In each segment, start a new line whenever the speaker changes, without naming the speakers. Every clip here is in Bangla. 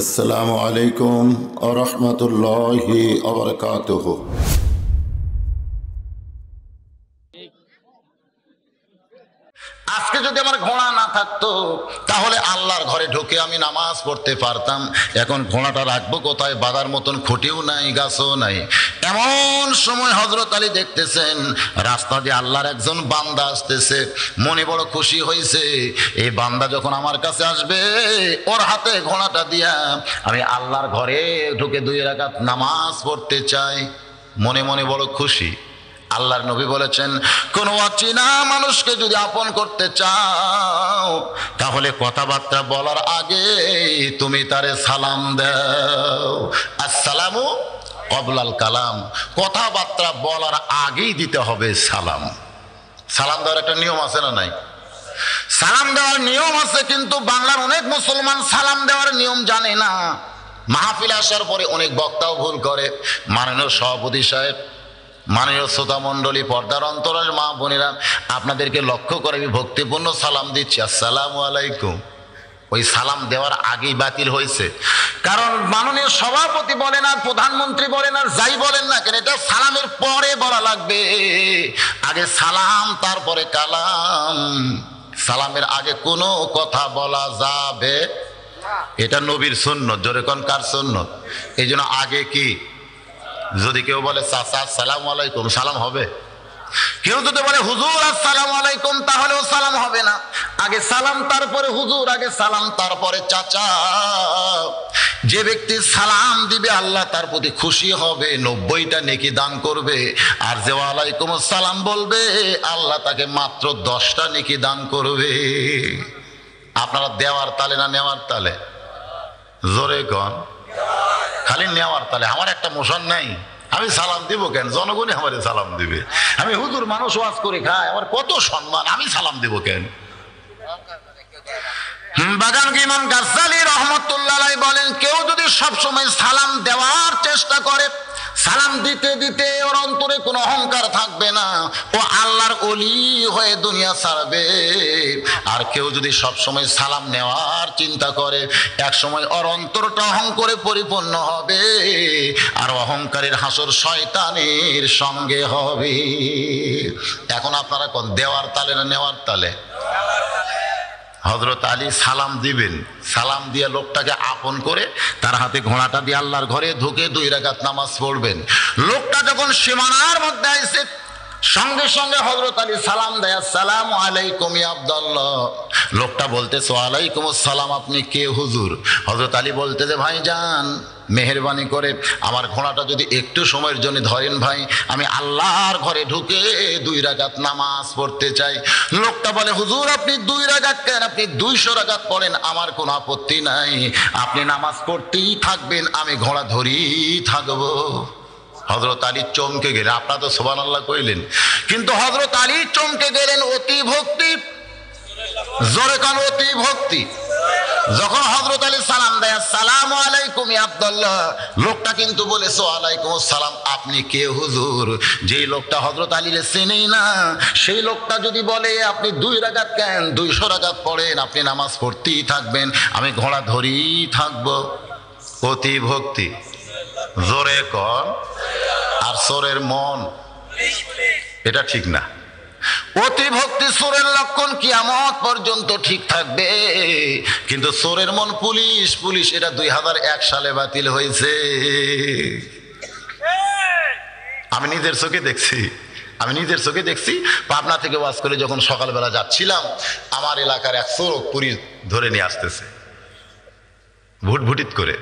আসসালামু আলাইকুম ওয়া রাহমাতুল্লাহি ওয়া বারাকাতুহু।
আজকে যদি আমার ঘোড়া না থাকতো তাহলে আল্লাহর ঘরে ঢুকে আমি নামাজ পড়তে পারতাম। এখন ঘোড়াটা রাখবো কোথায়? বাগার মতন খুঁটিও নাই, গাছও নাই। এমন সময় হযরত আলী দেখতেছেন রাস্তা দিয়ে আল্লাহর একজন বান্দা আসতেছে। মনে বড় খুশি হয়েছে, এই বান্দা যখন আমার কাছে আসবে ওর হাতে ঘোড়াটা দিয়া আমি আল্লাহর ঘরে ঢুকে 2 রাকাত নামাজ পড়তে চাই। মনে মনে বড় খুশি। আল্লাহর নবী বলেছেন, কোন অচেনা মানুষকে যদি আপন করতে চাও তাহলে কথাবার্তা বলার আগে তুমি তারে সালাম দাও। আসসালামু ক্বাবলাল কালাম। কথাবার্তা বলার আগেই দিতে হবে সালাম। সালাম দেওয়ার একটা নিয়ম আছে না নাই? সালাম দেওয়ার নিয়ম আছে, কিন্তু বাংলার অনেক মুসলমান সালাম দেওয়ার নিয়ম জানে না। মাহফিল আসার পরে অনেক বক্তাও ভুল করে। মাননীয় সভাপতি সাহেব, মাননীয় শ্রোতা মণ্ডলী, পর্দার অন্তরালের মা বোনেরা, আপনাদেরকে লক্ষ্য করে আমি ভক্তিপূর্ণ সালাম দিচ্ছি, আসসালামু আলাইকুম। ওই সালাম দেওয়ার আগেই বাতিল হয়েছে। কারণ মাননীয় সভাপতি বলেন আর প্রধানমন্ত্রী বলেন আর যাই বলেন না কেন, এটা সালামের পরে বলা লাগবে। আগে সালাম, তারপরে কালাম। সালামের আগে কোনো কথা বলা যাবে, এটা নবীর সুন্নত। জোরে কোন কার সুন্নত? এই জন্য আগে কি, যদি কেউ বলে চাচা আসসালামু আলাইকুম, সালাম হবে? কেউ যদি বলে হুজুর আসসালামু আলাইকুম, তাহলেও সালাম হবে না। আগে সালাম, তারপরে হুজুর, আগে সালাম, তারপরে চাচা। যে ব্যক্তি সালাম দিবে আল্লাহ তার প্রতি খুশি হবে, 90টা নেকি দান করবে। আর যে ওয়ালাইকুম আসসালাম বলবে আল্লাহ তাকে মাত্র 10টা নেকি দান করবে। আপনারা দেওয়ার তালে না নেওয়ার তালে? জোরে কন। খালি নেওয়ার তালে। আমার একটা মোশন নাই, আমি সালাম দিব কেন? জনগণই আমারে সালাম দিবে। আমি হুজুর, মানুষ ওয়াজ করে খায়, আমার কত সম্মান, আমি সালাম দিব কেন? বাগান ইমাম গাজ্জালী রাহমাতুল্লাহ আলাইহি বলেন, কেউ যদি সবসময় সালাম দেওয়ার চেষ্টা করে, সালাম দিতে দিতে ওর অন্তরে কোনো অহংকার থাকবে না, ও আল্লাহর ওলি হয়ে দুনিয়া ছাড়বে। আর কেউ যদি সবসময় সালাম নেওয়ার চিন্তা করে, এক সময় ওর অন্তরটা অহংকারে পরিপূর্ণ হবে, আর অহংকারের হাসর শয়তানের সঙ্গে হবে। এখন আপনারা কোন দেওয়ার তালে না নেওয়ার তালে? হযরত আলী সালাম দিবেন, সালাম দিয়ে লোকটাকে আপন করে তার হাতে ঘোড়াটা দিয়ে আল্লাহর ঘরে ঢুকে 2 রাকাত নামাজ পড়বেন। লোকটা যখন সীমানার মধ্যে আইছে, সঙ্গে সঙ্গে হযরত আলী সালাম দেয়, আসসালামু আলাইকুম ইয়া আব্দুল্লাহ। লোকটা বলতেছে ওয়ালাইকুম আসসালাম, আপনি কে হুজুর? হযরত আলী বলতেছে, ভাইজান মেহেরবানি করে আমার ঘোড়াটা যদি একটু সময়ের জন্য ধরেন ভাই, আমি আল্লাহর ঘরে ঢুকে 2 রাকাত নামাজ পড়তে চাই। লোকটা বলে, হুজুর আপনি 2 রাকাত কেন, আপনি 200 রাকাত পড়েন, আমার কোনো আপত্তি নাই। আপনি নামাজ পড়তেই থাকবেন, আমি ঘোড়া ধরেই থাকবো। হযরত আলী চমকে গেলেন। আপনারা তো সুবহানাল্লাহ কইলেন, কিন্তু হযরত আলী চমকে গেলেন। অতি ভক্তি, জোরে কান, অতি ভক্তি। যখন হযরত আলী সালাম দেয়, আসসালামু আলাইকুম ইয়া আব্দুল্লাহ, লোকটা কিন্তু বলেছে ওয়ালাইকুম আসসালাম, আপনি কে হুজুর? যেই লোকটা হযরত আলীরে চেনেই না, সেই লোকটা যদি বলে আপনি 2 রাকাত কেন, 200 রাকাত পড়েন, আপনি নামাজ পড়তেই থাকবেন, আমি ঘোড়া ধরেই থাকবো। অতি ভক্তি, জোরে কর। আর চোরের মন, এটা ঠিক না। অতি ভক্তি চোরের লক্ষণ, কিয়ামত পর্যন্ত ঠিক থাকবে। কিন্তু চোরের মন পুলিশ পুলিশ, এটা 2001 সালে বাতিল হয়েছে। আমি নিজের চোখে দেখছি। পাবনা থেকে ওয়াজ করে যখন সকালবেলা যাচ্ছিলাম, আমার এলাকার এক চোর পুলিশ ধরে নিয়ে আসতেছে, ভুটভুটিত করে,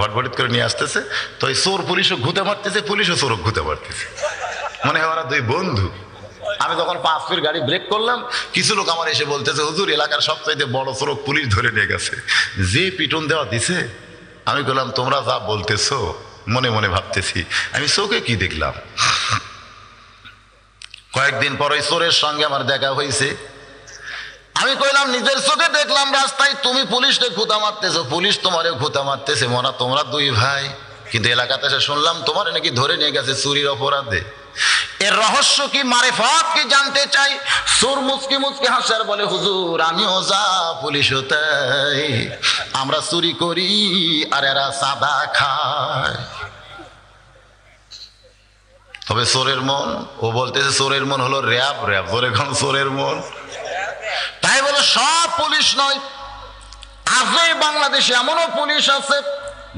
ভটভটিত করে নিয়ে আসতেছে। তো এই চোর পুলিশও ঘুতে মারতেছে, পুলিশও চোরক ঘুতে মারতেছে, মনে হয় ওরা 2 বন্ধু। আমি তখন 5 ফিট গাড়ি ব্রেক করলাম, কিছু লোক আমার এসে বলতেছে, হুজুর এলাকার সবচাইতে বড় চোরক পুলিশ ধরে নিয়ে গেছে, যে পিটন দেওয়া দিছে। আমি বললাম, তোমরা যা বলতেছো, মনে মনে ভাবতেছি আমি চোখে কি দেখলাম। কয়েকদিন পর ওই চোরের সঙ্গে আমার দেখা হয়েছে। আমি কইলাম, নিজের চোখে দেখলাম রাস্তায় তুমি পুলিশকে খুঁতা মারতেছো, পুলিশ তোমারে খুঁতা মারতেছে, তোমরা 2 ভাই, কিন্তু এলাকাতে এসে শুনলাম তোমার নাকি ধরে নিয়ে গেছে চুরির অপরাধে। এর রহস্য কি, মারিফাত কি জানতে চাই। সুর মুচকি মুচকি হাসার বলে, হুজুর আমিও যা পুলিশও তাই, আমরা চুরি করি আর এরা সাদা খায়। তবে চোরের মন, ও বলতেছে চোরের মন হলো র্যাব, র্যাব জোরে কোন চোরের মন। তাই বলে সব পুলিশ নয়, আজই বাংলাদেশে এমনও পুলিশ আছে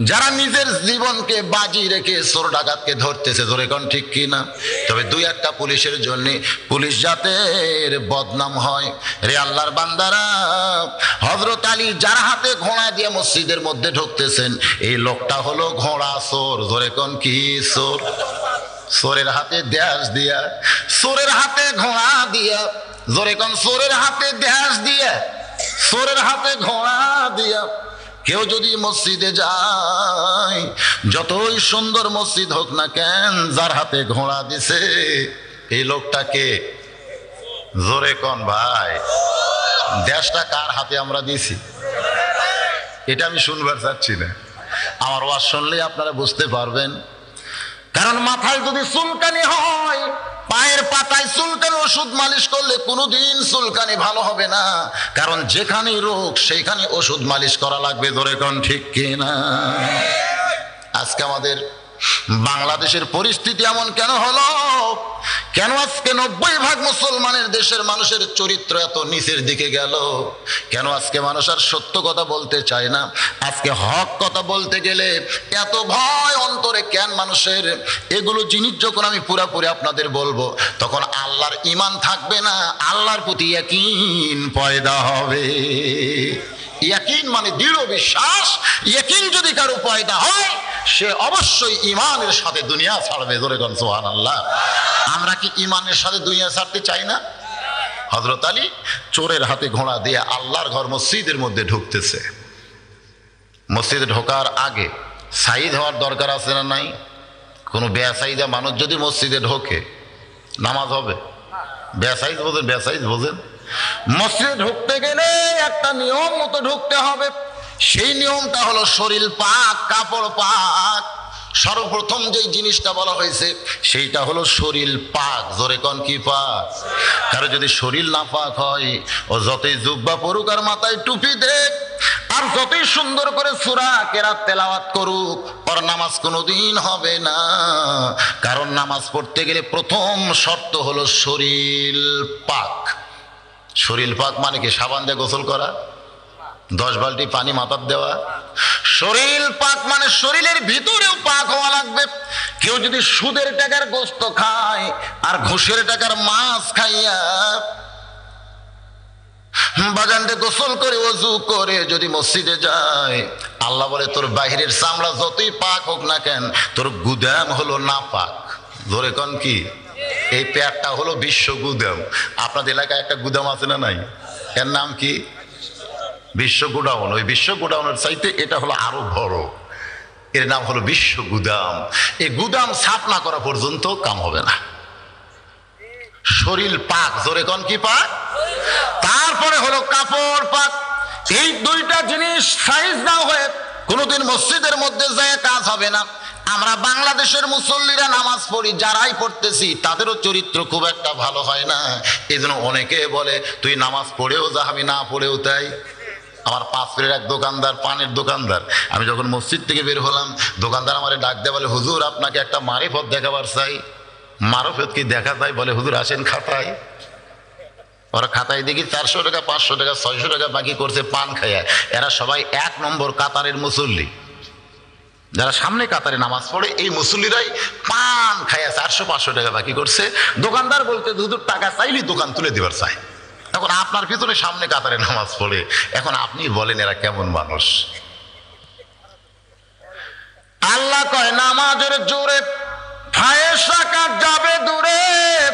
যারা নিজের জীবনকে বাজি রেখে চোর ডাকাতকে ধরতেছে, ধরে কোন ঠিক কি না। তবে দুই একটা পুলিশের জন্য পুলিশ জাতের বদনাম হয়। রে আল্লাহর বান্দারা, হযরত আলী যার হাতে ঘোড়া দিয়ে মসজিদের মধ্যে ঢুকতেছেন, এই লোকটা হলো ঘোড়া চোর, ধরে কোন কি চোর। চোরের হাতে দেশ দিয়া, চোরের হাতে ঘোড়া দিয়া, জোরে কোন চোরের হাতে দেশ দিয়া, চোরের হাতে ঘোড়া দিয়া কেউ যদি মসজিদে যায়, যতই সুন্দর মসজিদ হোক না কেন, যার হাতে ঘোড়া দিছে এই লোকটাকে, জোরে কোন ভাই, দেশটা কার হাতে আমরা দিছি, এটা আমি শুনবার চাচ্ছি না। আমার ওয়াজ শুনলেই আপনারা বুঝতে পারবেন। কারণ মাথায় যদি চুলকানি হয়, পায়ের পাতায় চুলকানি ওষুধ মালিশ করলে কোনোদিন চুলকানি ভালো হবে না। কারণ যেখানে রোগ সেইখানে ওষুধ মালিশ করা লাগবে, ধরে কোন ঠিক কিনা। আজকে আমাদের বাংলাদেশের পরিস্থিতি এমন কেন হলো? কেন আজকে 90% মুসলমানের দেশের মানুষের চরিত্র এত নিচের দিকে গেল? কেন আজকে মানুষ আর সত্য কথা বলতে চায় না? আজকে হক কথা বলতে গেলে এত ভয় অন্তরে কেন মানুষের? এগুলো জিনিস যখন আমি পুরাপুরি আপনাদের বলবো, তখন আল্লাহর ঈমান থাকবে না, আল্লাহর প্রতি ইয়াকিন পয়দা হবে। ইয়াকিন মানে দৃঢ় বিশ্বাস। ইয়াকিন যদি কারো পয়দা হয়, সে অবশ্যই ঈমানের সাথে দুনিয়া ছাড়বে, জোরে কোন সুবহানাল্লাহ। আমরা কি ঈমানের সাথে দুনিয়া ছাড়তে চাই না? হযরত আলী চোরের হাতে ঘোড়া দিয়ে আল্লাহর ঘর মসজিদের মধ্যে ঢুকতেছে। মসজিদে ঢোকার আগে সাইদ হওয়ার দরকার আছে না নাই? কোনো বেসাইদা মানুষ যদি মসজিদে ঢোকে, নামাজ হবে? বেসাইজ বোঝেন? বেসাইজ বোঝেন? মসজিদে ঢুকতে গেলে একটা নিয়ম মতো ঢুকতে হবে। সেই নিয়মটা হলো শরীর পাক, কাপড় পাক। সর্বপ্রথম যেই জিনিসটা বলা হয়েছে সেইটা হলো শরীর পাক, জোরে কোন কি পাক। কারো যদি শরীর না পাক হয়, ও যতই জুব্বা পরুক আর মাথায় টুপি দেখ, আর যতই সুন্দর করে সূরা কেরাত তেলাওয়াত করুক, ওর নামাজ কোনোদিন হবে না। কারণ নামাজ পড়তে গেলে প্রথম শর্ত হলো শরীর পাক। শরীর পাক মানে কি? সাবান দিয়ে গোসল করা, 10 বালতি পানি মাথার দেওয়া। শরীর পাক মানে শরীরের ভিতরেও পাক হওয়া লাগবে। কেউ যদি সুদের টাকার গোস্ত খায় আর ঘুষের টাকার মাছ খাইয়া বাগানতে গোসল করে ওযু করে যদি মসজিদে যায়, আল্লাহ বলে তোর বাহিরের চামড়া যতই পাক হোক না কেন, তোর গুদাম হলো না পাক। ধরে কোন কি? এই পেটটা হলো বিশ্ব গুদাম। আপনাদের এলাকায় একটা গুদাম আছে না নাই? এর নাম কি? বিশ্ব গোডাউন। ওই বিশ্ব গোডাউনের চাইতে এটা হলো আরো বড়, এর নাম হলো বিশ্ব গুদাম। এই গুদাম সাফ না করা পর্যন্ত কাম হবে না। শরীর পাক, জোরে কোন কি পাক? তারপরে হলো কাপড় পাক। এই দুইটা জিনিস সাইজ না হয়ে কোনোদিন মসজিদের মধ্যে যায় কাজ হবে না। আমরা বাংলাদেশের মুসল্লিরা নামাজ পড়ি, যারাই পড়তেছি তাদেরও চরিত্র খুব একটা ভালো হয় না। এই জন্য অনেকে বলে তুই নামাজ পড়েও যা, আমি না পড়েও তাই। আমার 5 ফিটের এক দোকানদার, পানের দোকানদার, আমি যখন মসজিদ থেকে বের হলাম, দোকানদার আমারে ডাক দেয়, বলে হুজুর আপনাকে একটা মারিফত দেখাবার চাই। মারিফত কি দেখা যায়? বলে হুজুর আসেন খাতায়। ওরা খাতায় দেখি 400 টাকা, 500 টাকা, 600 টাকা বাকি করছে পান খাইয়া। এরা সবাই 1 নম্বর কাতারের মুসল্লি, যারা সামনে কাতারে নামাজ পড়ে, এই মুসল্লিরাই পান খাইয়া 400-500 টাকা বাকি করছে। দোকানদার বলতে হুজুর টাকা চাইলি দোকান তুলে দিবার চাই। এখন আপনার ভিতরে সামনে কাতারে নামাজ পড়ে, এখন আপনি বলেন এরা কেমন মানুষ? আল্লাহ কয় নামাজের জোরে ফায়েসা কাট যাবে দূরে,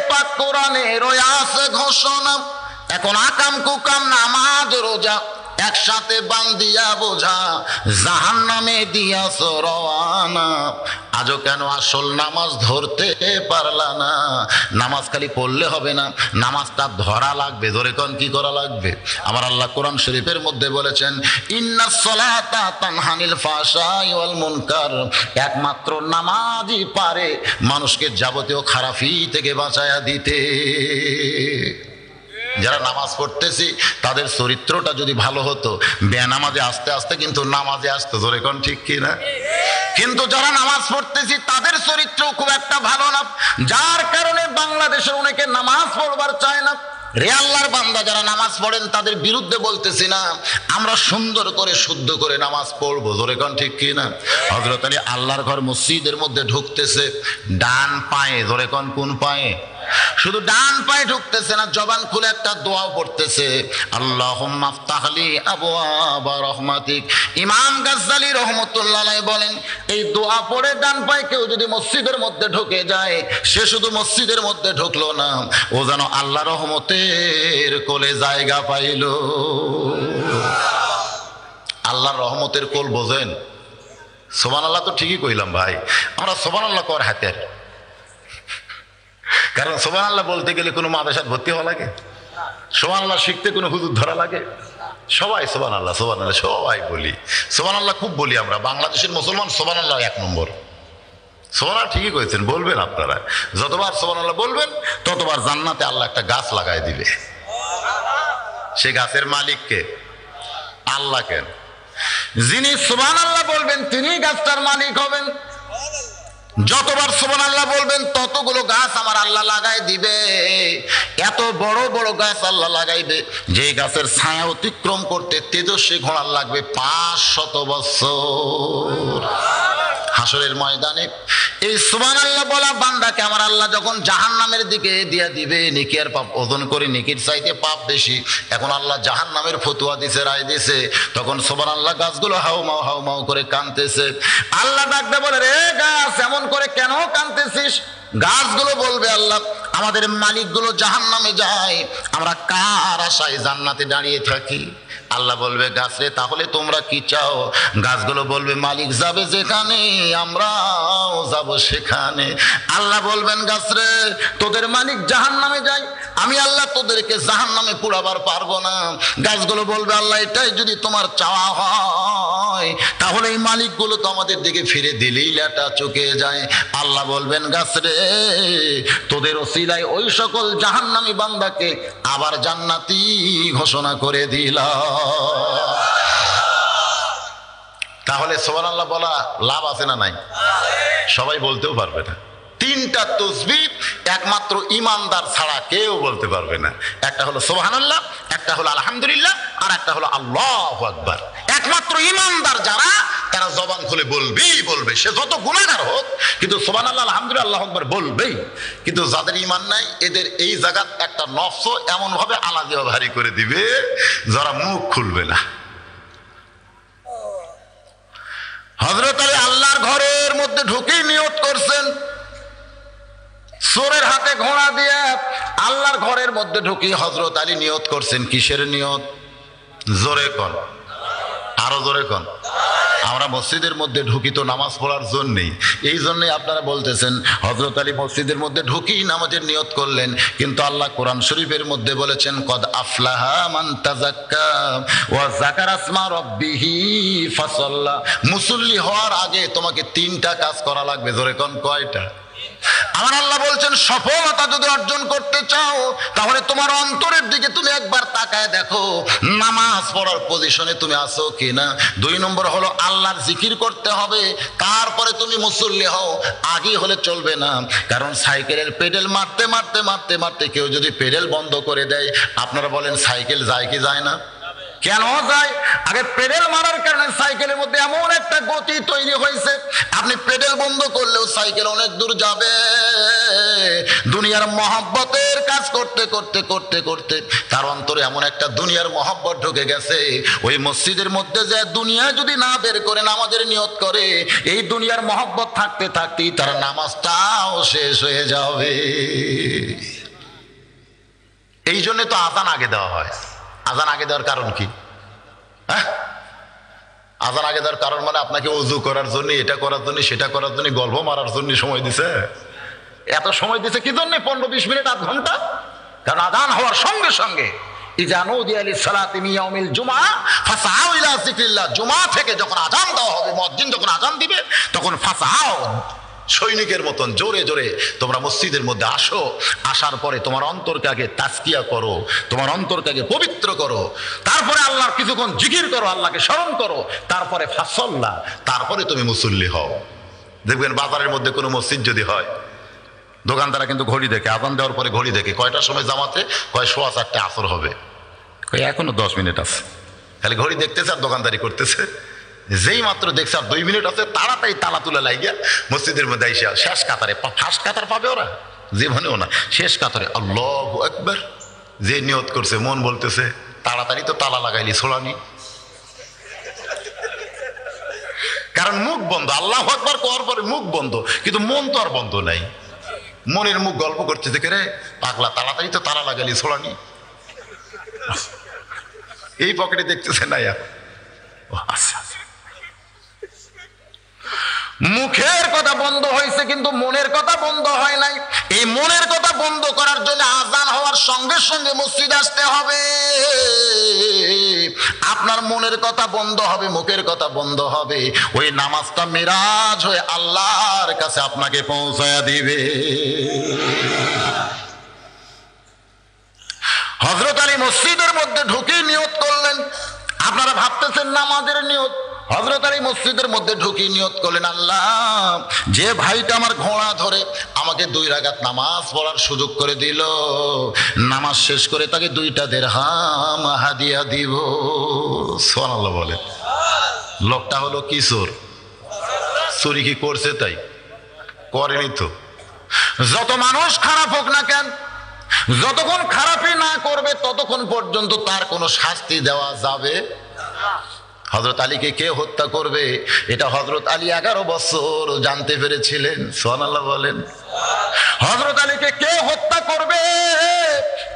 পাক কোরআনের ওই আছে ঘোষণা। এখন আকাম কুকাম নামাজ রোজা একসাথে বান্দিয়া বোঝা জাহান্নামে দিয়াছ রওয়ানা। আজও কেন আসল নামাজ ধরতে পারলা না? নামাজ খালি পড়লে হবে না, নামাজটা ধরা লাগবে। ধরে কোন কি করা লাগবে? আমার আল্লাহ কোরআন শরীফের মধ্যে বলেছেন, ইন্নাস সালাতা তানহানিল ফাহশাই ওয়াল মুনকার। একমাত্র নামাজই পারে মানুষকে যাবতীয় খারাপি থেকে বাঁচায়া দিতে। যারা নামাজ পড়তেছি তাদের চরিত্রটা যদি ভালো হতো, বেনামাজে আস্তে আস্তে কিন্তু নামাজে আসতো। ধরে কোন ঠিক কি না? কিন্তু যারা নামাজ পড়তেছি তাদের চরিত্র খুব একটা ভালো না, যার কারণে বাংলাদেশের অনেকে নামাজ পড়বার চায় না। রে আল্লাহর বান্দা, যারা নামাজ পড়েন তাদের বিরুদ্ধে বলতেছি না, আমরা সুন্দর করে শুদ্ধ করে নামাজ পড়বো। ধরে কোন ঠিক কি না? হযরত আলী আল্লাহর ঘর মসজিদের মধ্যে ঢুকতেছে ডান পায়ে। ধরে কোন কোন পায়ে? শুধু ডান পায়ে ঢুকতেছে না, জবান খুলে একটা দোয়া পড়তেছে, আল্লাহুম্মা আফতাহলি আবওয়াবা রাহমাতিক। ইমাম গাজ্জালী রাহমাতুল্লাহ আলাইহি বলেন, এই দোয়া পড়ে ডান পায়ে কেউ যদি মসজিদের মধ্যে ঢুকে যায়, সে শুধু মসজিদের মধ্যে ঢুকলো না, ও যেন আল্লাহর রহমতের কোলে জায়গা পাইল। আল্লাহর রহমতের কোল বোঝেন? সুবহানাল্লাহ তো ঠিকই কইলাম ভাই, আমরা সুবহানাল্লাহ কর হাতের। কারণ সুবহানাল্লাহ বলতে গেলে কোনো মাদ্রাসায় ভর্তি হওয়া লাগে, সুবহানাল্লাহ শিখতে কোনো হুজুর ধরা লাগে? সবাই সুবহানাল্লাহ সুবহানাল্লাহ সবাই বলি, সুবহানাল্লাহ খুব বলি আমরা। বাংলাদেশের মুসলমান সুবহানাল্লাহ 1 নম্বর। সুবহানাল্লাহ ঠিকই কইছেন, বলবেন আপনারা। যতবার সুবহানাল্লাহ বলবেন ততবার জান্নাতে আল্লাহ একটা গাছ লাগাই দিবে। সে গাছের মালিক কে? আল্লাহ। কেন? যিনি সুবহানাল্লাহ বলবেন তিনি গাছটার মালিক হবেন। যতবার সুবহানাল্লাহ বলবেন ততগুলো গাছ আমার আল্লাহ লাগাই দিবে। এত বড় বড় গাছ আল্লাহ লাগাইবে, যে গাছের ছায়া অতিক্রম করতে তেজস্বী ঘোড়া লাগবে 500 বছর। হাসরের ময়দানে এই সুবহানাল্লাহ বলা বান্দাকে আমার আল্লাহ যখন জাহান্নামের দিকে দিয়া দিবে, নেকি আর পাপ ওজন করে, নেকির চাইতে পাপ বেশি, এখন আল্লাহ জাহান্নামের ফতোয়া দিছে, রায় দিছে, তখন সুবহানাল্লাহ গাছগুলো হাউমাউ হাউমাউ করে কাঁদতেছে। আল্লাহ ডাকতে বলে, রে গাছ এমন করে কেন কাঁদতেছিস? গাছগুলো বলবে, আল্লাহ আমাদের মালিকগুলো জাহান্নামে যায়, আমরা কার আশায় জান্নাতে দাঁড়িয়ে থাকি? আল্লাহ বলবে, গাছ রে তাহলে তোমরা কি চাও? গাছগুলো বলবে, মালিক যাবে যেখানে আমরাও যাব সেখানে। আল্লাহ বলবেন, গাছ রে তোদের মালিক জাহান্নামে যায়, আমি আল্লাহ তোদেরকে জাহান্নামে পুরাবার পারবো না। গাছগুলো বলবে, আল্লাহ এটাই যদি তোমার চাওয়া হয় তাহলে এই মালিকগুলো তো আমাদের দিকে ফিরে দিলেই লেটা চুকে যায়। আল্লাহ বলবেন, গাছ রে তোদের ওসিলায় ওই সকল জাহান্নামী বান্দাকে আবার জান্নাতি ঘোষণা করে দিলাম। তাহলে সুবহানাল্লাহ বলা লাভ আছে না নাই? সবাই বলতেও পারবে না। 3টা তাসবিহ একমাত্র ঈমানদার ছাড়া কেউ বলতে পারবে না। একটা হলো সুবহানাল্লাহ, একটা হলো আলহামদুলিল্লাহ, আর একটা হলো আল্লাহু আকবার। একমাত্র ঈমানদার যারা, তারা জবান খুলে বলবেই বলবে, সে যত গুনাহগার হোক, কিন্তু সুবহানাল্লাহ আলহামদুলিল্লাহ আল্লাহু আকবার বলবেই। কিন্তু যাদের ঈমান নাই, এদের এই জায়গাত একটা নফস এমন ভাবে আলাদা ভারী করে দিবে যারা মুখ খুলবে না। হযরত আলী আল্লাহর ঘরের মধ্যে ঢুকেই নিয়ত করছেন, চোরের হাতে ঘোড়া দিয়ে আল্লাহর ঘরের মধ্যে ঢুকি হযরত আলী নিয়ত করছেন। কিসের নিয়ত? জোরে কোন, আরো জোরে কোন। আমরা মসজিদের মধ্যে ঢুকি তো নামাজ পড়ার জন্যই, এই জন্যই আপনারা বলতেছেন হযরত আলী মসজিদের মধ্যে ঢুকি নামাজের নিয়ত করলেন। কিন্তু আল্লাহ কোরআন শরীফের মধ্যে বলেছেন, কদ আফলাহা মান তাযাক্কা ওয়া যাকারা ইসমা রাব্বিহি ফাসাল্লা। মুসল্লি হওয়ার আগে তোমাকে 3টা কাজ করা লাগবে। জোরে কোন, কয়টা? আমার আল্লাহ বলছেন, সফলতা যদি অর্জন করতে চাও তাহলে তোমার অন্তরের দিকে তুমি একবার তাকায় দেখো, নামাজ পড়ার পজিশনে তুমি আছো কিনা। 2 নম্বর হলো আল্লাহর জিকির করতে হবে, তারপরে তুমি মুসল্লি হও। আগে হলে চলবে না, কারণ সাইকেলের পেডেল মারতে মারতে মারতে মারতে কেউ যদি পেডেল বন্ধ করে দেয়, আপনারা বলেন সাইকেল যায় কি যায় না? কেন যায়? আগে পেডেল মারার কারণে সাইকেলের মধ্যে এমন একটা গতি তৈরি হয়েছে, আপনি পেডেল বন্ধ করলেও সাইকেল অনেক দূর যাবে। দুনিয়ার মহব্বতের কাজ করতে করতে করতে করতে তার অন্তরে এমন একটা দুনিয়ার মহব্বত ঢুকে গেছে, ওই মসজিদের মধ্যে যে দুনিয়া যদি না বের করে নামাজের নিয়ত করে, এই দুনিয়ার মহব্বত থাকতে থাকতেই তার নামাজটাও শেষ হয়ে যাবে। এই জন্য তো আযান আগে দেওয়া হয়। আযান আগে দেওয়ার কারণ কি? হ্যাঁ, আজান আগে দেওয়ার কারণ মানে আপনাকে ওযু করার জন্য, এটা করার জন্য, সেটা করার জন্য, গল্প মারার জন্য সময় দিছে। এত সময় দিছে কি জন্য? 15-20 মিনিট, আধ ঘন্টা। কারণ আজান হওয়ার সঙ্গে সঙ্গে জুমা থেকে যখন আজান দেওয়া হবে, মুয়াজ্জিন যখন আজান দিবে, তখন ফাসাও, সৈনিকের মতন জোরে জোরে তোমরা মসজিদের মধ্যে আসো। আসার পরে তোমার অন্তরকে আগে তাজকিয়া করো, তোমার অন্তরকে আগে পবিত্র করো, তারপরে আল্লাহর কিছুক্ষণ জিকির করো, আল্লাহকে স্মরণ করো, তারপরে ফাসল্লা, তারপরে তুমি মুসল্লি হও। দেখবেন বাজারের মধ্যে কোনো মসজিদ যদি হয়, দোকানদারা কিন্তু ঘড়ি দেখে, আজান দেওয়ার পরে ঘড়ি দেখে কয়টার সময় জামাতে, কয় 4:15 আসর হবে, এখনো 10 মিনিট আছে। খালি ঘড়ি দেখতেছে আর দোকানদারি করতেছে। যেই মাত্র দেখছে আর 2 মিনিট আছে, তাড়াতাড়ি তালা তুলে লাগিয়া মসজিদের মধ্যে আইসা শেষ কাতারে, ফার্স্ট কাতার পাবে ওরা জীবনেও না, শেষ কাতারে আল্লাহু আকবার। যে নিয়ত করছে, মন বলতেছে তাড়াতাড়ি তো তালা লাগাইলি, ছোড়ানি। কারণ মুখ বন্ধ, আল্লাহু আকবার করার পরে মুখ বন্ধ, কিন্তু মন তো আর বন্ধ নাই। মনের মুখ গল্প করছে যে রে পাগলা, তাড়াতাড়ি তো তালা লাগাইলি, ছোড়ানি। এই পকেটে দেখতেছে না। আচ্ছা, মুখের কথা বন্ধ হয়েছে কিন্তু মনের কথা বন্ধ হয় নাই। এই মনের কথা বন্ধ করার জন্য আজান হওয়ার সঙ্গে সঙ্গে মসজিদ আসতে হবে। আপনার মনের কথা বন্ধ হবে, মুখের কথা বন্ধ হবে, ওই নামাজটা মিরাজ হয়ে আল্লাহর কাছে আপনাকে পৌঁছায়া দিবে। হযরত আলী মসজিদের মধ্যে ঢুকে নিয়ত করলেন। আপনারা ভাবতেছেন নামাজের নিয়ত। হযরত আলী মসজিদের মধ্যে ঢুকি নিয়ত করলেন, আল্লাহ, যে ভাইটা আমার ঘোড়া ধরে আমাকে 2 রাকাত নামাজ পড়ার সুযোগ করে দিল, নামাজ শেষ করে তাকে 2টা দিরহাম হাদিয়া দিব। সুবহানাল্লাহ বলে। লোকটা হলো কিশোর, চুরি কি করছে? তাই করেনি তো। যত মানুষ খারাপ হোক না কেন, যতক্ষণ খারাপই না করবে ততক্ষণ পর্যন্ত তার কোনো শাস্তি দেওয়া যাবে। হযরত আলীকে কে হত্যা করবে, এটা হযরত আলী 11 বছর জানতে পেরেছিলেন। সুবহানাল্লাহ বলেন। হযরত আলীকে কে হত্যা করবে,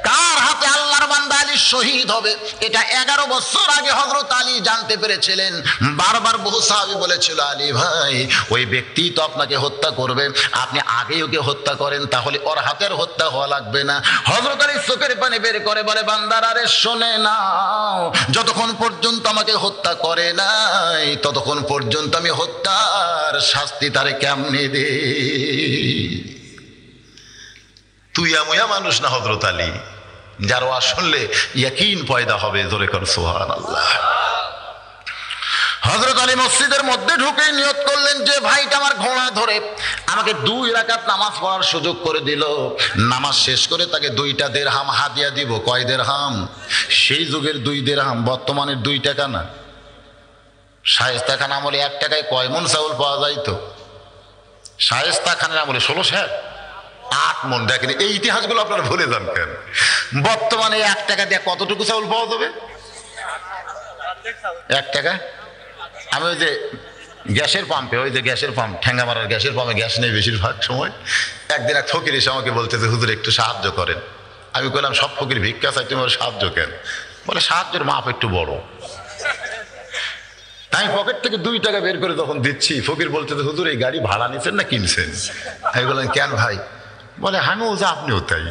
কার হাতে আল্লাহর বান্দা আলী শহীদ হবে, এটা 11 বছর আগে হযরত আলী জানতে পেরেছিলেন। বারবার বহু সাহাবী বলেছিল, আলী ভাই, ওই ব্যক্তি তো আপনাকে হত্যা করবে, আপনি আগেই ওকে হত্যা করেন, তাহলে ওর হাতের হত্যা হওয়া লাগবে না। হযরত আলী চোখের পানি বের করে বলে, বান্দারা রে শোনে নাও, যতক্ষণ পর্যন্ত আমাকে হত্যা করে নাই ততক্ষণ পর্যন্ত আমি হত্যার শাস্তি তারে কেমনে দে। তুই আময়া মানুষ না হযরত আলী, যার আসলে ইয়াকিন পয়দা হবে। জোরে কর সুবহানাল্লাহ। হযরত আলী মসজিদের মধ্যে ঢুকে নিয়ত করলেন, যে ভাইটা আমার ঘোড়া ধরে আমাকে 2 রাকাত নামাজ পড়ার সুযোগ করে দিল, নামাজ শেষ করে তাকে 2টা দিরহাম হাদিয়া দিব। কয় দিরহাম? সেই যুগের 2 দিরহাম, বর্তমানের 2 টাকা না। শায়েস্তা খান আমলে 1 টাকায় কয় মন চাউল পাওয়া যাইতো? শায়েস্তা খানের আমলে 16 8 মন। দেখেন এই ইতিহাসগুলো আপনারা ভুলে যান কেন? বর্তমানে 1 টাকা দিয়ে কতটুকু চাউল পাওয়া যাবে? 1 টাকা। আমি ওই যে গ্যাসের পাম্পে, ওই যে গ্যাসের পাম্প, ঠেঙ্গা মারার গ্যাসের পাম্পে গ্যাস নেই বেশিরভাগ সময়। একদিন এক ফকির এসে আমাকে বলতেছে, হুজুর একটু সাহায্য করেন। আমি বললাম, সব ফকির ভিক্ষা চাই, তুমি সাহায্য কেন? বলে, সাহায্যের মাপ একটু বড়। আমি পকেট থেকে 2 টাকা বের করে তখন দিচ্ছি, ফকির বলতেছে, হুজুর এই গাড়ি ভাড়া নিছেন না কিনছেন? আমি বললাম, কেন ভাই? বলে, আমিও যে আপনিও তাই,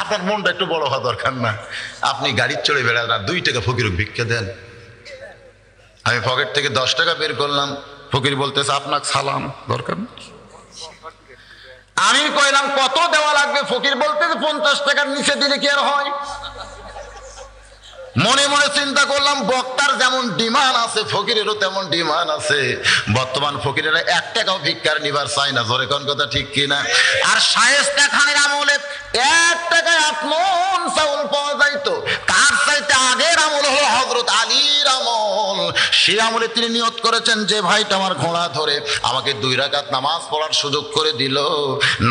আপনার মনটা একটু বড় হওয়া দরকার না? আপনি গাড়ির চড়ে বেড়ান আর 2 টাকা ফকির ভিক্ষা দেন। আমি পকেট থেকে 10 টাকা বের করলাম, ফকির বলতেছে, আপনাকে সালাম, দরকার না। আমি কইলাম, কত দেওয়া লাগবে? ফকির বলতেছে, 50 টাকার নিচে দিলে কি আর হয়? মনে মনে চিন্তা করলাম, বক্তার যেমন ডিমান্ড আছে ফকিরেরও তেমন ডিমান্ড আছে। বর্তমান ফকিরেরা 1 টাকাও ভিক্ষার নিবার চায় না। জোরে কোন কথা ঠিক কিনা? আর শায়েস্তা খানের আমলে 1 টাকায় 8 মণ চাউল পাওয়া যাইতো। তার চাইতে আগের আমল হলো হযরত আলীর আমল। সেই আমলে তিনি নিয়ত করেছেন, যে ভাইটা আমার ঘোড়া ধরে আমাকে 2 রাকাত নামাজ পড়ার সুযোগ করে দিল,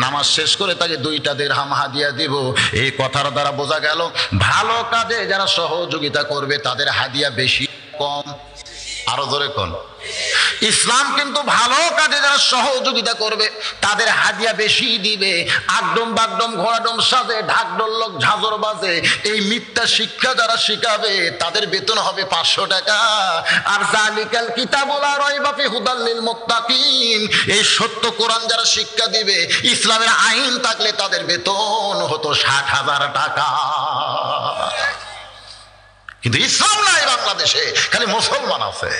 নামাজ শেষ করে তাকে 2টা দিরহাম হাদিয়া দিব। এই কথার দ্বারা বোঝা গেল, ভালো কাজে যারা সহযোগিতা করবে তাদের হাদিয়া বেশি কম। আরো জোরে কোন? ইসলাম কিন্তু ভালো কাজে যারা সহযোগিতা করবে তাদের হাদিয়া বেশি দিবে। আগডম বাগডম ঘোড়াডম সাজে ঢাকঢোলক ঝাঁঝর বাজে এই মিথ্যা শিক্ষা যারা শিখাবে তাদের বেতন হবে 500 টাকা। আর জালিকাল কিতাবুল লা রাইবা ফিহি হুদাল লিল মুত্তাকিন এই সত্য কোরআন যারা শিক্ষা দিবে ইসলামের আইন থাকলে তাদের বেতন হতো 60,000 টাকা। কিন্তু ইসলাম নাই বাংলাদেশে, খালি মুসলমান আছে।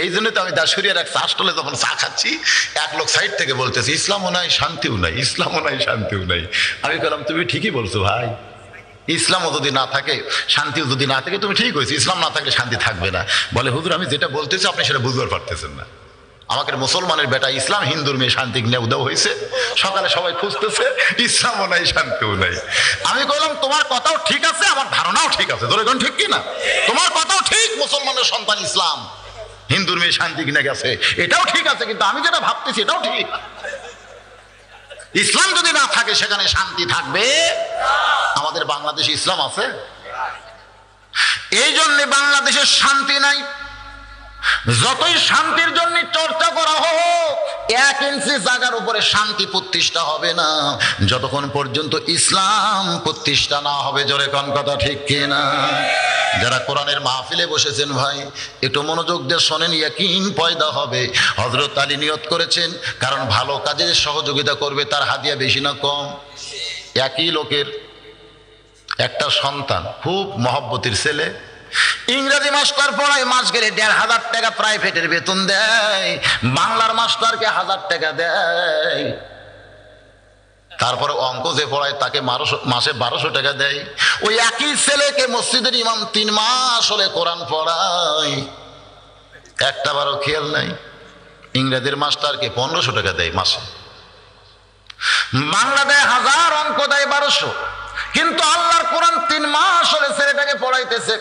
এই জন্য তো আমি দাসুরিয়ার এক চা স্টলে যখন চা খাচ্ছি এক লোক সাইড থেকে বলতেছে ইসলামও নাই শান্তিও নাই, ইসলামও নাই শান্তিও নাই। আমি বললাম তুমি ঠিকই বলছো ভাই, ইসলামও যদি না থাকে শান্তিও যদি না থাকে তুমি ঠিক হয়েছে, ইসলাম না থাকলে শান্তি থাকবে না। বলে হুজুর আমি যেটা বলতেছি আপনি সেটা বুঝতে পারতেছেন না। আমাকে মুসলমানের বেটা ইসলাম, হিন্দুর মেয়ে শান্তি নেও দেওয়া হয়েছে। সকালে সবাই খুঁজতেছে ইসলামও নাই শান্তিও নাই। আমি বললাম তোমার কথাও ঠিক আছে, আমার ধারণাও ঠিক আছে। ধরে ঠিক কি না? তোমার কথাও ঠিক, মুসলমানের সন্তান ইসলাম, হিন্দুর মেয়ে শান্তি কিনে গেছে, এটাও ঠিক আছে। কিন্তু আমি যেটা ভাবতেছি এটাও ঠিক। ইসলাম যদি না থাকে সেখানে শান্তি থাকবে? আমাদের বাংলাদেশে ইসলাম আছে, এই জন্য বাংলাদেশের শান্তি নাই। যতই শান্তির জন্য চর্চা করা হোক 1 ইঞ্চি জায়গার উপরে শান্তি প্রতিষ্ঠা হবে না যতক্ষণ পর্যন্ত ইসলাম প্রতিষ্ঠা না হবে। জোরে কোন কথা ঠিক কিনা? যারা কোরআনের মাহফিলে বসেছেন ভাই একটু মনোযোগ দিয়ে শোনেন, ইয়াকিন পয়দা হবে। হযরত আলী নিয়ত করেছেন কারণ ভালো কাজে সহযোগিতা করবে তার হাদিয়া বেশি না কম? একই লোকের একটা সন্তান, খুব মহব্বতের ছেলে, ইংরেজি মাস্টার পড়ায়, মাস গেলে 1,500 টাকা প্রাইভেটের বেতন দেয়, বাংলার মাস্টারকে 1000 টাকা দেয়, তারপরে অঙ্ক যে পড়ায় তাকে মাসে 1200 টাকা দেয়। ওই একই ছেলেকে মসজিদের ইমাম 3 মাস হলে কোরআন পড়ায়, একটা বারও খেয়াল নাই। ইংরেজির মাস্টারকে 1500 টাকা দেয় মাসে, বাংলা দেয় 1000, অঙ্ক দেয় 1200। কিন্তু আল্লাহর কোরআন 3 মাস হলে ছেলেটাকে পড়াইতেছে,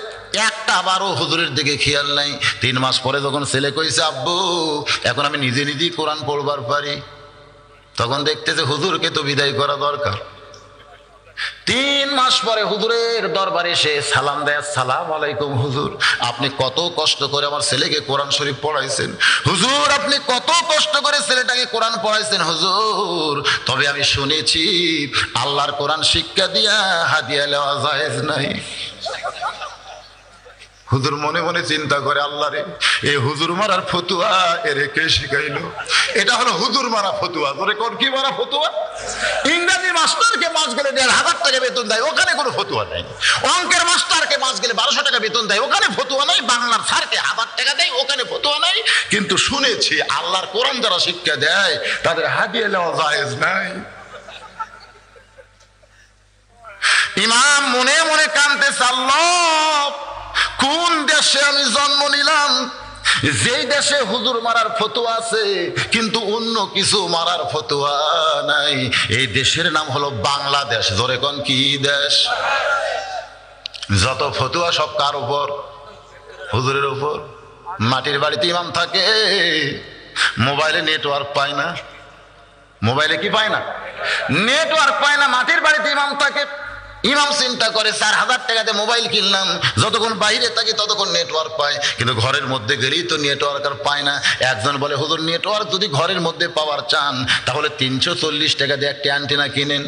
একটা বারো হুজুরের দিকে খেয়াল নাই। 3 মাস পরে যখন ছেলে কইছে আব্বু এখন আমি নিজে নিজেই কোরআন পড়বার পারি, তখন দেখতেছে হুজুরকে তো বিদায় করা দরকার। 3 মাস পরে হুজুরের দরবারে এসে সালাম দেয়, আসসালামু আলাইকুম হুজুর, আপনি কত কষ্ট করে আমার ছেলেকে কোরআন শরীফ পড়াইছেন। হুজুর আপনি কত কষ্ট করে ছেলেটাকে কোরআন পড়াইছেন হুজুর, তবে আমি শুনেছি আল্লাহর কোরআন শিক্ষা দিয়া হাদিয়া নেওয়া জায়েজ নাই। হুজুর মনে মনে চিন্তা করে, আল্লাহ রে এই হুজুর মারার ফতুয়া এরে কে শিখাইলো? এটা হলো হুজুর মারা ফতুয়া। ধরে কোন কি মারা ফতুয়া? ইংরেজি মাস্টারকে মাস গেলে 1,500 টাকা বেতন দেয়, ওখানে কোনো ফতুয়া নাই। অঙ্কের মাস্টারকে মাস গেলে 1200 টাকা বেতন দেয়, ওখানে ফতুয়া নাই। বাংলার স্যারকে 1000 টাকা দেয়, ওখানে ফতুয়া নাই। কিন্তু শুনেছি আল্লাহর কোরআন যারা শিক্ষা দেয় তাদের হাদিয়া নেওয়া জায়েজ নাই। ইমাম মনে মনে কাঁদতেছে, আল্লাহ কোন দেশে আমি জন্ম নিলাম যেই দেশে হুজুর মারার ফতুয়া আছে কিন্তু অন্য কিছু মারার ফতুয়া নাই। এই দেশের নাম হলো বাংলাদেশ। ধরে কোন কি দেশ? যত ফতুয়া সব কার উপর? হুজুরের উপর। মাটির বাড়িতে ইমাম থাকে, মোবাইলে নেটওয়ার্ক পায় না। মোবাইলে কি পায় না? নেটওয়ার্ক পায় না। মাটির বাড়িতে ইমাম থাকে, ইমাম চিন্তা করে 4,000 টাকাতে মোবাইল কিনলাম, যতক্ষণ বাইরে থাকি ততক্ষণ নেটওয়ার্ক পায়, কিন্তু ঘরের মধ্যে গেলেই তো নেটওয়ার্ক আর পায় না। একজন বলে হুজুর নেটওয়ার্ক যদি ঘরের মধ্যে পাওয়ার চান তাহলে 340 টাকা দিয়ে একটা অ্যান্টেনা কিনেন।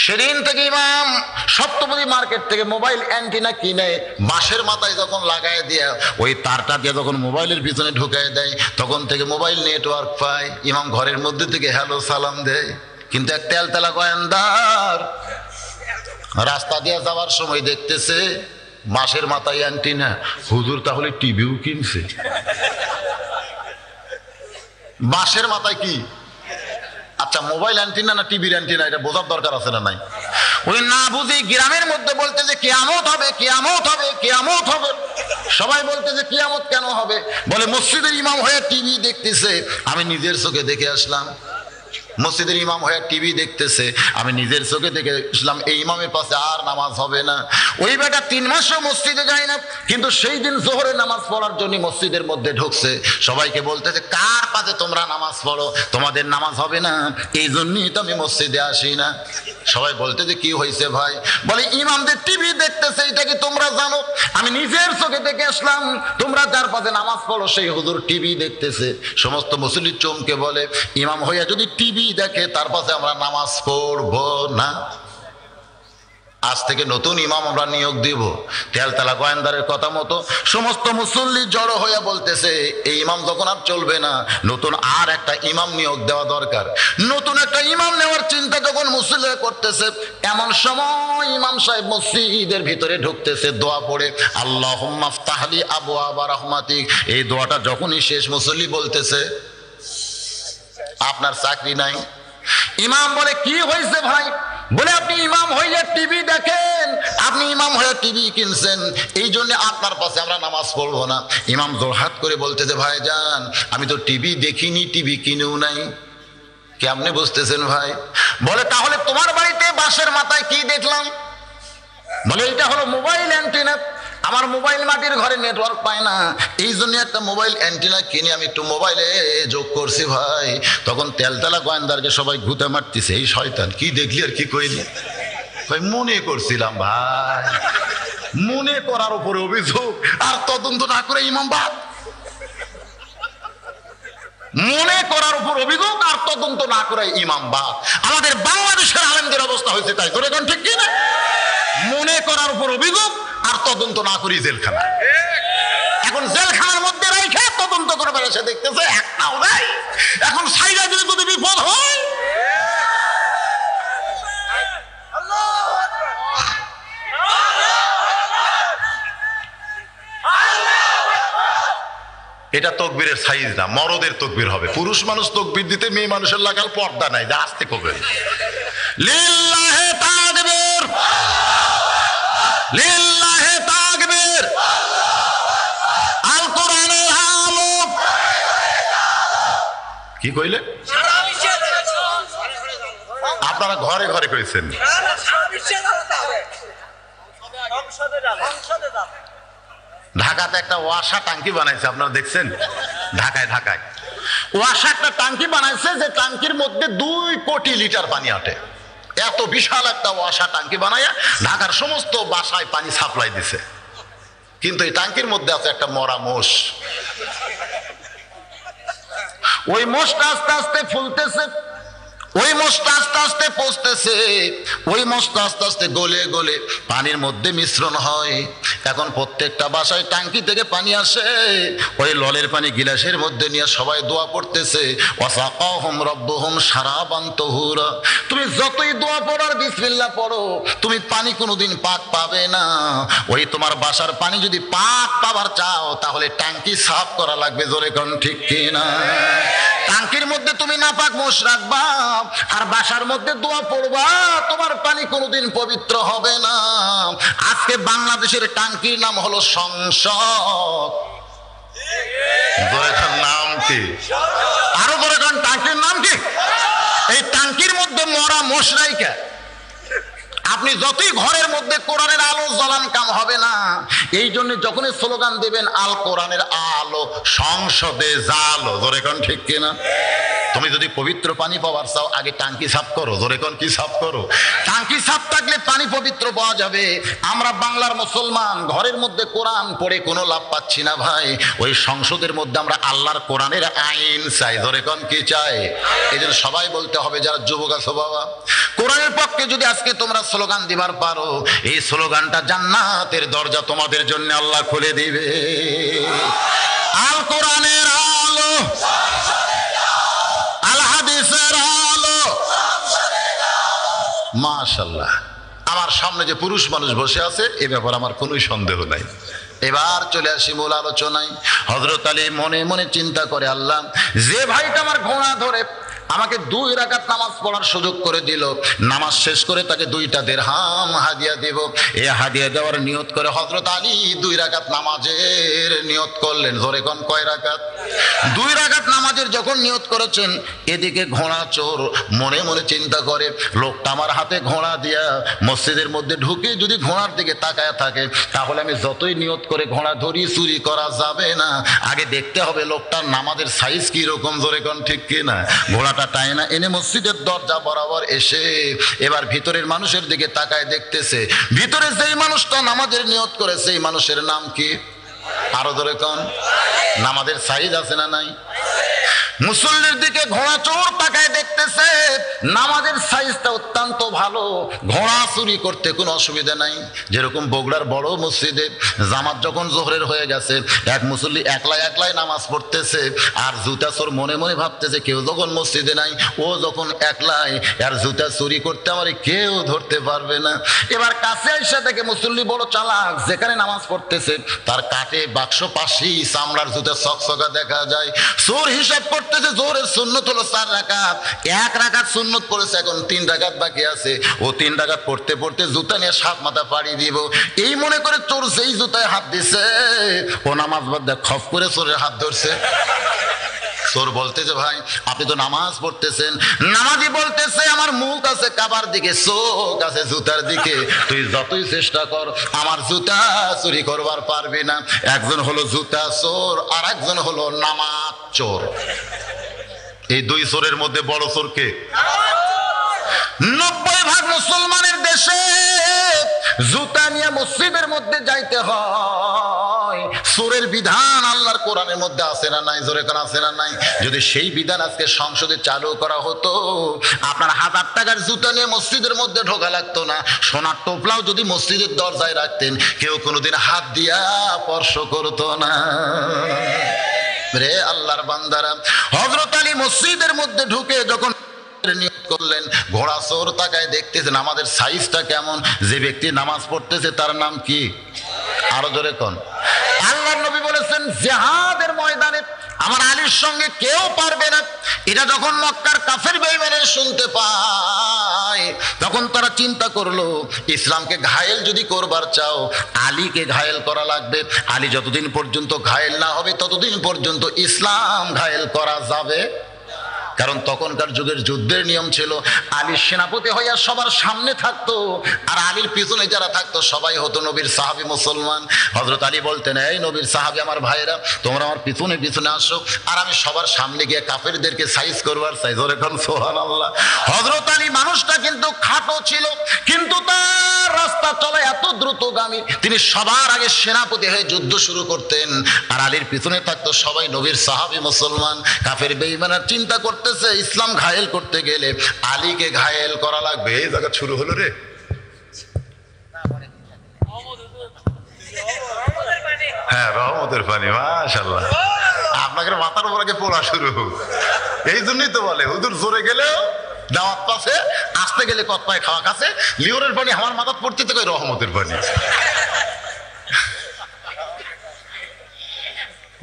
সেদিন থেকে ইমাম সপ্তপদী মার্কেট থেকে মোবাইল অ্যান্টেনা কিনে বাঁশের মাথায় যখন লাগায় দিয়ে ওই তারটা দিয়ে যখন মোবাইলের পিছনে ঢুকায় দেয় তখন থেকে মোবাইল নেটওয়ার্ক পায়। ইমাম ঘরের মধ্যে থেকে হ্যালো সালাম দেয়, কিন্তু এক তেলতেলা গোয়েন্দার রাস্তা দিয়ে যাওয়ার সময় দেখতেছে বাঁশের মাথায় অ্যান্টেনা। হুজুর তাহলে টিভিও কিনছে? বাঁশের মাথায় কি? আচ্ছা মোবাইল অ্যান্টেনা না টিভির অ্যান্টেনা, এটা বোঝার দরকার আছে না নাই? ওই না বুঝি গ্রামের মধ্যে বলতে যে কিয়ামত হবে, কিয়ামত হবে, কিয়ামত হবে। সবাই বলতে যে কিয়ামত কেন হবে? বলে মসজিদের ইমাম হয়ে টিভি দেখতেছে। আমি নিজের চোখে দেখে আসলাম মসজিদের ইমাম হয়ে টিভি দেখতেছে, আমি নিজের চোখে দেখে ইসলাম এই ইমামের পাশে আর নামাজ হবে না। ওই বেটা 3 মাসও মসজিদে যায় না, কিন্তু সেই দিন জোহরে নামাজ পড়ার জন্য মসজিদের মধ্যে ঢুকছে। সবাইকে বলতেছে কার পাশে তোমরা নামাজ পড়ো, তোমাদের নামাজ হবে না, এই জন্যই তো আমি মসজিদে আসি না। সবাই বলতেছে কি হয়েছে ভাই? বলে ইমামদের টিভি দেখতেছে, এটা কি তোমরা জানো? আমি নিজের চোখে দেখে আসলাম, তোমরা যার পাশে নামাজ পড়ো সেই হুজুর টিভি দেখতেছে। সমস্ত মুসল্লি চমকে বলে ইমাম হইয়া যদি টিভি দেখে তার পাশে আমরা নামাজ পড়ব না। আজ থেকে নতুন ইমাম আমরা নিয়োগ দিব। তেলতলা গোয়েন্দারের কথা মতো সমস্ত মুসল্লি জড়ো হইয়া বলতেছে এই ইমাম যখন আর চলবে না, নতুন আর একটা ইমাম নিয়োগ দেওয়া দরকার। নতুন একটা ইমাম নেওয়ার চিন্তা যখন মুসল্লিরা করতেছে, এমন সময় ইমাম সাহেব মসজিদের ভিতরে ঢুকতেছে, দোয়া পড়ে আল্লাহুম্মা ফতাহলি আবওয়াবা রাহমাতিক। এই দোয়াটা যখনই শেষ, মুসল্লি বলতেছে আপনার চাকরি নাই। ইমাম বলে কি হয়েছে ভাই? বলে আপনি ইমাম হয়ে টিভি দেখেন, আপনি ইমাম হয়ে টিভি কিনছেন, এই জন্য আপনার পাশে আমরা নামাজ পড়বো না। ইমাম জোরহাত করে বলতেছে ভাই যান, আমি তো টিভি দেখিনি, টিভি কিনেও নাই। কেমনে বুঝতেছেন ভাই? বলে তাহলে তোমার বাড়িতে বাঁশের মাথায় কি দেখলাম? বলে এটা হলো মোবাইল অ্যান্টেনা। আমার মোবাইল মাটির ঘরে নেটওয়ার্ক পায় না, এই জন্য একটা মোবাইল অ্যান্টেনা কিনে আমি একটু মোবাইলে যোগ করছি ভাই। তখন তেলতলা গোয়েন্দারকে সবাই ঘুতে মারতেছে, এই শয়তান কি দেখলি আর কি কইলি? ভাই মনে করছিলাম ভাই, মনে করার উপরে অভিযোগ, আর তদন্ত না করে ইমাম বাদ। মনে করার উপর অভিযোগ আর তদন্ত না করে ইমাম বাদ। আমাদের বাংলাদেশের আলেমদের অবস্থা হয়েছে তাই, তোর এখন ঠিক কিনা? মনে করার উপর অভিযোগ আর তদন্ত না করি জেলখানা। এখন জেলখানার মধ্যে রেখে তদন্ত করে বেড়েছে, দেখতেছে একটাও নাই। এখন সাইডা যদি বিপদ হয়, এটা তকবীরের সাইজ না, মরদের তকবীর হবে। পুরুষ মানুষ তকবীর দিতে, মেয়ে মানুষের লাগাল পর্দা নাই, যা আসতে কবে লিল্লাহে তাকবীর, লিল্লাহে তাকবীর, আল কোরআনের আলো। কি কইলে? আপনারা ঘরে ঘরে কইছেন। ঢাকাতে একটা ওয়াসা টাঙ্কি বানাইছে, আপনারা দেখছেন? ঢাকায় ওয়াসা একটা টাঙ্কি বানাইছে, যে টাঙ্কির মধ্যে 2 কোটি লিটার পানি আটে। এত বিশাল একটা ওয়াসা টাঙ্কি বানাইয়া ঢাকার সমস্ত বাসায় পানি সাপ্লাই দিছে। কিন্তু এই টাঙ্কির মধ্যে আছে একটা মরা মোষ। ওই মোষটা আস্তে আস্তে ফুলতেছে, ওই মোষটা আস্তে আস্তে পচতেছে, ওই মোষটা আস্তে আস্তে গলে গলে পানির মধ্যে মিশ্রণ হয়। এখন প্রত্যেকটা বাসায় টাঙ্কি থেকে পানি আসে, ওই ললের পানি গিলাসের মধ্যে নিয়ে সবাই দোয়া পড়তেছে, ওয়াসাকাহুম রাব্বুহুম শারাবান তাহুরা। তুমি যতই দোয়া পড়ো আর বিসমিল্লাহ পড়ো, তুমি পানি কোনোদিন পাক পাবে না। ওই তোমার বাসার পানি যদি পাক পাবার চাও, তাহলে টাঙ্কি সাফ করা লাগবে। জোরে কোন ঠিক কিনা? টাঙ্কির মধ্যে তুমি নাপাক মোষ রাখবা আর বাসার মধ্যে দোয়া পড়বা, তোমার পানি কোনোদিন পবিত্র হবে না। আজকে বাংলাদেশের টাঙ্কির নাম হলো সংসদ। নাম কি? আরো বড় টাঙ্কির নাম কি? এই টাঙ্কির মধ্যে মরা মোষ রাইখা আপনি যতই ঘরের মধ্যে কোরআনের আলো জ্বালান, কাম হবে না। এই জন্য যখনই স্লোগান দেবেন আল কোরআনের আলো সংসদে জালো, জোরে কোন ঠিক কিনা? তুমি যদি পবিত্র পানি পাওয়ার চাও, আগে টাঙ্কি সাফ করো। জোরে কোন কি সাফ করো? টাঙ্কি সাফ থাকলে পানি পবিত্র পাওয়া যাবে। আমরা বাংলার মুসলমান ঘরের মধ্যে কোরআন পড়ে কোনো লাভ পাচ্ছি না ভাই। ওই সংসদের মধ্যে আমরা আল্লাহর কোরআনের আইন চাই। জোরে কোন কি চাই? এই জন্য সবাই বলতে হবে, যারা যুবক আছো বাবা, কোরআনের পক্ষে যদি আজকে তোমরা স্লোগান দিবার পারো, এই স্লোগানটা জান্নাতের দরজা তোমাদের জন্য আল্লাহ খুলে দিবে। আল কোরআনের আলো, আল হাদিসের আলো। মাশাআল্লাহ, আমার সামনে যে পুরুষ মানুষ বসে আছে, এ ব্যাপারে আমার কোনো সন্দেহ নাই। এবার চলে আসি মূল আলোচনায়। হযরত আলী মনে মনে চিন্তা করে, আল্লাহ, যে ভাইটা আমার ঘোড়া ধরে আমাকে 2 রাকাত নামাজ পড়ার সুযোগ করে দিল, নামাজ শেষ করে তাকে 2টা দিরহাম হাদিয়া দেব। এই হাদিয়া দেওয়ার নিয়ত করে হযরত আলী 2 রাকাত নামাজের নিয়ত করলেন। জোরে কোন কয় রাকাত? 2 রাকাত নামাজের যখন নিয়ত করেছেন, এদিকে ঘোড়া চোর মনে মনে চিন্তা করে, লোকটা আমার হাতে ঘোড়া দিয়া মসজিদের মধ্যে ঢুকে যদি ঘোড়ার দিকে তাকায় থাকে, তাহলে আমি যতই নিয়ত করে ঘোড়া ধরি চুরি করা যাবে না। আগে দেখতে হবে লোকটার নামাজের সাইজ কি রকম, জোরে কোন ঠিক কি না। ঘোড়াটা টাইনা এনে মসজিদের দরজা বরাবর এসে এবার ভিতরের মানুষের দিকে তাকায় দেখতেছে, ভিতরে যেই মানুষটা নামাজের নিয়ত করে সেই মানুষের নাম কি? আরো ধরে কোন। নামাজের সাইজ আছে না নাই? মুসল্লির দিকে ঘোড়া চোর তাকায় দেখতেছে, নামাজের সাইজটা অত্যন্ত ভালো, ঘোড়া চুরি করতে কোনো অসুবিধা নাই। যেরকম বগুড়ার বড় মসজিদে জামাত যখন জোহরের হয়ে গেছে, এক মুসল্লি একলাই নামাজ পড়তেছে, আর জুতা চোর মনে মনে ভাবতেছে কেউ যখন মসজিদে নাই, ও যখন একলাই, আর জুতা চুরি করতে আমার কেউ ধরতে পারবে না। এবার কাছে এসে দেখে মুসল্লি বড় চালাক, যেখানে নামাজ পড়তেছে তার কাটে বাক্স পাশেই চামড়ার জুতা চকচকা দেখা যায়। চোর হিসাব করতেছে, জোহরের সুন্নত হলো 4 রাকাত, 1 রাকাত সুন্নত পড়েছে, এখন 3 রাকাত বাকি আছে। ও 3 রাকাত পড়তে পড়তে জুতা নিয়ে 7 মাথা পাড়ি দিব, এই মনে করে চোর যেই জুতায় হাত দিছে, ও নামাজ বাদ দিয়ে খপ করে চোরের হাত ধরছে। চোর বলতেছে, ভাই আপনি তো নামাজ পড়তেছেন। নামাজি বলতেছে, আমার মুখ আছে কাবার দিকে, চোখ আছে জুতার দিকে, তুই যতই চেষ্টা কর আমার জুতা চুরি করবার পারবি না। একজন হলো জুতা চোর, আর একজন হলো নামাজ চোর। এই 2 চোরের মধ্যে বড় চোর কে? 90% মুসলমানের দেশে জুতা নিয়ে মসজিদের মধ্যে যাইতে হয়। চোরের বিধান আল্লাহর কোরআনের মধ্যে আছে না নাই? জোরে কোন আছে না নাই? যদি সেই বিধান আজকে সংসদে চালু করা হতো, আপনার 1000 টাকার জুতা নিয়ে মসজিদের মধ্যে ঢোকা লাগতো না। সোনার টোপলাও যদি মসজিদের দরজায় রাখতেন, কেউ কোনোদিন হাত দিয়া স্পর্শ করতো না। রে আল্লাহর বান্দারা, হযরত আলী মসজিদের মধ্যে ঢুকে যখন নিয়ত করলেন, ঘোড়া চোর তাকায় দেখতেছেন আমাদের সাইজটা কেমন, যে ব্যক্তি নামাজ পড়তেছে তার নাম কি? আরো জোরে কোন। আল্লাহর নবী বলেছেন, জিহাদের ময়দানে আমার আলীর সঙ্গে কেউ পারবে না। এটা যখন মক্কার কাফের বেঈমানেরা শুনতে পায়, তখন তারা চিন্তা করলো, ইসলামকে ঘায়েল যদি করবার চাও, আলীকে ঘায়েল করা লাগবে। আলী যতদিন পর্যন্ত ঘায়েল না হবে, ততদিন পর্যন্ত ইসলাম ঘায়েল করা যাবে। কারণ তখনকার যুগের যুদ্ধের নিয়ম ছিল, আলীর সেনাপতি হইয়া সবার সামনে থাকতো, আর আলীর পিছনে যারা থাকতো সবাই হতো নবীর সাহাবী মুসলমান। হযরত আলী বলতেন, এই নবীর সাহাবী আমার ভাইরা, তোমরা আমার পিছনে পিছনে আসো, আর আমি সবার সামনে গিয়ে কাফেরদেরকে সাইজ করবার চাই। জোরে কোন সুবহানাল্লাহ। হযরত আলী মানুষটা কিন্তু খাটো ছিল, কিন্তু তার রাস্তা চলে এত দ্রুতগামী, তিনি সবার আগে সেনাপতি হয়ে যুদ্ধ শুরু করতেন, আর আলীর পিছনে থাকতো সবাই নবীর সাহাবী মুসলমান। কাফের বেঈমানরা চিন্তা করতেছে, ইসলাম ঘায়েল করতে গেলে আলীকে ঘায়েল করা লাগবে। এই জায়গা শুরু হলো রে। হ্যাঁ, রহমতের পানি, মাশাআল্লাহ। আপনাকে মাথার উপর আগে পড়া শুরু, এই জন্যই তো বলে হুজুর জোরে গেলেও দাওয়াত পাশে, আসতে গেলে কত পায় খাওয়া কাছে, লিওরের পানি আমার মাথা পড়তে তো রহমতের পানি।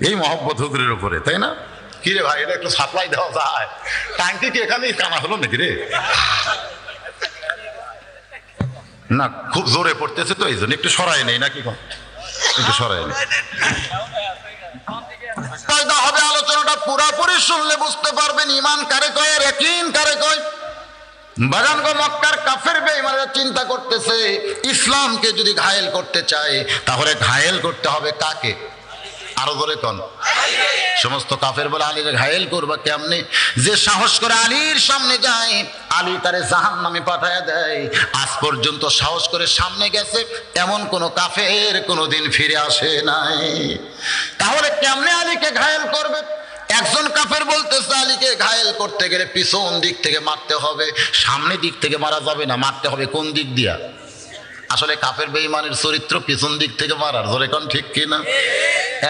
এই মহব্বত হুজুরের উপরে, তাই না? কি রে ভাই, এটা একটু সাপ্লাই দেওয়া যায়? ট্যাঙ্কি কি এখানেই কানা হলো নাকি রে? না, খুব জোরে পড়তেছে তো, এই জন্য একটু সরাই নেই নাকি? একটু সরাই নেই। হবে আলোচনাটা পুরাপুরি শুনলে বুঝতে পারবেন ঈমান কারে কয় আর ইয়াকিন কারে কয়। বাগান গো, মক্কার কাফের বেঈমানরা চিন্তা করতেছে, ইসলামকে যদি ঘায়েল করতে চায়, তাহলে ঘায়েল করতে হবে কাকে? আরো ধরে কোন। সমস্ত কাফের বলে, আলীর ঘায়েল করবা কেমনে? যে সাহস করে আলীর সামনে যায়, আলী তারে জাহান্নামে পাঠায় দেয়। আজ পর্যন্ত সাহস করে সামনে গেছে এমন কোন কাফের কোনোদিন ফিরে আসে নাই। তাহলে কেমনে আলীকে ঘায়েল করবে? একজন কাফের বলতেছে, আলীকে ঘায়েল করতে গেলে পিছন দিক থেকে মারতে হবে, সামনে দিক থেকে মারা যাবে না, মারতে হবে কোন দিক দিয়া? আসলে কাফের বেঈমানের চরিত্র পিছন দিক থেকে মারার, জোরে কোন ঠিক কিনা?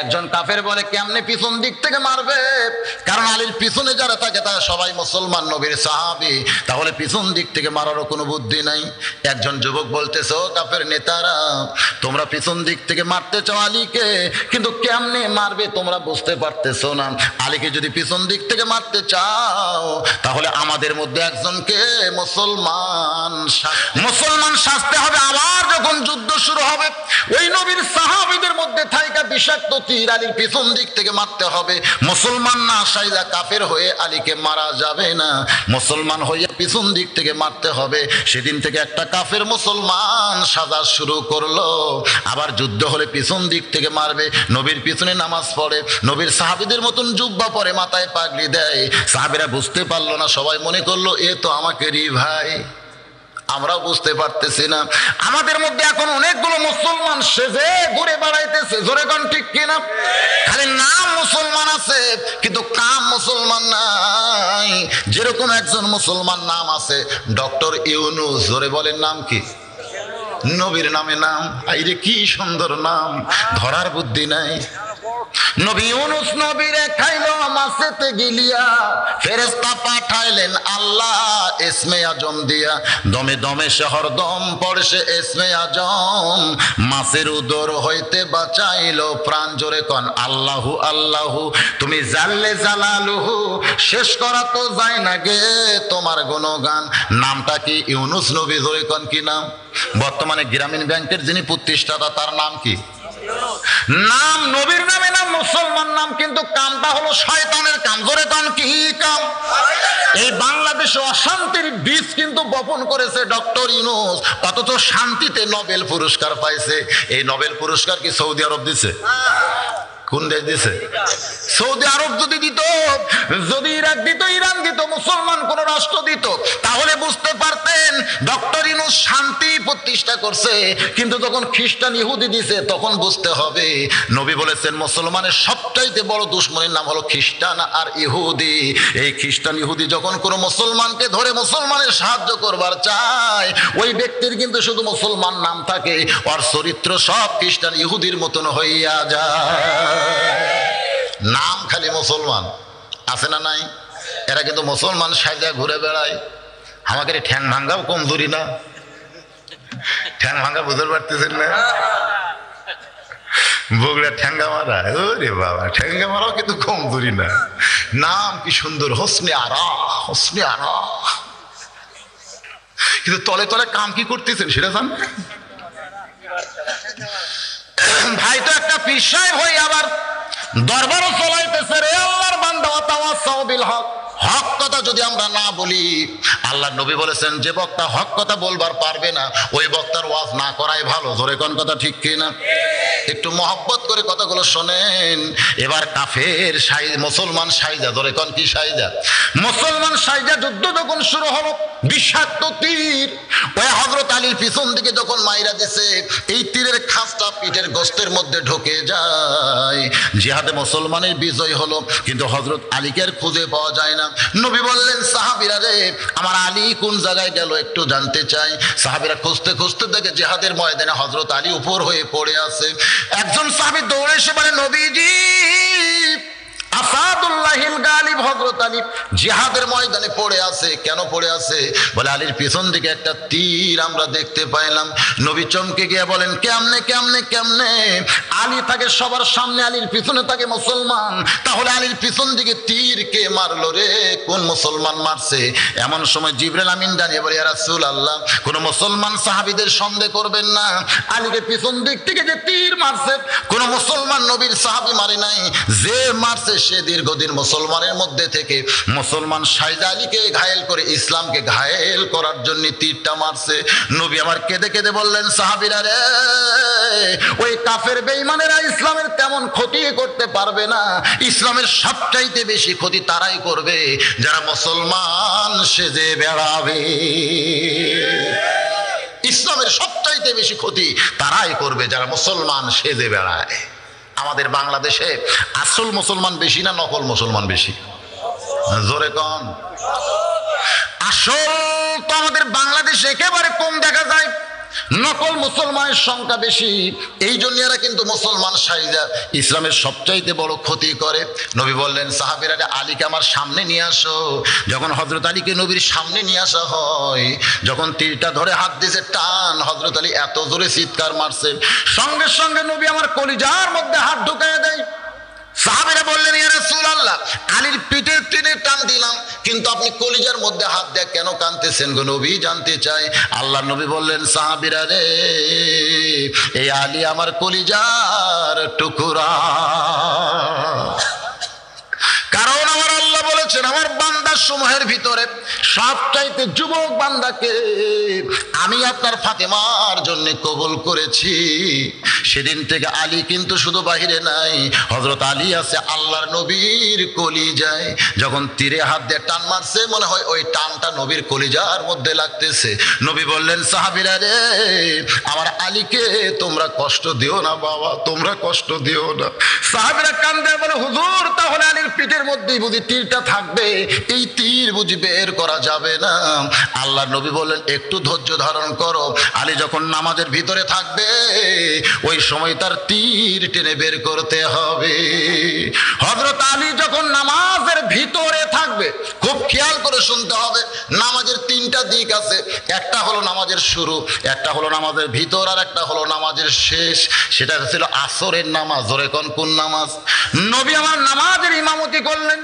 একজন কাফের বলে, কেমনে পিছন দিক থেকে মারবে? কারণ আলীর পিছনে যারা থাকে তারা সবাই মুসলমান, নবীর সাহাবী, তাহলে পিছন দিক থেকে মারারও কোনো বুদ্ধি নাই। একজন যুবক বলতেছে, ও কাফের নেতারা, তোমরা পিছন দিক থেকে মারতে চাও আলীকে, কিন্তু কেমনে মারবে তোমরা বুঝতে পারতেছো না। আলীকে যদি পিছন দিক থেকে মারতে চাও, তাহলে আমাদের মধ্যে একজনকে মুসলমান সাজতে হবে। আবার আবার যখন যুদ্ধ শুরু হবে, ওই নবীর সাহাবীদের মধ্যে থাইকা বিষাক্ত তীর আলীর পিছন দিক থেকে মারতে হবে। মুসলমান না সাইদা কাফের হয়ে আলীকে মারা যাবে না, মুসলমান হইয়া পিছন দিক থেকে মারতে হবে। সেদিন থেকে একটা কাফের মুসলমান সাজা শুরু করলো, আবার যুদ্ধ হলে পিছন দিক থেকে মারবে। নবীর পিছনে নামাজ পড়ে, নবীর সাহাবীদের মতন জুব্বা পরে, মাথায় পাগড়ি দেয়। সাহাবীরা বুঝতে পারলো না, সবাই মনে করলো এ তো আমাকেরই ভাই। আমরাও বুঝতে পারতেছি না, আমাদের মধ্যে এখন অনেকগুলো মুসলমান সেজে ঘুরে বেড়াইতেছে, জোরে কোন ঠিক কিনা? খালি নাম মুসলমান আছে কিন্তু কাম মুসলমান নাই। যেরকম একজন মুসলমান নাম আছে ডক্টর ইউনূস, জোরে বলেন নাম কি? নবীর নামে নাম, আইরে কি সুন্দর নাম, ধরার বুদ্ধি নাই। নবী ইউনূস নবীরে খাইলো মাছেতে গিলিয়া, ফেরেশতা পাঠাইলেন আল্লাহ ইসমে আজম দিয়া, দমে দমে সে হরদম পড়ছে ইসমে আজম, মাছের উদর হইতে বাঁচাইলো প্রাণ। জোরে কন আল্লাহু আল্লাহু, তুমি জাল্লে জালালুহু, শেষ করা তো যায় না গে তোমার গুণগান। নামটা কি? ইউনূস নবী। জোরে কন কি নাম? বর্তমানে গ্রামীণ ব্যাংকের যিনি প্রতিষ্ঠাতা তার নাম কি? নাম নবীর নামে নাম, মুসলমান নাম, কিন্তু কামটা হলো শয়তানের কাম। জোরে কাম কি কাম? এই বাংলাদেশে অশান্তির বীজ কিন্তু বপন করেছে ডক্টর ইউনূস, অথচ শান্তিতে নোবেল পুরস্কার পাইছে। এই নোবেল পুরস্কার কি সৌদি আরব দিছে? কোন দেশ দিছে? সৌদি আরব যদি দিত, যদি ইরাক দিত, ইরান দিত, মুসলমান কোন রাষ্ট্র দিত, তাহলে বুঝতে পারতেন ডক্টর ইউনূস শান্তি প্রতিষ্ঠা করছে। কিন্তু যখন খ্রিস্টান ইহুদি দিছে তখন বুঝতে হবে, নবী বলেছেন মুসলমানের সবচাইতে বড় দুশমনের নাম হলো খ্রিস্টান আর ইহুদি। এই খ্রিস্টান ইহুদি যখন কোনো মুসলমানকে ধরে মুসলমানের সাহায্য করবার চায়, ওই ব্যক্তির কিন্তু শুধু মুসলমান নাম থাকে, ওর চরিত্র সব খ্রিস্টান ইহুদির মতন হইয়া যায়। নাম খালি মুসলমান, আছে না নাই? এরা কিন্তু মুসলমান সাজা ঘুরে বেড়ায়। আমাকে ঠ্যাং ভাঙ্গাও কমজোরি না? ঠ্যাং ভাঙ্গা বুঝতে পারতেছেন না? বগুড়া ঠ্যাঙ্গা মারা, ওরে বাবা, ঠ্যাঙ্গা মারাও কিন্তু কমজোরি না। নাম কি সুন্দর, হোসনে আরা, হোসনে আরা। কিন্তু তলে তলে কাম কি করতেছেন সেটা জান ভাই? তো একটা পীর সাহেব হই আবার দরবারও চলাইতেছে, রে আল্লাহর বান্দা ওয়াতাওয়াসাউ বিল হক। হক কথা যদি আমরা না বলি, আল্লাহর নবী বলেছেন যে বক্তা হক কথা বলবার পারবে না ওই বক্তার ওয়াজ না করাই ভালো। জোরে কোন কথা ঠিক কি না? একটু মহব্বত করে কথাগুলো শোনেন। এবার কাফের মুসলমান সাইজা, জোরে কোন কি সাইজা? মুসলমান সাইজা যুদ্ধ যখন শুরু হলো, বিষাক্ত তীর ওই হযরত আলীর পিছন দিকে যখন মাইরা দিছে, এই তীরের খাঁজটা পিঠের গোস্তের মধ্যে ঢুকে যায়। জিহাদে মুসলমানের বিজয় হলো, কিন্তু হযরত আলীকে আর খুঁজে পাওয়া যায় না। নবী বললেন সাহাবীরা রে, আমার আলী কোন জায়গায় গেল একটু জানতে চাই। সাহাবীরা খুঁজতে খুঁজতে দেখে জিহাদের ময়দানে হযরত আলী উপর হয়ে পড়ে আছে। একজন সাহাবী দৌড়ে এসে বলে, নবীজি আসাদুল্লাহিল গালিব, হযরত আলী জিহাদের ময়দানে পড়ে আছে। কেন পড়ে আছে? বলে আলীর পিছন দিকে একটা তীর আমরা দেখতে পাইলাম। নবী চমকে গিয়ে বলেন, কেমনে কেমনে কেমনে? আলী থাকে সবার সামনে, আলীর পিছনে থাকে মুসলমান, তাহলে আলীর পিছন দিকে তীর কে মারলো রে? কোন মুসলমান মারছে? এমন সময় জিবরাইল আমিন দাঁড়িয়ে বলে, ইয়া রাসূলুল্লাহ, কোন মুসলমান সাহাবীদের সন্দেহ করবেন না, আলীকে পিছন দিক থেকে যে তীর মারছে কোন মুসলমান নবীর সাহাবী মারে নাই। যে মারছে সে দীর্ঘদিন মুসলমানের মধ্যে থেকে মুসলমান সাইদা আলীকে ঘায়েল করে ইসলামকে ঘায়েল করার জন্য তীরটা মারছে। নবী আমার কেঁদে কেঁদে বললেন, সাহাবীরা রে, ওই কাফের বেঈমানেরা ইসলামের তেমন ক্ষতি করতে পারবে না। ইসলামের সবচাইতে বেশি ক্ষতি তারাই করবে যারা মুসলমান সেজে বেড়াবে। ইসলামের সবচাইতে বেশি ক্ষতি তারাই করবে যারা মুসলমান সেজে বেড়ায়। আমাদের বাংলাদেশে আসল মুসলমান বেশি না নকল মুসলমান বেশি? জোরে কন। আসল তো আমাদের বাংলাদেশে একেবারে কম দেখা যায়, নকল মুসলমানের সংখ্যা বেশি। এই জন্য এরা কিন্তু মুসলমান সাইজা ইসলামের সবচাইতে বড় ক্ষতি করে। নবী বললেন, সাহাবীরা আলীকে আমার সামনে নিয়ে আসো। যখন হযরত আলীকে নবীর সামনে নিয়ে আসা হয়, যখন তীরটা ধরে হাত দিয়েছে টান, হযরত আলী এত জোরে চিৎকার মারছে, সঙ্গে সঙ্গে নবী আমার কলিজার মধ্যে হাত ঢুকায় দেয়। সাহাবীরা বললেন, ইয়া রাসূলুল্লাহ, আলীর পিঠের টেনে টান দিলাম, কিন্তু কিন্তু আপনি কলিজার মধ্যে হাত দিয়ে কেন কাঁদতেছেন গো নবী জানতে চাই। আল্লাহ নবী বললেন, সাহাবীরা রে, এই আলী আমার কলিজার টুকরা। কারণ আমার আল্লাহ বলেছেন, আমার বান্দা সমূহের ভিতরে সবচাইতে যুবক বান্দাকে আমি আপনার ফাতেমার জন্য কবুল করেছি। সেদিন থেকে আলী কিন্তু শুধু বাহিরে নাই, হযরত আলী আছে আল্লাহর নবীর কলিজায়। যখন তীরে হাত দিয়ে টান মারছে, মনে হয় ওই টানটা নবীর কলিজার মধ্যে লাগতেছে। নবী বললেন, সাহাবীরা রে, আমার আলীকে তোমরা কষ্ট দিও না বাবা, তোমরা কষ্ট দিও না। সাহাবীরা কান্দে বলে, হুজুর তাহলে আলীর পিঠের মধ্যেই বুঝি তীরটা থাকবে, এই তীর বুঝি বের করা যাবে না? আল্লাহ নবী বললেন, একটু ধৈর্য ধারণ করো। আলী যখন নামাজের ভিতরে থাকবে, ওই সময় তার তীর টেনে বের করতে হবে। হযরত আলী যখন নামাজের ভিতরে থাকবে, খুব খেয়াল করে শুনতে হবে, নামাজের তিনটা দিক আছে। একটা হলো নামাজের শুরু, একটা হলো নামাজের ভিতর, আর একটা হলো নামাজের শেষ। সেটা ছিল আসরের নামাজ। জোরে কোন নামাজ? নবী আমার নামাজের ইমামতি করলেন,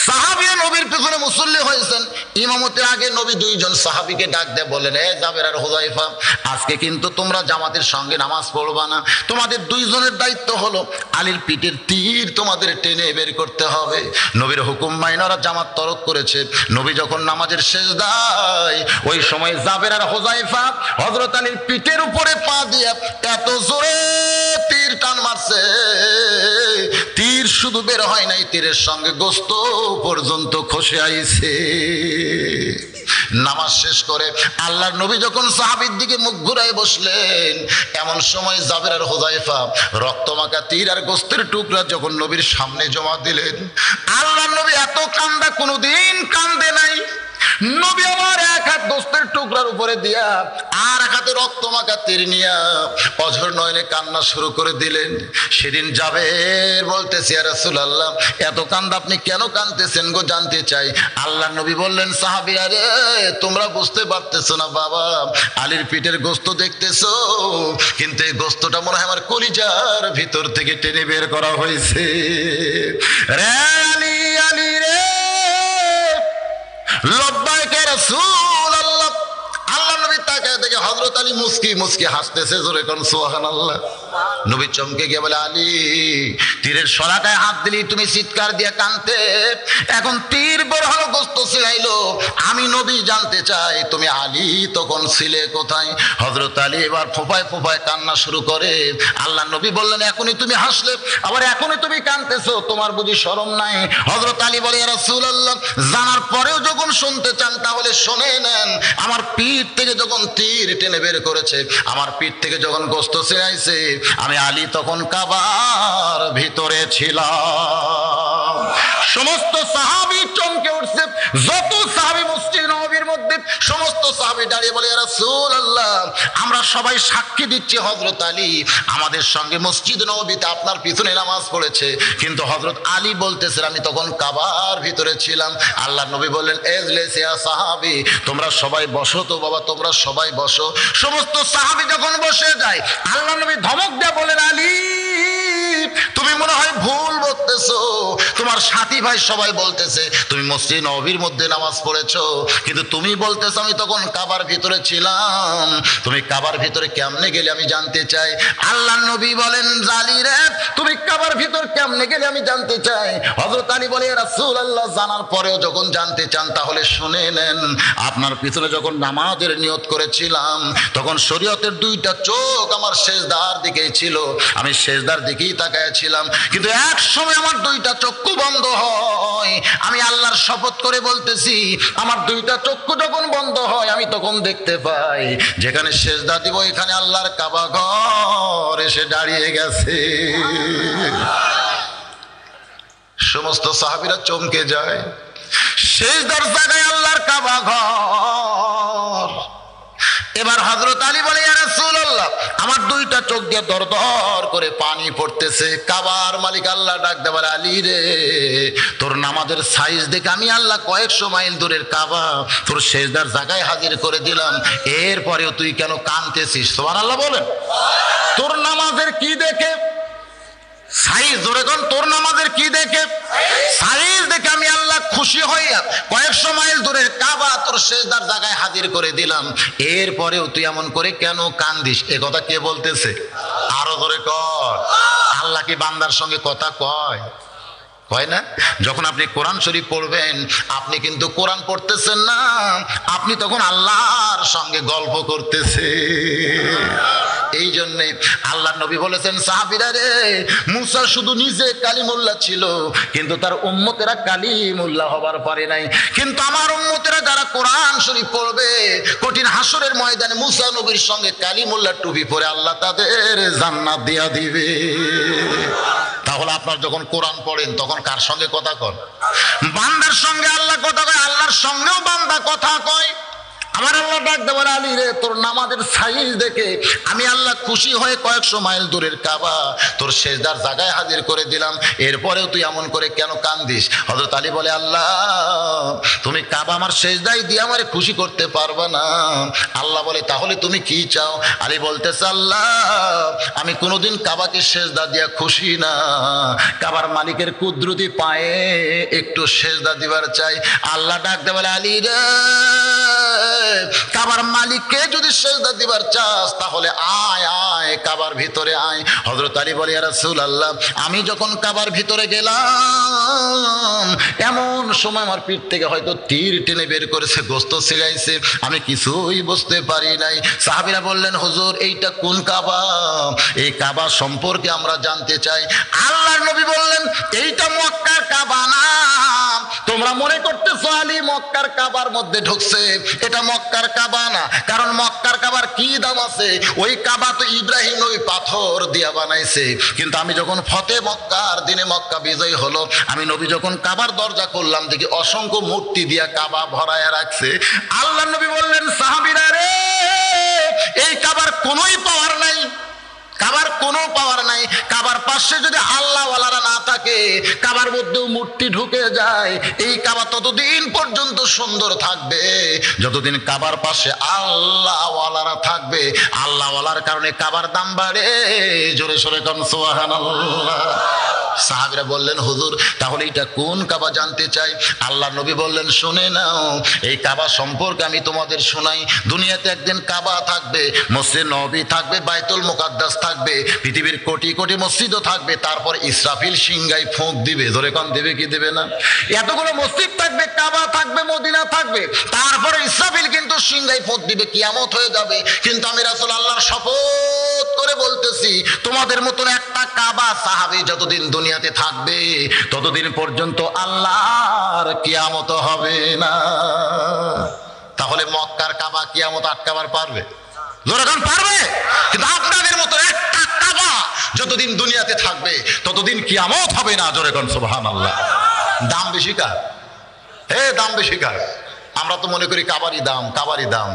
সাহাবীরা নবীর পেছনে মুসল্লি হয়েছেন। ইমামতের আগে নবী দুইজন সাহাবীকে ডাক দিয়ে বললেন, এ জাবের আর হুযায়ফা, আজকে কিন্তু তোমরা জামাতের সঙ্গে নামাজ পড়বা না। তোমাদের দুইজনের দায়িত্ব হলো আলীর পিঠের তীর তোমাদের টেনে বের করতে হবে। নবীর হুকুম মাইনারা জামাত তরক করেছে। নবী যখন নামাজের সেজদায়, ওই সময় জাবের আর হুযায়ফা হযরত আলীর পিঠের উপরে পা দিয়ে এত জোরে তীর টান মারছে, তীর শুধু বের হয় নাই, তীরের সঙ্গে গোস্ত পর্যন্ত খসে আইছে। নামাজ শেষ করে আল্লাহর নবী যখন সাহাবীর দিকে মুখ ঘুরায় বসলেন, এমন সময় জাবের আর হুযায়ফা রক্তমাখা তীর আর গোস্তের টুকরা যখন নবীর সামনে জমা দিলেন, আল্লাহর নবী এত কান্দা কোনোদিন কান্দে নাই। নবী আমার এক হাত গোস্তের টুকরার উপরে দিয়া, আর এক হাতে রক্তমাখা তীর নিয়া অঝর নয়নে কান্না শুরু করে দিলেন। সেদিন জাবের বলতেছে, ইয়া রাসূলুল্লাহ, এত কান্দা আপনি কেন কাঁদতেছেন গো জানতে চাই। আল্লাহর নবী বললেন, সাহাবীরা রে, তোমরা বুঝতে পারতেছো না বাবা, আলীর পিঠের গোস্ত দেখতেছো, কিন্তু এই গোস্তটা মনে হয় আমার কলিজার ভিতর থেকে টেনে বের করা হয়েছে। রে আলী, আলী রে, লব্বাইক ইয়া রাসূলুল্লাহ। আল্লাহ নবী তাকায় দেখে হযরত আলী মুস্কি মুস্কি হাসতেছে। জোরে কোন সুবহানাল্লাহ। নবী চমকে গিয়ে বলে, আলী, তীরের শলাকায় হাত দিলি তুমি চিৎকার দিয়ে কাঁদতে, এখন তীর বের হলো, গোস্ত ছিলাইলো, আমি নবী জানতে চাই তুমি আলী তখন ছিলে কোথায়? হযরত আলী এবার ফোঁপায় ফোঁপায় কান্না শুরু করে। আল্লাহ নবী বললেন, এখনই তুমি হাসলে, আবার এখনই তুমি কাঁদতেছো, তোমার বুঝি শরম নাই? হযরত আলী বলে, ইয়া রাসূলুল্লাহ, জানার পরেও যখন শুনতে চান তাহলে শুনে নেন। আমার পিঠ থেকে যখন তীর টেনে বের করেছে, আমার পিঠ থেকে যখন গোস্ত ছিলাইছে, আমি আলী তখন কাবার ভিতরে ছিলাম। সমস্ত সাহাবী চমকে উঠছে। যত সাহাবী মসজিদ নববীর মধ্যে, সমস্ত সাহাবী দাঁড়িয়ে বলে, ইয়া রাসূলুল্লাহ, আমরা সবাই সাক্ষী দিচ্ছি হযরত আলী আমাদের সঙ্গে মসজিদ নববীতে আপনার পিছনে নামাজ পড়েছে। কিন্তু হযরত আলী বলতেছে, আমি তখন কাবার ভিতরে ছিলাম। আল্লাহ নবী বললেন, এজলিস ইয়া সাহাবী, তোমরা সবাই বসো তো বাবা, তোমরা সবাই বসো। সমস্ত সাহাবী যখন বসে যায়, আল্লাহ নবী ধমক দিয়ে বলেন, আলী, তুমি মনে হয় ভুল বলতেছো। তোমার সাথী ভাই সবাই বলতেছে তুমি মসজিদ নববীর মধ্যে নামাজ পড়েছো, কিন্তু তুমি বলতেছো আমি তখন কাবার ভিতরে ছিলাম। তুমি কাবার ভিতরে কেমনে গেলে আমি জানতে চাই। আল্লাহ নবী বলেন, আলী রে, তুমি কাবার ভিতর কেমনে গেলে আমি জানতে চাই। হযরত আলী বলে, ইয়া রাসূলুল্লাহ, জানার পরেও যখন জানতে চান তাহলে শুনে নেন। আপনার পিছনে যখন নামাজের নিয়ত করেছিলাম, তখন শরীয়তের দুইটা চোখ আমার সেজদার দিকেই ছিল, আমি সেজদার দিকেই তাকায় ছিলাম। কিন্তু এক সময় আমার দুইটা চক্ষু বন্ধ হয়। আমি আল্লাহর শপথ করে বলতেছি, আমার দুইটা চক্ষু যখন বন্ধ হয়, আমি তখন দেখতে পাই যেখানে সেজদা দিব এখানে আল্লাহর কাবা ঘর এসে দাঁড়িয়ে গেছে। সমস্ত সাহাবীরা চমকে যায়, সেজদার জায়গায় আল্লাহর কাবা ঘর। এবার হযরত আলী বলে, ইয়া রাসূলুল্লাহ, আমার দুইটা চোখ দিয়ে দরদর করে পানি পড়তেছে। কাবার মালিক আল্লাহ ডাক দেবার, আলী রে, তোর নামাজের সাইজ দেখে আমি আল্লাহ কয়েকশো মাইল দূরের কাবা তোর সেজদার জায়গায় হাজির করে দিলাম, এরপরেও তুই কেন কাঁদতেছিস? সুবহানাল্লাহ বলেন। তোর নামাজের কি দেখে সাইজ? ধরে কোন তোর নামাজের কি দেখে সাইজ দেখে আমি আল্লাহ খুশি হইয়া কয়েকশো মাইল দূরের কাবা তোর সেজদার জায়গায় হাজির করে দিলাম, এরপরেও তুই এমন করে কেন কান্দিস? এ কথা কে বলতেছে? আরো ধরে কর। আল্লাহ কি বান্দার সঙ্গে কথা কয়? কয় না? যখন আপনি কোরআন শরীফ পড়বেন, আপনি কিন্তু কোরআন পড়তেছেন না, আপনি তখন আল্লাহর সঙ্গে গল্প করতেছে। এই জন্যে আল্লাহ নবী বলেছেন, সাহাবীরা রে, মুসা শুধু নিজে কালিমুল্লাহ ছিল, কিন্তু তার উম্মতেরা কালিমুল্লাহ হবার পারে নাই। কিন্তু আমার উম্মতেরা যারা কোরআন শরীফ পড়বে, কঠিন হাসরের ময়দানে মুসা নবীর সঙ্গে কালিমুল্লাহ টুপি পরে আল্লাহ তাদের জান্নাত দিয়া দিবে। তাহলে আপনার যখন কোরআন পড়েন তখন কার সঙ্গে কথা কন? বান্দার সঙ্গে আল্লাহ কথা কয়, আল্লাহর সঙ্গেও বান্দা কথা কয়। আমার আল্লাহ ডাক দেব, আলী রে, তোর নামাজের সাইজ দেখে আমি আল্লাহ খুশি হয়ে কয়েকশো মাইল দূরের কাবা তোর সেজদার জায়গায় হাজির করে দিলাম, এরপরেও তুই এমন করে কেন কান্দিস? হযরত আলী বলে, আল্লাহ তুমি কাবা আমার সেজদায় দিয়ে আমারে খুশি করতে পারবা না। আল্লাহ বলে, তাহলে তুমি কি চাও? আলী বলতেছে, আল্লাহ আমি কোনোদিন কাবাকে সেজদা দিয়া খুশি না, কাবার মালিকের কুদরতি পায়ে একটু সেজদা দিবার চাই। আল্লাহ ডাক দেব, আলী রে, কাবার মালিককে যদি সেজদা দিবার চাস তাহলে আয় আয় কাবার ভিতরে আয়। হযরত আলী বলে, ইয়া রাসূলুল্লাহ, আমি যখন কাবার ভিতরে গেলাম এমন সময় আমার পিঠ থেকে হয়তো তীর টেনে বের করেছে, গোশত ছিলাইছে, আমি কিছুই বুঝতে পারি নাই। সাহাবীরা বললেন, হুজুর এইটা কোন কাবা? এই কাবা সম্পর্কে আমরা জানতে চাই। আল্লাহর নবী বললেন, এইটা মক্কার কাবা না। তোমরা মনে করতেছো আলী মক্কার কাবার মধ্যে ঢুকছে, এটা মক্কার কাবা না। কারণ মক্কার কাবার কি দাম আছে? ওই কাবা তো ইব্রাহিম নবী পাথর দিয়া বানাইছে। কিন্তু আমি যখন ফতে মক্কার দিনে মক্কা বিজয় হলো, আমি নবী যখন কাবার দরজা করলাম, দেখি অসংখ্য মূর্তি দিয়া কাবা ভরায়া রাখছে। আল্লাহ নবী বললেন, সাহাবীরা রে, এই কাবার কোনোই পাওয়ার নাই, কাবার কোনো পাওয়ার নাই। কাবার পাশে যদি আল্লাহওয়ালারা না থাকে, কাবার মধ্যেও মূর্তি ঢুকে যায়, এই কাবা ততদিন পর্যন্ত সুন্দর থাকবে যতদিন কাবার পাশে আল্লাহওয়ালারা থাকবে। আল্লাহওয়ালার কারণে কাবার দাম বাড়ে। জোরে সোরে কোন সুবহানাল্লাহ। সাহাবীরা বললেন, হুজুর তাহলে এটা কোন কাবা জানতে চাই। আল্লাহ নবী বললেন, শুনে নাও, এই কাবা সম্পর্কে আমি তোমাদের শোনাই। দুনিয়াতে একদিন কাবা থাকবে, মসজিদ নববী থাকবে, বাইতুল মুকাদ্দাস থাকবে, পৃথিবীর কোটি কোটি মসজিদও থাকবে। তারপর ইসরাফিল সিংহায় ফোঁক দিবে। জোরে কোন দিবে কি দিবে না? এতগুলো মসজিদ থাকবে, কাবা থাকবে, মদিনা থাকবে, তারপরে ইসরাফিল কিন্তু সিংহায় ফোঁক দিবে, কিয়ামত হয়ে যাবে। কিন্তু আমি রাসূল আল্লাহর শপথ করে বলতেছি, তোমাদের মতন একটা কাবা সাহাবী যতদিন দুনিয়াতে থাকবে ততদিন পর্যন্ত আল্লাহর কিয়ামত হবে না। তাহলে মক্কার কাবা কিয়ামত আটকাবার পারবে? যখন পারবে। কিন্তু আপনাদের মতো একটা কাবা যতদিন দুনিয়াতে থাকবে ততদিন কিয়ামত হবে না। জোরে কোন সুবহানাল্লাহ। দাম বেশি কার? দাম বেশি কার? আমরা তো মনে করি কাবারই দাম, কাবারই দাম।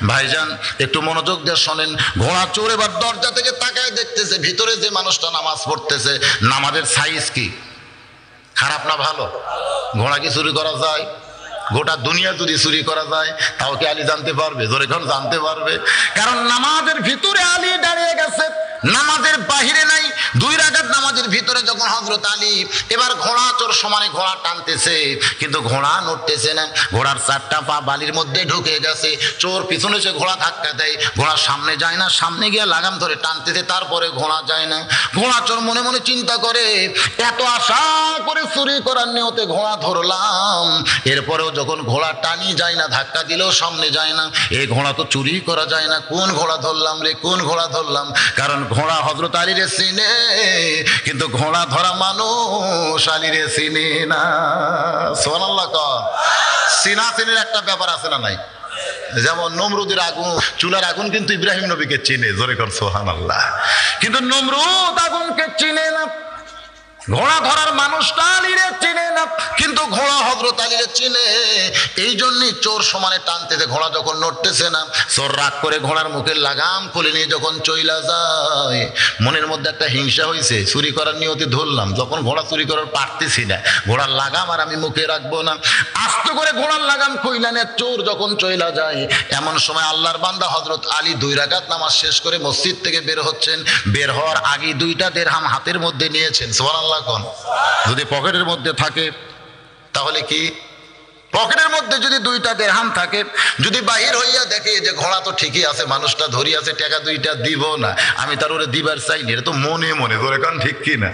ভাইজান একটু মনোযোগ দিয়ে শোনেন। ঘোড়া চোর এবার দরজা থেকে তাকায় দেখতেছে ভিতরে যে মানুষটা নামাজ পড়তেছে, নামাজের সাইজ কি? খারাপ না ভালো? ঘোড়া কি চুরি করা যায়? গোটা দুনিয়া যদি চুরি করা যায় তাও কি আলী জানতে পারবে? জোরে কোন জানতে পারবে। কারণ নামাজের ভিতরে আলী দাঁড়িয়ে গেছে, নামাজের বাহিরে নাই। 2 রাকাত নামাজের ভিতরে যখন হযরত আলী এবার ঘোড়া চোর সমানে ঘোড়া টানতেছে, কিন্তু ঘোড়া নড়তেছে না। ঘোড়ার 4টা পা বালির মধ্যে ঢুকে গেছে। চোর পিছনে এসে ঘোড়া ধাক্কা দেয়, ঘোড়া সামনে যায় না, সামনে গিয়ে লাগাম ধরে টানতেছে, তারপরে ঘোড়া যায় না। ঘোড়া চোর মনে মনে চিন্তা করে, এত আশা করে চুরি করার নিয়তে ঘোড়া ধরলাম, এরপরেও যখন ঘোড়া টানি যায় না, ধাক্কা দিলেও সামনে যায় না, এই ঘোড়া তো চুরি করা যায় না। কোন ঘোড়া ধরলাম রে, কোন ঘোড়া ধরলাম? কারণ ঘোড়া হযরত আলী রে চিনে, কিন্তু ঘোড়া ধরা মানুষ আলী রে চিনে না। সুবহানাল্লাহ। চিনা চিনির একটা ব্যাপার আছে না নাই? যেমন নমরুদের আগুন, চুলার আগুন কিন্তু ইব্রাহিম নবীকে চিনে। জোরে কর সুবহানাল্লাহ। কিন্তু নমরুদ আগুনকে চিনে না। ঘোড়া ধরার মানুষটা আলীরে চিনে না, কিন্তু ঘোড়া হযরত আলীরে চিনে। এই জন্যই চোর সমানে টানতেছে, ঘোড়া যখন নড়তেছে না, চোর রাগ করে ঘোড়ার মুখের লাগাম খুলে নিয়ে যখন চইলা যায়, মনের মধ্যে একটা হিংসা হয়েছে, চুরি করার নিয়তে ধরলাম, যখন ঘোড়া চুরি করার পারতেছি না, ঘোড়ার লাগাম আর আমি মুখে রাখবো না, আস্তে করে ঘোড়ার লাগাম খুইলা নিয়ে চোর যখন চইলা যায়, এমন সময় আল্লাহর বান্দা হযরত আলী 2 রাকাত নামাজ শেষ করে মসজিদ থেকে বের হচ্ছেন। বের হওয়ার আগে 2টা দিরহাম হাতের মধ্যে নিয়েছেন। সুবহানাল্লাহ। যদি পকেটের মধ্যে থাকে তাহলে কি পকেটের মধ্যে যদি 2টা দিরহাম থাকে, যদি বাহির হইয়া দেখে যে ঘোড়া তো ঠিকই আছে, মানুষটা ধরি আছে, টাকা 2টা দিব না, আমি তার ওরে দিবার চাইনি, এটা তো মনে মনে ধরে, কারণ ঠিক কি না?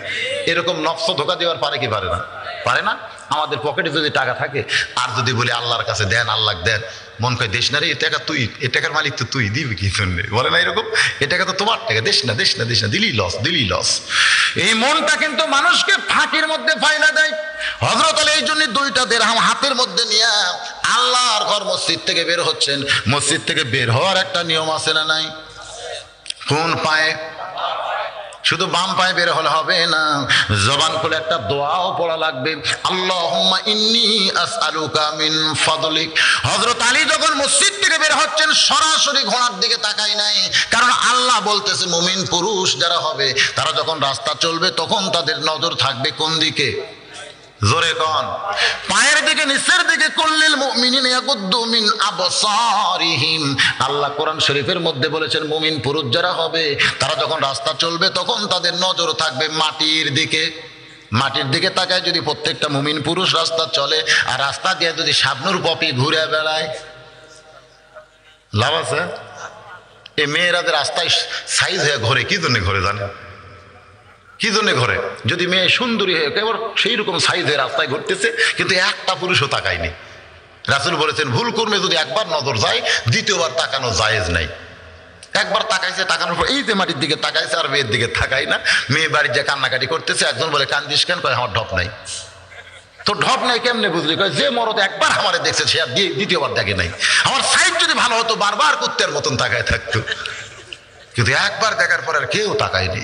এরকম নফস ধোকা দেওয়ার পারে কি পারে না? পারে না। আমাদের পকেটে যদি টাকা থাকে আর যদি বলি আল্লাহর কাছে দেন, আল্লাহ দেন, মন কয় দেশ না রে, এ টাকা তুই, এ টাকার মালিক তো তুই, দিবি কি জন্যে? বলে না এরকম? এ টাকা তো তোমার টাকা, দেশ না, দেশ না, দেশ না, দিলি লস, দিলি লস। এই মনটা কিন্তু মানুষকে ফাঁকির মধ্যে ফাইলা দেয়। হযরত আলী এই জন্য 2টা দিরহাম হাতের মধ্যে নিয়ে আল্লাহর ঘর মসজিদ থেকে বের হচ্ছেন। মসজিদ থেকে বের হওয়ার একটা নিয়ম আছে না নাই? কোন পায়ে? শুধু বাম পায়ে বের হলে হবে না, জবান খুলে একটা দোয়াও পড়া লাগবে, আল্লাহুম্মা ইন্নী আসআলুকা মিন ফাদলিক। হযরত আলী যখন মসজিদ থেকে বের হচ্ছেন সরাসরি ঘোড়ার দিকে তাকাই নাই, কারণ আল্লাহ বলতেছে মুমিন পুরুষ যারা হবে তারা যখন রাস্তা চলবে তখন তাদের নজর থাকবে কোন দিকে? জোরে কোন? পায়ের দিকে, নিচের দিকে। কুল্লিল মুমিনিনা ইয়াগুদ্দু মিন আবসারিহিম। আল্লাহ কোরআন শরীফের মধ্যে বলেছেন মুমিন পুরুষ যারা হবে তারা যখন রাস্তা চলবে তখন তাদের নজর থাকবে মাটির দিকে। মাটির দিকে তাকায় যদি প্রত্যেকটা মুমিন পুরুষ রাস্তা চলে, আর রাস্তা দিয়ে যদি শাবনুর পপি ঘুরে বেড়ায়, লাভ আছে? এই মেয়েরাদের রাস্তায় সাইজ হয়ে ঘরে, কি জন্য ঘরে জানে? কি জন্য ঘরে? যদি মেয়ে সুন্দরী হয়ে কেবল সেই রকম সাইজ হয়ে রাস্তায় ঘুরতেছে, কিন্তু একটা পুরুষও তাকায়নি। রাসূল বলেছেন ভুল কর্মে যদি একবার নজর যায়, দ্বিতীয়বার তাকানো জায়েজ নাই। একবার তাকাইছে, তাকানোর পর এই যে মাটির দিকে তাকাইছে, আর মেয়ের দিকে তাকাই না। মেয়ে বাড়ির যে কান্নাকাটি করতেছে, একজন বলে কান্দিস কেন? কয় আমার ঢপ নাই। তো ঢপ নাই কেমনে বুঝলি? কয় যে মরদ একবার আমারে দেখছে সে আর দ্বিতীয়বার দেখে নাই। আমার সাইজ যদি ভালো হতো বারবার কুত্তের মতন তাকায় থাকতো, কিন্তু একবার দেখার পর আর কেউ তাকায়নি।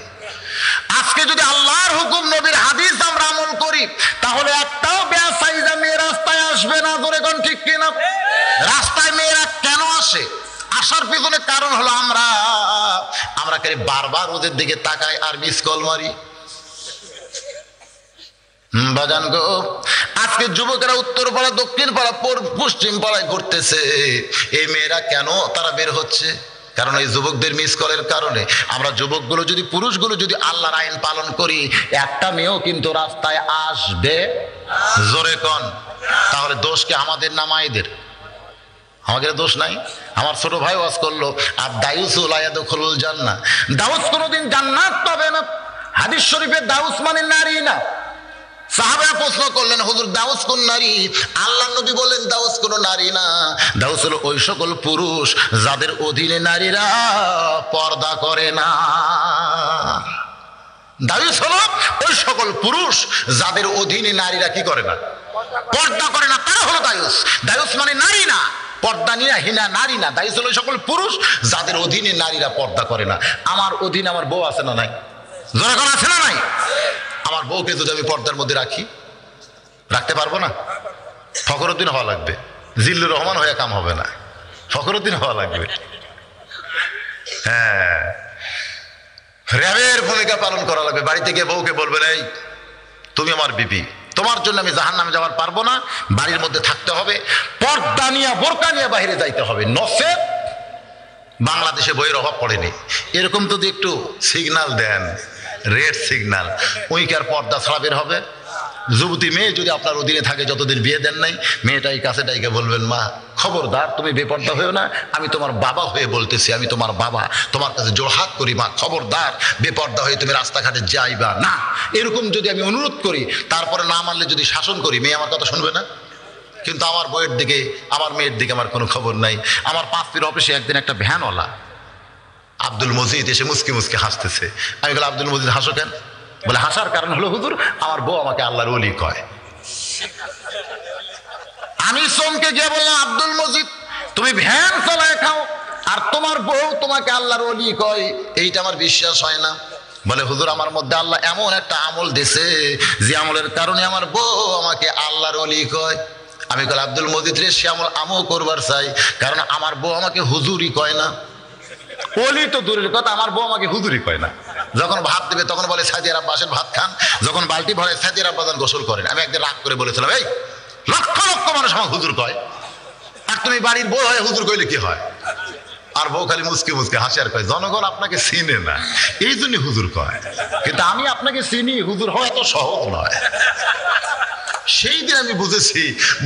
আজকে যদি আল্লাহর হুকুম, নবীর হাদিস আমরা আমল করি, তাহলে একটাও বেয়াসাইজা মেয়ে রাস্তায় আসবে না। ধরে কোন ঠিক কিনা? রাস্তায় মেয়েরা কেন আসে? আসার পিছনে কারণ হলো আমরা খালি বারবার ওদের দিকে তাকাই আর মিস কল মারি। বাজান গো, আজকে যুবকেরা উত্তর পাড়া, দক্ষিণ পাড়া, পশ্চিম পাড়ায় ঘুরতেছে। এই মেয়েরা কেন তারা বের হচ্ছে? কারণ এই যুবকদের মিস কলের কারণে। আমরা যুবকগুলো যদি, পুরুষগুলো যদি আল্লাহর আইন পালন করি, একটা মেয়েও কিন্তু রাস্তায় আসবে। জোরে কোন? তাহলে দোষ কি আমাদের না মায়েদের? আমাদের দোষ নাই? আমার ছোট ভাই ওয়াজ করলো, আর দাউস লা ইয়াদখুলুল জান্নাহ, দাউস কোনোদিন জান্নাত পাবে না। হাদিস শরীফে দাউস মানে নারী না। সাহাবারা প্রশ্ন করলেন, হুজুর দাউস কোন নারী? আল্লাহর নবী বলেন দাউস কোন নারী না, দাউস হলো ওই সকল পুরুষ যাদের অধীনে নারীরা পর্দা করে না। দাউস হলো ওই সকল পুরুষ যাদের অধীনে নারীরা কি করে না? পর্দা করে না, তারা হলো দাউস। দাউস মানে নারী না, পর্দা নিয়ে হিনা নারী না। দাউস হলো সকল পুরুষ যাদের অধীনে নারীরা পর্দা করে না। আমার অধীনে আমার বউ আছে না নাই? জোরে কোন আছে না নাই? আমার বউকে যদি আমি পর্দার মধ্যে রাখি, রাখতে পারবো না? ফখরুদ্দিন হওয়া লাগবে, জিল্লুর রহমান হয়ে কাম হবে না, ফখরুদ্দিন হওয়া লাগবে। হ্যাঁ, র্যাবের ভূমিকা পালন করা লাগবে। বাড়িতে গিয়ে বউকে বলবেন, এই তুমি আমার বিবি, তোমার জন্য আমি জাহান্নামে যাওয়ার পারবো না, বাড়ির মধ্যে থাকতে হবে, পর্দা নিয়ে বোরকা নিয়ে বাইরে যাইতে হবে, নসেব বাংলাদেশে বইয়ের অভাব পড়েনি। এরকম যদি একটু সিগন্যাল দেন, রেড সিগন্যাল, উইকার পর্দা ছাড়া বের হবে। যুবতী মেয়ে যদি আপনার অধীনে থাকে, যতদিন বিয়ে দেন নাই, মেয়েটাই কাছে ডাইকে বলবেন, মা খবরদার তুমি বেপর্দা হয়েও না, আমি তোমার বাবা হয়ে বলতেছি, আমি তোমার বাবা, তোমার কাছে জোরহাত করি, মা খবরদার বেপর্দা হয়ে তুমি রাস্তাঘাটে যাইবা না। এরকম যদি আমি অনুরোধ করি, তারপরে না মানলে যদি শাসন করি, মেয়ে আমার কথা শুনবে না। কিন্তু আমার বইয়ের দিকে, আমার মেয়ের দিকে আমার কোনো খবর নাই। আমার 5 পীর অফিসে একদিন একটা ভ্যানওয়ালা আব্দুল মজিদ এসে মুসকি মুসকি হাসতেছে। আমি বলি, আব্দুল মজিদ হাসো কেন? বলে, হাসার কারণ হলো হুজুর, আমার বউ আমাকে আল্লাহর ওলি কয়। আমি চমকে গিয়ে বললাম, আব্দুল মজিদ তুমি ভ্যান চালায় খাও আর তোমার বউ তোমাকে আল্লাহর ওলি কয়, এইটা আমার বিশ্বাস হয় না। বলে, হুজুর আমার মধ্যে আল্লাহ এমন একটা আমল দিছে, যে আমলের কারণে আমার বউ আমাকে আল্লাহর ওলি কয়। আমি বলি, আব্দুল মজিদ রে, সে আমল আমিও করবার চাই, কারণ আমার বউ আমাকে হুজুরই কয় না। ওলি তো দূরের কথা, আমার বউ আমাকে হুজুরই কয় না। যখন ভাত দেবে তখন বলে, সাদিয়ার আব্বা আসেন ভাত খান। যখন বালতি ভরে, সাদিয়ার আব্বা যান গোসল করেন। আমি একদিন রাগ করে বলেছিলাম, এই লক্ষ লক্ষ মানুষ আমাকে হুজুর কয়, আর তুমি বাড়ির বউ হয়ে হুজুর কইলে কি হয়? আর বউ খালি মুসকে মুসকে হাসি আর কয়, জনগণ আপনাকে চিনে না, এই জন্য হুজুর কয়। কিন্তু আমি আপনাকে চিনি, হুজুর হওয়া এত সহজ নয়। সেই দিন আমি বুঝেছি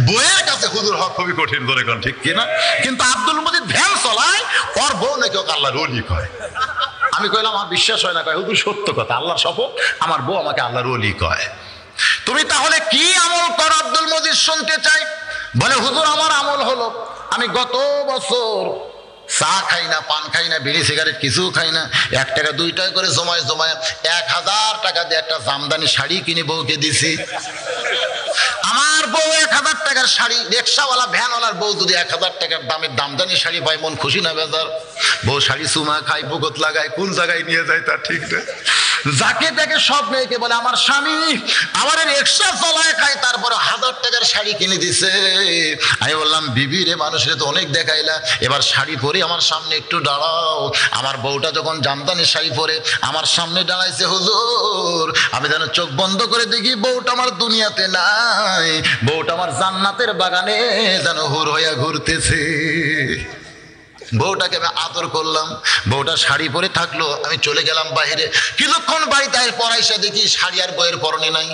বউয়ের কাছে হুজুর হওয়া খুবই কঠিন, ধরে কোন ঠিক কিনা? কিন্তু আব্দুল মজিদ ভ্যান চলায়, ওর বউ নাকি ওকে আল্লাহর ওলি কয়। আমি কইলাম আমার বিশ্বাস হয় না। কয় হুজুর সত্য কথা, আল্লাহর শপথ, আমার বউ আমাকে আল্লাহর ওলি কয়। তুমি তাহলে কি আমল করো আব্দুল মজিদ শুনতে চাই। বলে হুজুর আমার আমল হলো, আমি গত বছর চা খাই না, পান খাই না, বিড়ি সিগারেট কিছু খাই না, 1 টাকা 2 টাকা করে জমায় 1000 টাকা দিয়ে একটা জামদানি শাড়ি কিনে বউকে দিছি। আমার বউ 1000 টাকার শাড়ি, রিক্সাওয়ালা ভ্যানওয়ালার বউ যদি 1000 টাকার দামের দামদানি শাড়ি পায়, মন খুশি না বেজার? বউ শাড়ি চুমা খায়, ভুগত লাগায়, কোন জায়গায় নিয়ে যায় তার ঠিক নেই। যাকে তাকে সব মেয়েকে বলে আমার স্বামী আমার রিক্সা চলায় খায়, তারপরে 1000 টাকার শাড়ি কিনে দিছে। আমি বললাম বিবি রে, মানুষের তো অনেক দেখাইলা, এবার শাড়ি পরে আমার সামনে একটু দাঁড়াও। আমার বউটা যখন জামদানি শাড়ি পরে আমার সামনে দাঁড়াইছে, হুজুর আমি যেন চোখ বন্ধ করে দেখি বউটা আমার দুনিয়াতে নাই, বউটা আমার জান্নাতের বাগানে যেন হুর হইয়া ঘুরতেছে। বউটাকে আমি আদর করলাম, বউটা শাড়ি পরে থাকলো, আমি চলে গেলাম বাইরে। কিছুক্ষণ বাড়িতে পড়াইসা দেখি শাড়ি আর বইয়ের পরনে নাই।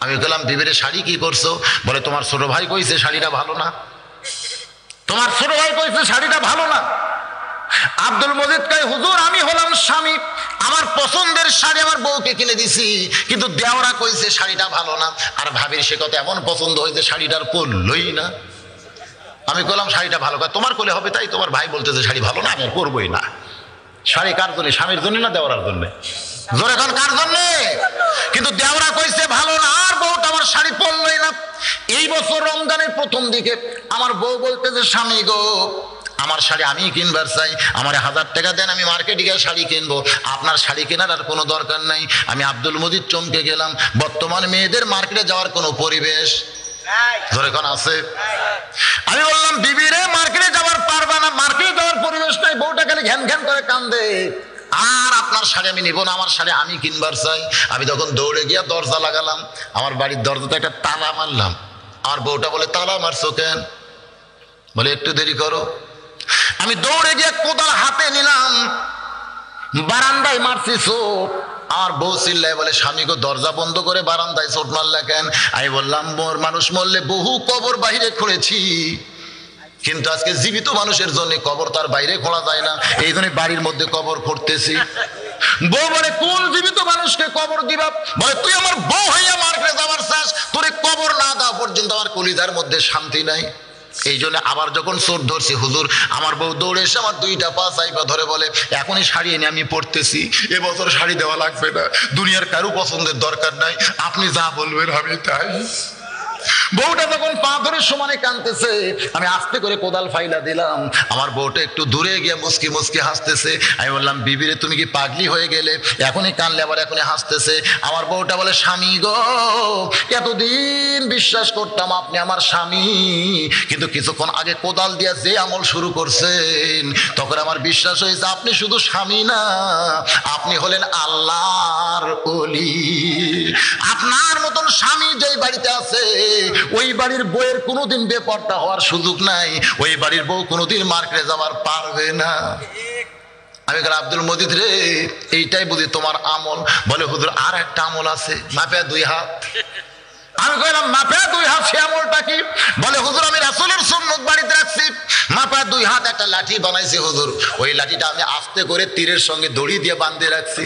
আমি গেলাম বিবিরে, শাড়ি কি করছো? বলে তোমার ছোট ভাই কইছে শাড়িটা ভালো না, তোমার ছোট ভাই কইছে শাড়িটা ভালো না। আব্দুল মজিদ কয় হুজুর আমি হলাম স্বামী, আমার পছন্দের শাড়ি আমার বউকে কিনে দিছি, কিন্তু দেওরা কইছে শাড়িটা ভালো না। আর ভাবির সে কথা এমন পছন্দ হয়েছে শাড়িটার পরলই না। আমি বললাম শাড়িটা ভালো, তোমার কোলে হবে তাই, তোমার ভাই বলতেছে শাড়ি ভালো না, আমি পরবই না। শাড়ি কার জন্য? স্বামীর জন্য না দেওরার জন্য? জোরে এখন কার জন্য? কিন্তু দেওরা কইছে ভালো না, আর বউটা আমার শাড়ি পরলই না। এই বছর রমজানের প্রথম দিকে আমার বউ বলতেছে স্বামী গো আমার শাড়ি আমি কিনবার চাই, আমার 1000 টাকা দেন, আমি মার্কেটে গিয়ে শাড়ি কিনবো, আপনার শাড়ি কেনার আর কোনো দরকার নাই। আমি আব্দুল মজিদ চমকে গেলাম। বর্তমান মেয়েদের মার্কেটে যাওয়ার কোনো পরিবেশ ধরে কোন আছে? আমি বললাম বিবি রে, মার্কেটে যাওয়ার পারবা না, মার্কেটে যাওয়ার পরিবেশ নাই। বউটা খালি ঘ্যান ঘ্যান করে কান্দে, আর আপনার শাড়ি আমি নিব না, আমার শাড়ি আমি কিনবার চাই। আমি তখন দৌড়ে গিয়া দরজা লাগালাম, আমার বাড়ির দরজাতে একটা তালা মারলাম। আমার বউটা বলে তালা মারছো কেন? বলে একটু দেরি করো। আমি দৌড়ে গিয়ে কোদাল হাতে নিলাম, বারান্দায় মারছি চোট। আমার বউ চিল্লায় বলে স্বামী গো দরজা বন্ধ করে বারান্দায় চোট মারলা কেন? আমি বললাম মোর মানুষ মরলে বহু কবর বাইরে খুঁড়েছি, কিন্তু আজকে জীবিত মানুষের জন্য কবর তার বাইরে খোঁড়া যায় না, এই জন্য বাড়ির মধ্যে কবর খুঁড়তেছি। বউ বলে কোন জীবিত মানুষকে কবর দিবা? বলে তুই আমার বউ হইয়া মার্কেটে যাবার চাস, তোরে কবর না দেওয়া পর্যন্ত আমার কলিজার মধ্যে শান্তি নাই। এই জন্য আবার যখন চোট ধরছি হুজুর, আমার বউ দৌড়ে এসে আমার 2টা পা চাইপা ধরে বলে এখনই শাড়ি এনে আমি পরতেছি, এবছর শাড়ি দেওয়া লাগবে না, দুনিয়ার কারো পছন্দের দরকার নাই, আপনি যা বলবেন আমি তাই। বউটা যখন পা ধরে সমানে কাঁদতেছে, আমি আস্তে করে কোদাল ফাইলা দিলাম। আমার বউটা একটু দূরে গিয়ে মুস্কি মুস্কি হাসতেছে। আমি বললাম বিবিরে তুমি কি পাগলি হয়ে গেলে? এখনই কানলে আবার এখনই হাসতেছে। আমার বউটা বলে স্বামী গো এতদিন বিশ্বাস করতাম আপনি আমার স্বামী, কিন্তু কিছুক্ষণ আগে কোদাল দিয়ে যে আমল শুরু করছেন তখন আমার বিশ্বাস হয়েছে আপনি শুধু স্বামী না, আপনি হলেন আল্লাহর ওলি। আপনার মতন স্বামী যেই বাড়িতে আছে ওই বাড়ির বউয়ের কোনোদিন বেপরদা হওয়ার সুযোগ নাই, ওই বাড়ির বউ কোনোদিন মার্কেটে যাওয়ার পারবে না। আমি বললাম আব্দুল মজিদ রে এইটাই বুঝি তোমার আমল? বলে হুজুর আর একটা আমল আছে, মাপে 2 হাত। আমি কইলাম মাপে 2 হাত, সে আমলটা কি? বলে হুজুর আমি রাসূলের সুন্নাত বাড়িতে রাখছি, মাপে 2 হাত একটা লাঠি বানাইছি হুজুর, ওই লাঠিটা আমি আস্তে করে তীরের সঙ্গে দড়ি দিয়ে বাঁধে রাখছি।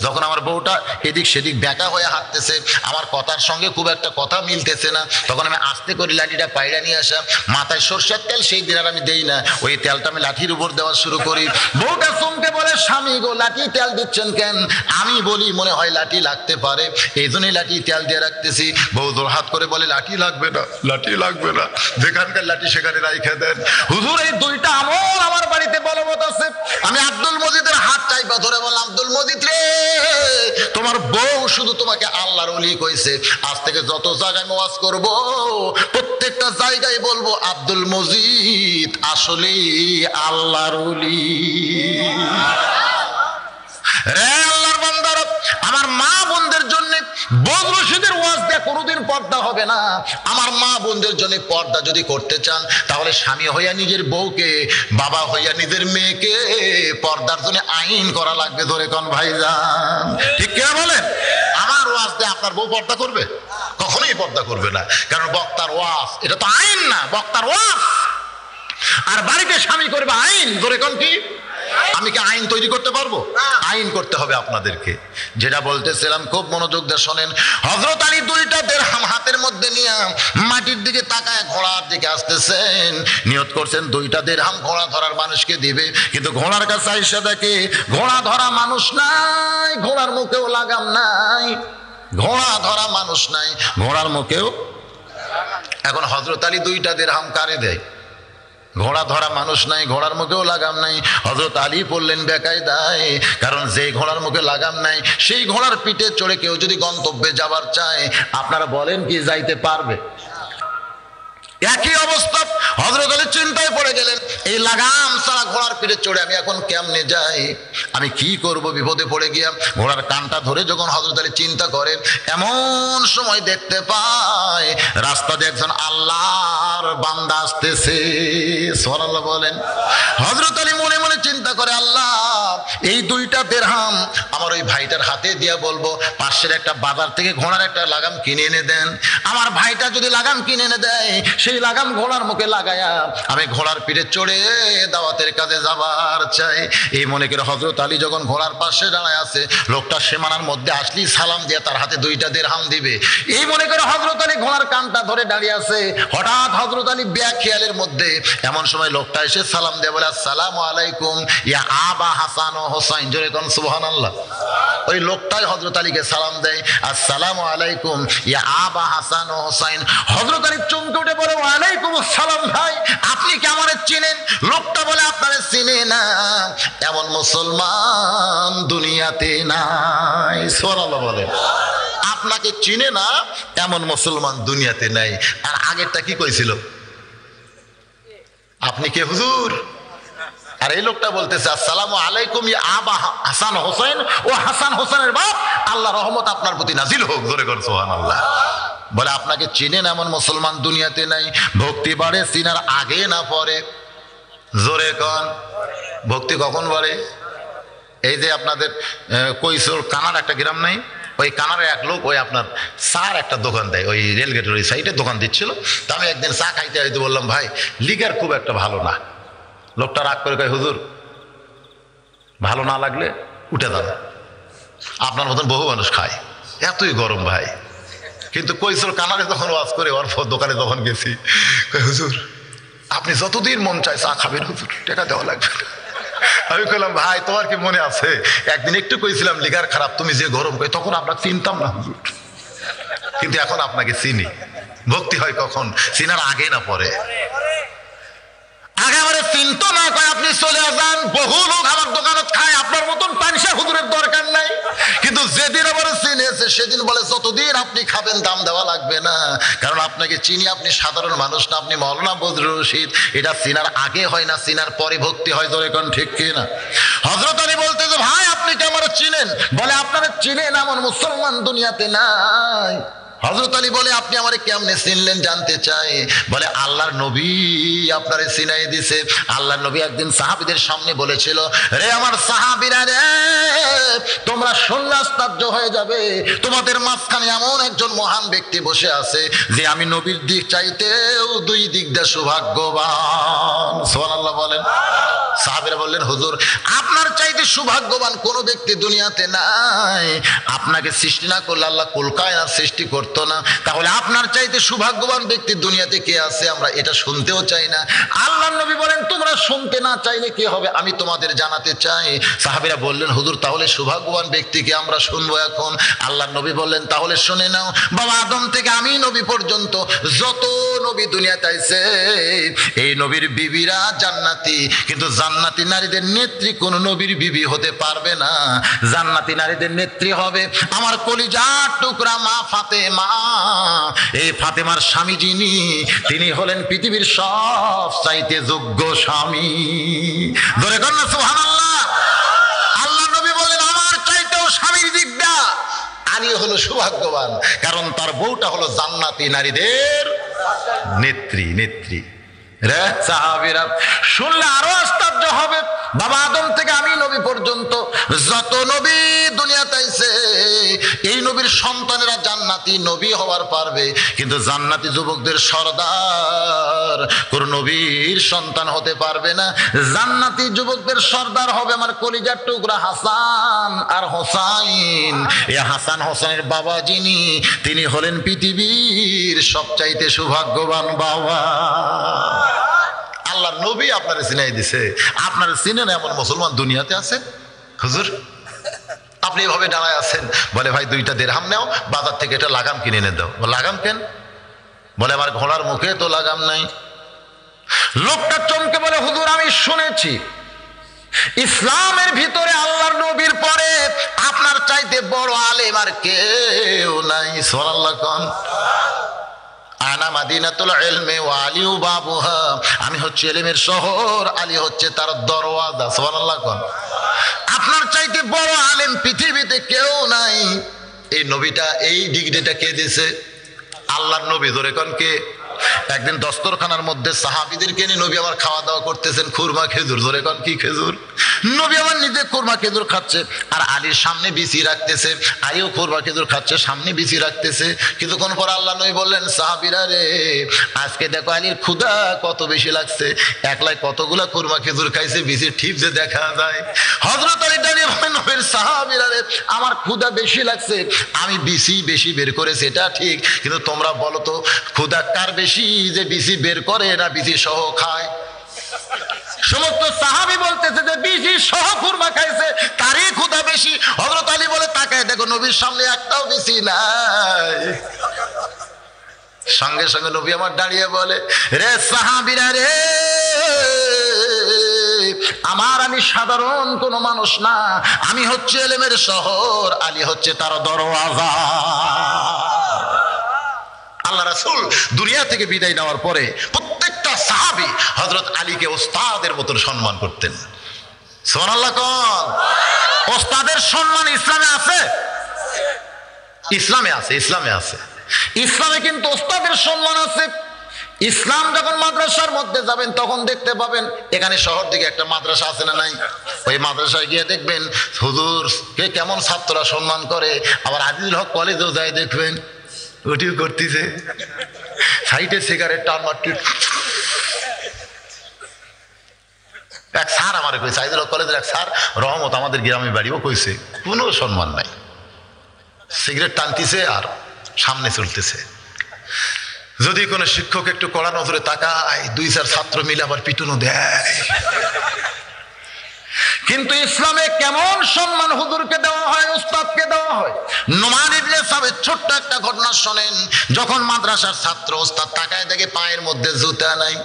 যখন আমার বউটা এদিক সেদিক ব্যাকা হয়ে হাঁটতেছে, আমার কথার সঙ্গে খুব একটা কথা মিলতেছে না, তখন আমি আস্তে করে লাঠিটা পায়রা নিয়ে আসা, মাথায় সরষের তেল সেই দিন আর আমি দেই না, ওই তেলটা আমি লাঠির উপর দেওয়া শুরু করি। বউটা চমকে বলে স্বামী গো লাঠি তেল দিচ্ছেন কেন? আমি বলি মনে হয় লাঠি লাগতে পারে, এই জন্যই লাঠি তেল দিয়ে রাখতেছি। বউ জোর হাত করে বলে লাঠি লাগবে না, লাঠি লাগবে না, যেখানকার লাঠি সেখানে রাইখে দেন। হুজুর এই 2টা আমল আমার বাড়িতে বলবৎ আছে। আমি আব্দুল মজিদের হাত চাইপা ধরে বললাম আব্দুল মজিদ রে তোমার বউ শুধু তোমাকে আল্লাহর ওলি কইছে, আজ থেকে যত জায়গায় ওয়াজ করব প্রত্যেকটা জায়গায় বলবো আব্দুল মজিদ আসলেই আল্লাহর ওলি। রে আল্লাহর বান্দারা, আমার মা বোনদের জন্য বদরশিদের ওয়াজ দেয়া কোনোদিন পর্দা হবে না। আমার মা বোনদের জন্য পর্দা যদি করতে চান তাহলে স্বামী হইয়া নিজের বউকে, বাবা হইয়া নিজের মেয়েকে পর্দার জন্য আইন করা লাগবে। ধরে কোন ভাইজান ঠিক কিনা বলেন? আমার ওয়াজ রাস্তায় আপনার বউ পর্দা করবে? কখনোই পর্দা করবে না, কারণ বক্তার ওয়াজ, এটা তো আইন না, বক্তার ওয়াজ। আর বাড়িতে স্বামী করবে আইন, ধরে কোন কি? আমি কি আইন তৈরি করতে পারবো? আইন করতে হবে আপনাদেরকে। যেটা বলতেছিলাম খুব মনোযোগ দিয়ে শোনেন। হযরত আলী 2টা দিরহাম হাতের মধ্যে নিয়ে মাটির দিকে তাকায় ঘোড়ার দিকে আসতেছেন, নিয়ত করছেন 2টা দিরহাম ঘোড়া ধরার মানুষকে দিবে। কিন্তু ঘোড়ার কাছে আইসা দেখে ঘোড়া ধরা মানুষ নাই, ঘোড়ার মুখেও লাগাম নাই, ঘোড়া ধরা মানুষ নাই, ঘোড়ার মুখেও। এখন হযরত আলী 2টা দিরহাম কারে দেয়? ঘোড়া ধরা মানুষ নাই, ঘোড়ার মুখেও লাগাম নাই। হযরত আলী বললেন বেকায়দায়, কারণ যেই ঘোড়ার মুখে লাগাম নাই সেই ঘোড়ার পিঠে চড়ে কেউ যদি গন্তব্যে যাবার চায়, আপনারা বলেন কি যাইতে পারবে? একই অবস্থা। হযরত আলী চিন্তায় পড়ে গেলেন, এই লাগাম ছাড়া ঘোড়ার পিঠে চড়ে আমি এখন কেমনে যাই, আমি কি করব? বিপদে পড়ে গিয়া ঘোড়ার কানটা ধরে যখন হযরত আলী চিন্তা করেন, এমন সময় দেখতে পায় রাস্তা দিয়ে একজন আল্লাহর বান্দা আসতেছে। সুবহানাল্লাহ বলেন। হযরত আলী মনে মনে চিন্তা করে, আল্লাহ, এই 2টা দিরহাম আমার ওই ভাইটার হাতে দিয়া বলবো পাশের একটা বাজার থেকে ঘোড়ার একটা লাগাম কিনে এনে দেন। আমার ভাইটা যদি লাগাম কিনে এনে দেয়, সেই লাগাম ঘোড়ার মুখে লাগায়া আমি ঘোড়ার পিঠে চড়ে দাওয়াতের কাজে যাবার চাই। এই মনে করে হযরত আলী যখন ঘোড়ার পাশে দাঁড়ায় আছে, লোকটা সীমানার মধ্যে আসলেই সালাম দিয়ে তার হাতে 2টা দিরহাম দিবে। এই মনে করে হযরত আলী ঘোড়ার কানটা ধরে দাঁড়িয়ে আছে। হঠাৎ হযরত আলী বেখেয়ালের মধ্যে এমন সময় লোকটা এসে সালাম দিয়ে বলে, আসসালামু আলাইকুম ইয়া আবা হাসান ও হোসাইন। জোরে কোন সুবহানাল্লাহ। ওই লোকটাই হযরত আলীকে সালাম দেয়, আসসালামু আলাইকুম ইয়া আবা হাসান ও হোসাইন। হযরত আলী চমকে উঠে বলে, ওয়ালাইকুম আসসালাম ভাই, আপনি কি আমারে চিনেন? লোকটা বলে, আপনারে চিনে না এমন মুসলমান দুনিয়াতে নাই। সুবহানাল্লাহ বলে, আপনাকে চিনে না এমন মুসলমান দুনিয়াতে নাই। আর আগেরটা কি কইছিল? আপনি কে হুজুর? আর এই লোকটা বলতেছে, আসসালামু আলাইকুম ইয়া আবা হাসান হোসেন, ও হাসান হোসেনের বাপ, আল্লাহ রহমত আপনার প্রতি নাজিল হোক। জোরে কর সুবহানাল্লাহ। বলে, আপনাকে চিনেন এমন মুসলমান দুনিয়াতে নাই। ভক্তি বাড়ে চিনার আগে না পরে। জোরে কন, ভক্তি কখন বাড়ে? এই যে আপনাদের কৈশোর কানার একটা গ্রাম নাই, ওই কানারে এক লোক ওই আপনার চার একটা দোকান দেয়, ওই রেলগেটের ওই সাইডে দোকান দিচ্ছিল। তা আমি একদিন চা খাইতে হয়তো বললাম, ভাই লিগার খুব একটা ভালো না। লোকটা রাগ করে কয়, হুজুর ভালো না লাগলে উঠে যান, আপনার মতন বহু মানুষ খায়, এতই গরম ভাই। কিন্তু কৈশোর কানারে যখন ওয়াজ করে ওর দোকানে যখন গেছি, হুজুর আপনি যতদিন মন চায় চা খাবেন, হুজুর টাকা দেওয়া লাগবে। আমি কইলাম, ভাই তোমার কি মনে আছে একদিন একটু কইছিলাম লিগার খারাপ, তুমি যে গরম কই, তখন আপনাকে চিনতাম না হুজুর, কিন্তু এখন আপনাকে চিনি। ভক্তি হয় কখন? চিনার আগে না পরে। আগে আমারে চিনতো না, কয় আপনি চলে যান, বহু লোক আমার দোকানে খায়, আপনার মতন পানসা হুজুরের দরকার নাই। কিন্তু যেদিন আমারে চিনেছে সেদিন বলে, যতদিন আপনি খাবেন দাম দেওয়া লাগবে না, কারণ আপনাকে চিনি, আপনি সাধারণ মানুষ না, আপনি মওলানা বজলুর রশিদ। এটা চিনার আগে হয় না, চিনার পরে ভক্তি হয়। জোরে কোন ঠিক কি না? হযরত আলী বলতে যে, ভাই আপনি কি আমারে চিনেন? বলে, আপনারা চিনেন এমন মুসলমান দুনিয়াতে নাই। হযরত আলী বলে, আপনি আমারে কেমনে চিনলেন জানতে চাই। বলে, আল্লাহর নবী আপনারে চিনাই দিছে। আল্লাহর নবী একদিন সাহাবীদের সামনে বলেছিল, রে আমার সাহাবীরা রে, তোমরা শুনলে আশ্চর্য হয়ে যাবে, তোমাদের মাঝখানে এমন একজন মহান ব্যক্তি বসে আছে যে আমি নবীর দিক চাইতেও 2 দিক দিয়ে সৌভাগ্যবান। সুবহানাল্লাহ বলেন। সাহাবীরা বললেন, হুজুর আপনার চাইতে সৌভাগ্যবান কোন ব্যক্তি দুনিয়াতে নাই। আপনাকে সৃষ্টি না করলে আল্লাহ কুল কায়নাত সৃষ্টি করতো না, তাহলে আপনার চাইতে সৌভাগ্যবান ব্যক্তি দুনিয়াতে কে আছে আমরা এটা শুনতেও চাই না। আল্লাহর নবী বলেন, তোমরা শুনতে না চাইলে কি হবে, আমি তোমাদের জানাতে চাই। সাহাবীরা বললেন, হুজুর তাহলে সৌভাগ্যবান ব্যক্তিকে আমরা শুনবো এখন। আল্লাহর নবী বললেন, তাহলে শুনে নাও, বাবা আদম থেকে আমি নবী পর্যন্ত যত নবী দুনিয়াতে আইছে, এই নবীর বিবিরা জান্নাতি, কিন্তু জান্নাতি নারীদের নেত্রী কোন নবীর বিবি হতে পারবে না। জান্নাতি নারীদের নেত্রী হবে আমার কলিজার টুকরা মা ফাতেমা। এই ফাতেমার স্বামী যিনি, তিনি হলেন পৃথিবীর সব চাইতে যোগ্য স্বামী। ধরে কর না সুবহানাল্লাহ। আল্লাহ নবী বলেন, আমার চাইতেও স্বামীর দিকটা আমি হলো সৌভাগ্যবান, কারণ তার বউটা হলো জান্নাতি নারীদের নেত্রী। রে সাহাবীরা শুনলে আরো আশ্চর্য হবে। বাবা আদম থেকে আমি নবী পর্যন্ত যত নবী দুনিয়াতে আইছে এই নবীর সন্তানেরা জান্নাতি নবী হওয়ার পারবে, কিন্তু জান্নাতি যুবকদের সর্দার কোন নবীর সন্তান হতে পারবে না। জান্নাতি যুবকদের সর্দার হবে আমার কলিজার টুকরা হাসান আর হোসাইন। এই হাসান হোসেনের বাবা যিনি, তিনি হলেন পৃথিবীর সবচাইতে সৌভাগ্যবান বাবা। আল্লাহ নবী আপনারা চিনাই দিছে, আপনারা চিনেন এমন মুসলমান দুনিয়াতে আছে? হুজুর আপনি এভাবে দাঁড়ায় আছেন, বলে ভাই 2টা দিরহাম নাও, বাজার থেকে এটা লাগাম কিনে এনে দাও। লাগাম কেন? বলে আমার ঘোড়ার মুখে তো লাগাম নাই। লোকটা চমকে বলে হুজুর আমি শুনেছি ইসলামের ভিতরে আল্লাহর নবীর পরে আপনার চাইতে বড় আলেম আর কেউ নাই। সুবহানাল্লাহ কোন। আনা মাদিনাতুল ইলমি ওয়া আলিউ বাবুহা, আমি হচ্ছে ইলমের শহর, আলী হচ্ছে তার দরওয়াজা। সুবহানাল্লাহ কোন। আপনার চাইতে বড় আলেম পৃথিবীতে কেউ নাই। এই নবীটা, এই ডিগ্রিটা কে দিয়েছে? আল্লাহর নবী। ধরে কোন কে? একদিন দস্তরখানার মধ্যে সাহাবীদেরকে নিয়ে নবী আমার খাওয়া দাওয়া করতেছেন, খুরমা খেজুর। ধরে কোন কি খেজুর? নবী আমার নিজে খুরমা খেজুর খাচ্ছে আর আলীর সামনে বিছি রাখতেছে, আলীও খুরমা খেজুর খাচ্ছে, সামনে বিছি রাখতেছে। কিছুক্ষণ পর আল্লাহ নবী বললেন সাহাবীরা রে, আজকে দেখো আলীর ক্ষুধা কত বেশি লাগছে, একলাই কতগুলা খুরমা খেজুর খাইছে, বিছির ঠিক যে দেখা যায়। হযরত আলী দাঁড়িয়ে বলেন নবীর সাহাবীরা রে, আমার ক্ষুধা বেশি লাগছে, আমি বিছি বেশি বের করেছি এটা ঠিক, কিন্তু তোমরা বলো তো ক্ষুধা কার বেশি, যে বিছি বের করে না বিছি সহ খায়? সমস্ত সাহাবী বলতেছে যে বিছি সহ খুরমা খাইছে তারই ক্ষুধা বেশি। হযরত আলী বলে তাকায় দেখো নবীর সামনে একটাও বিছি নাই। সঙ্গে সঙ্গে নবী আমার দাঁড়িয়ে বলে রে সাহাবীরা রে, আমি সাধারণ কোন মানুষ না, আমি হচ্ছে ইলমের শহর, আলী হচ্ছে তার দরওয়াজা। আল্লাহ রাসূল দুনিয়া থেকে বিদায় নেওয়ার পরে প্রত্যেকটা সাহাবী হযরত আলীকে ওস্তাদের মতো সম্মান করতেন। সুবহানাল্লাহ কোন। ওস্তাদের সম্মান ইসলামে আছে? ইসলামে আছে, ইসলামে আছে। ইসলামে কিন্তু ওস্তাদের সম্মান আছে। ইসলাম যখন মাদ্রাসার মধ্যে যাবেন তখন দেখতে পাবেন এখানে শহর দিকে একটা মাদ্রাসা আছে না নাই? ওই মাদ্রাসায় গিয়ে দেখবেন হুজুরকে কেমন ছাত্ররা সম্মান করে। আবার আজিজুল হক কলেজেও যায় দেখবেন ওটিও করতেছে, সাইডে সিগারেট টান মারতে। এক স্যার আমার কইছে, আজিজুল হক কলেজের এক স্যার রহমত আমাদের গ্রামে বাড়িও কইছে, কোনো সম্মান নাই, সিগারেট টানতেছে আর সামনে চলতেছে। যদি কোনো শিক্ষক একটু কড়া নজরে তাকায়, 2-4 ছাত্র মিলে আবার পিটুনো দেয়। কিন্তু ইসলামে কেমন সম্মান হুজুরকে দেওয়া হয়, উস্তাদকে দেওয়া হয়। নোমান ইবনে সাবিত ছোট্ট একটা ঘটনা শোনেন। যখন মাদ্রাসার ছাত্র ওস্তাদ তাকায় দেখে পায়ের মধ্যে জুতা নাই,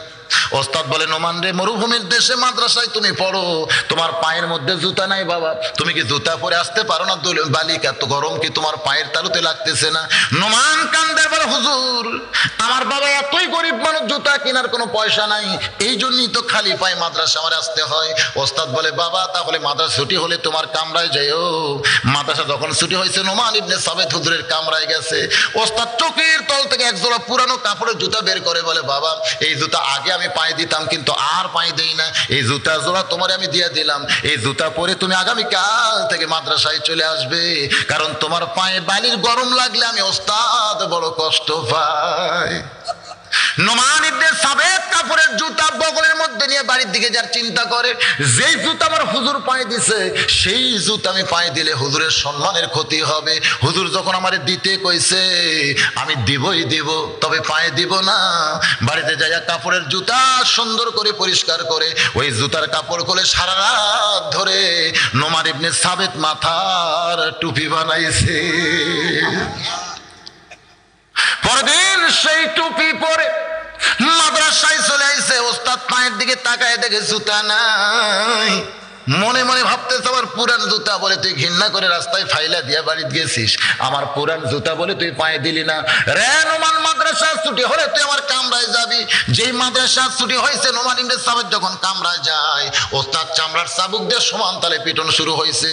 ওস্তাদ বলে নোমান রে, মরুভূমির দেশে মাদ্রাসায় তুমি পড়ো, তোমার পায়ের মধ্যে জুতা নাই বাবা, তুমি কি জুতা পরে আসতে পারো না? বালিকা এত গরম কি তোমার পায়ের তালুতে লাগতেছে না? নোমান কান্দে বলে হুজুর আমার বাবা এতই গরিব মানুষ, জুতা কেনার কোনো পয়সা নাই, এই জন্যই তো খালি পায়ে মাদ্রাসা আমার আসতে হয়। ওস্তাদ বলে বাবা তাহলে মাদ্রাসা ছুটি হলে তোমার কামরায় যাইও। মাদ্রাসা যখন ছুটি হয়েছে নোমান ইবনে সাবিত হুজুরের কামরায় গেছে। ওস্তাদ চোখের তল থেকে এক জোড়া পুরানো কাপড়ের জুতা বের করে বলে বাবা এই জুতা আগে আমি পায়ে দিতাম কিন্তু আর পায়ে দেই না, এই জুতা জোড়া তোমারে আমি দিয়ে দিলাম, এই জুতা পরে তুমি আগামীকাল থেকে মাদ্রাসায় চলে আসবে, কারণ তোমার পায়ে বালির গরম লাগলে আমি ওস্তাদ বড় কষ্ট পাই। নোমান ইবনে সাবিত কাপড়ের জুতা বগলের মধ্যে নিয়ে বাড়ির দিকে যার চিন্তা করে, যেই জুতা আমার হুজুর পায়ে দিছে সেই জুতা আমি পায়ে দিলে হুজুরের সম্মানের ক্ষতি হবে। হুজুর যখন আমারে দিতে কইছে আমি দিবই দিব, তবে পায়ে দিব না। বাড়িতে যাইয়া কাপড়ের জুতা সুন্দর করে পরিষ্কার করে ওই জুতার কাপড় খুলে সারা রাত ধরে নোমান ইবনে সাবিত মাথার টুপি বানাইছে। পরদিন সেই টুপি পরে মাদ্রাসায় চলে আইছে। ওস্তাদ পায়ের দিকে তাকায় দেখে জুতা নাই। মনে মনে ভাবতেছে আমার পুরান জুতা বলে তুই ঘৃণা করে রাস্তায় ফাইলা দিয়া বাড়িতে গেছিস, আমার পুরান জুতা বলে তুই পায়ে দিলি না। রে নোমান মাদ্রাসা ছুটি হলে তুই আমার কামরায় যাবি। যেই মাদ্রাসা ছুটি হয়েছে নোমান ইবনে সাবিত যখন কামরায় যায়, ওস্তাদ চামড়ার চাবুক দিয়ে সমান তালে পিটন শুরু হয়েছে।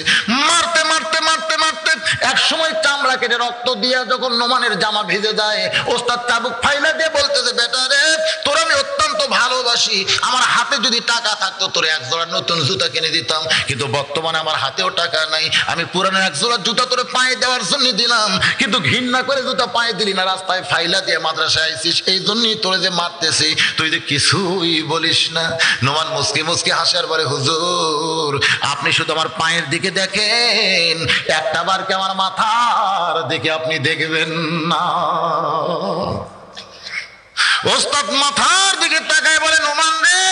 মারতে মারতে মারতে মারতে এক সময় চামড়া কেটে রক্ত দিয়া যখন নোমানের জামা ভিজে যায়, ওস্তাদ চাবুক ফাইলা দিয়ে বলতেছে বেটা রে তোর আমি অত্যন্ত ভালোবাসি, ভালোবাসি, আমার হাতে যদি টাকা থাকতো তোর এক জোড়া নতুন জুতা কিনে দিতাম, কিন্তু বর্তমানে আমার হাতেও টাকা নাই, আমি পুরানো এক জোড়া জুতা তোরে পায়ে দেওয়ার জন্য দিলাম, কিন্তু ঘৃণা করে জুতা পায়ে দিলি না, রাস্তায় ফাইলা দিয়ে মাদ্রাসায় আইছিস, এই জন্যই তোরে যে মারতেছি, তুই যে কিছুই বলিস না। নোমান মুসকি মুসকি হাসার পরে, হুজুর আপনি শুধু আমার পায়ের দিকে দেখেন, একটা বার কি আমার মাথার দিকে আপনি দেখবেন না? ওস্তাদ মাথার দিকে তাকায় বলে, নোমান রে,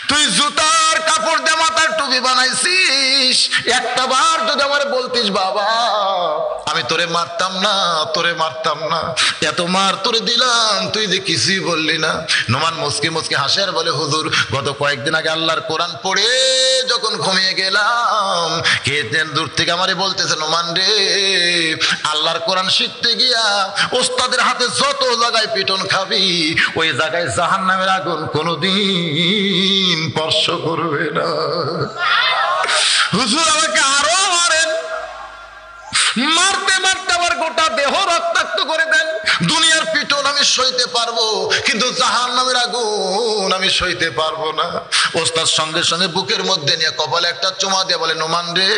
তুই জুতার কাপড় দিয়ে মাথার টুপি বানাইছিস, একটা বার যদি আমার বলতিস বাবা আমি তোরে মারতাম না, তোরে মারতাম না, এত মার তোরে দিলাম, তুই যে কিছুই বললি না। নোমান মুসকি মুসকি হাসে আর বলে, হুজুর গত কয়েকদিন আগে আল্লাহর কোরআন পড়ে যখন ঘুমিয়ে গেলাম, কে দূর থেকে আমারে বলতেছে, নোমান রে, আল্লাহর কোরআন শিখতে গিয়া ওস্তাদের হাতে যত জায়গায় পিটন খাবি, ওই জায়গায় জাহান্নামের আগুন কোনোদিন স্পর্শ করবে না। হুজুর আমাকে আরো মারেন, মারতে মারতে আমার গোটা দেহ রক্তাক্ত করে দেন, দুনিয়ার পিটন আমি সইতে পারবো, কিন্তু জাহান্নামের আগুন আমি সইতে পারবো না। ওস্তাদ সঙ্গে সঙ্গে বুকের মধ্যে নিয়ে কপালে একটা চুমা দিয়ে বলে, নোমান রে,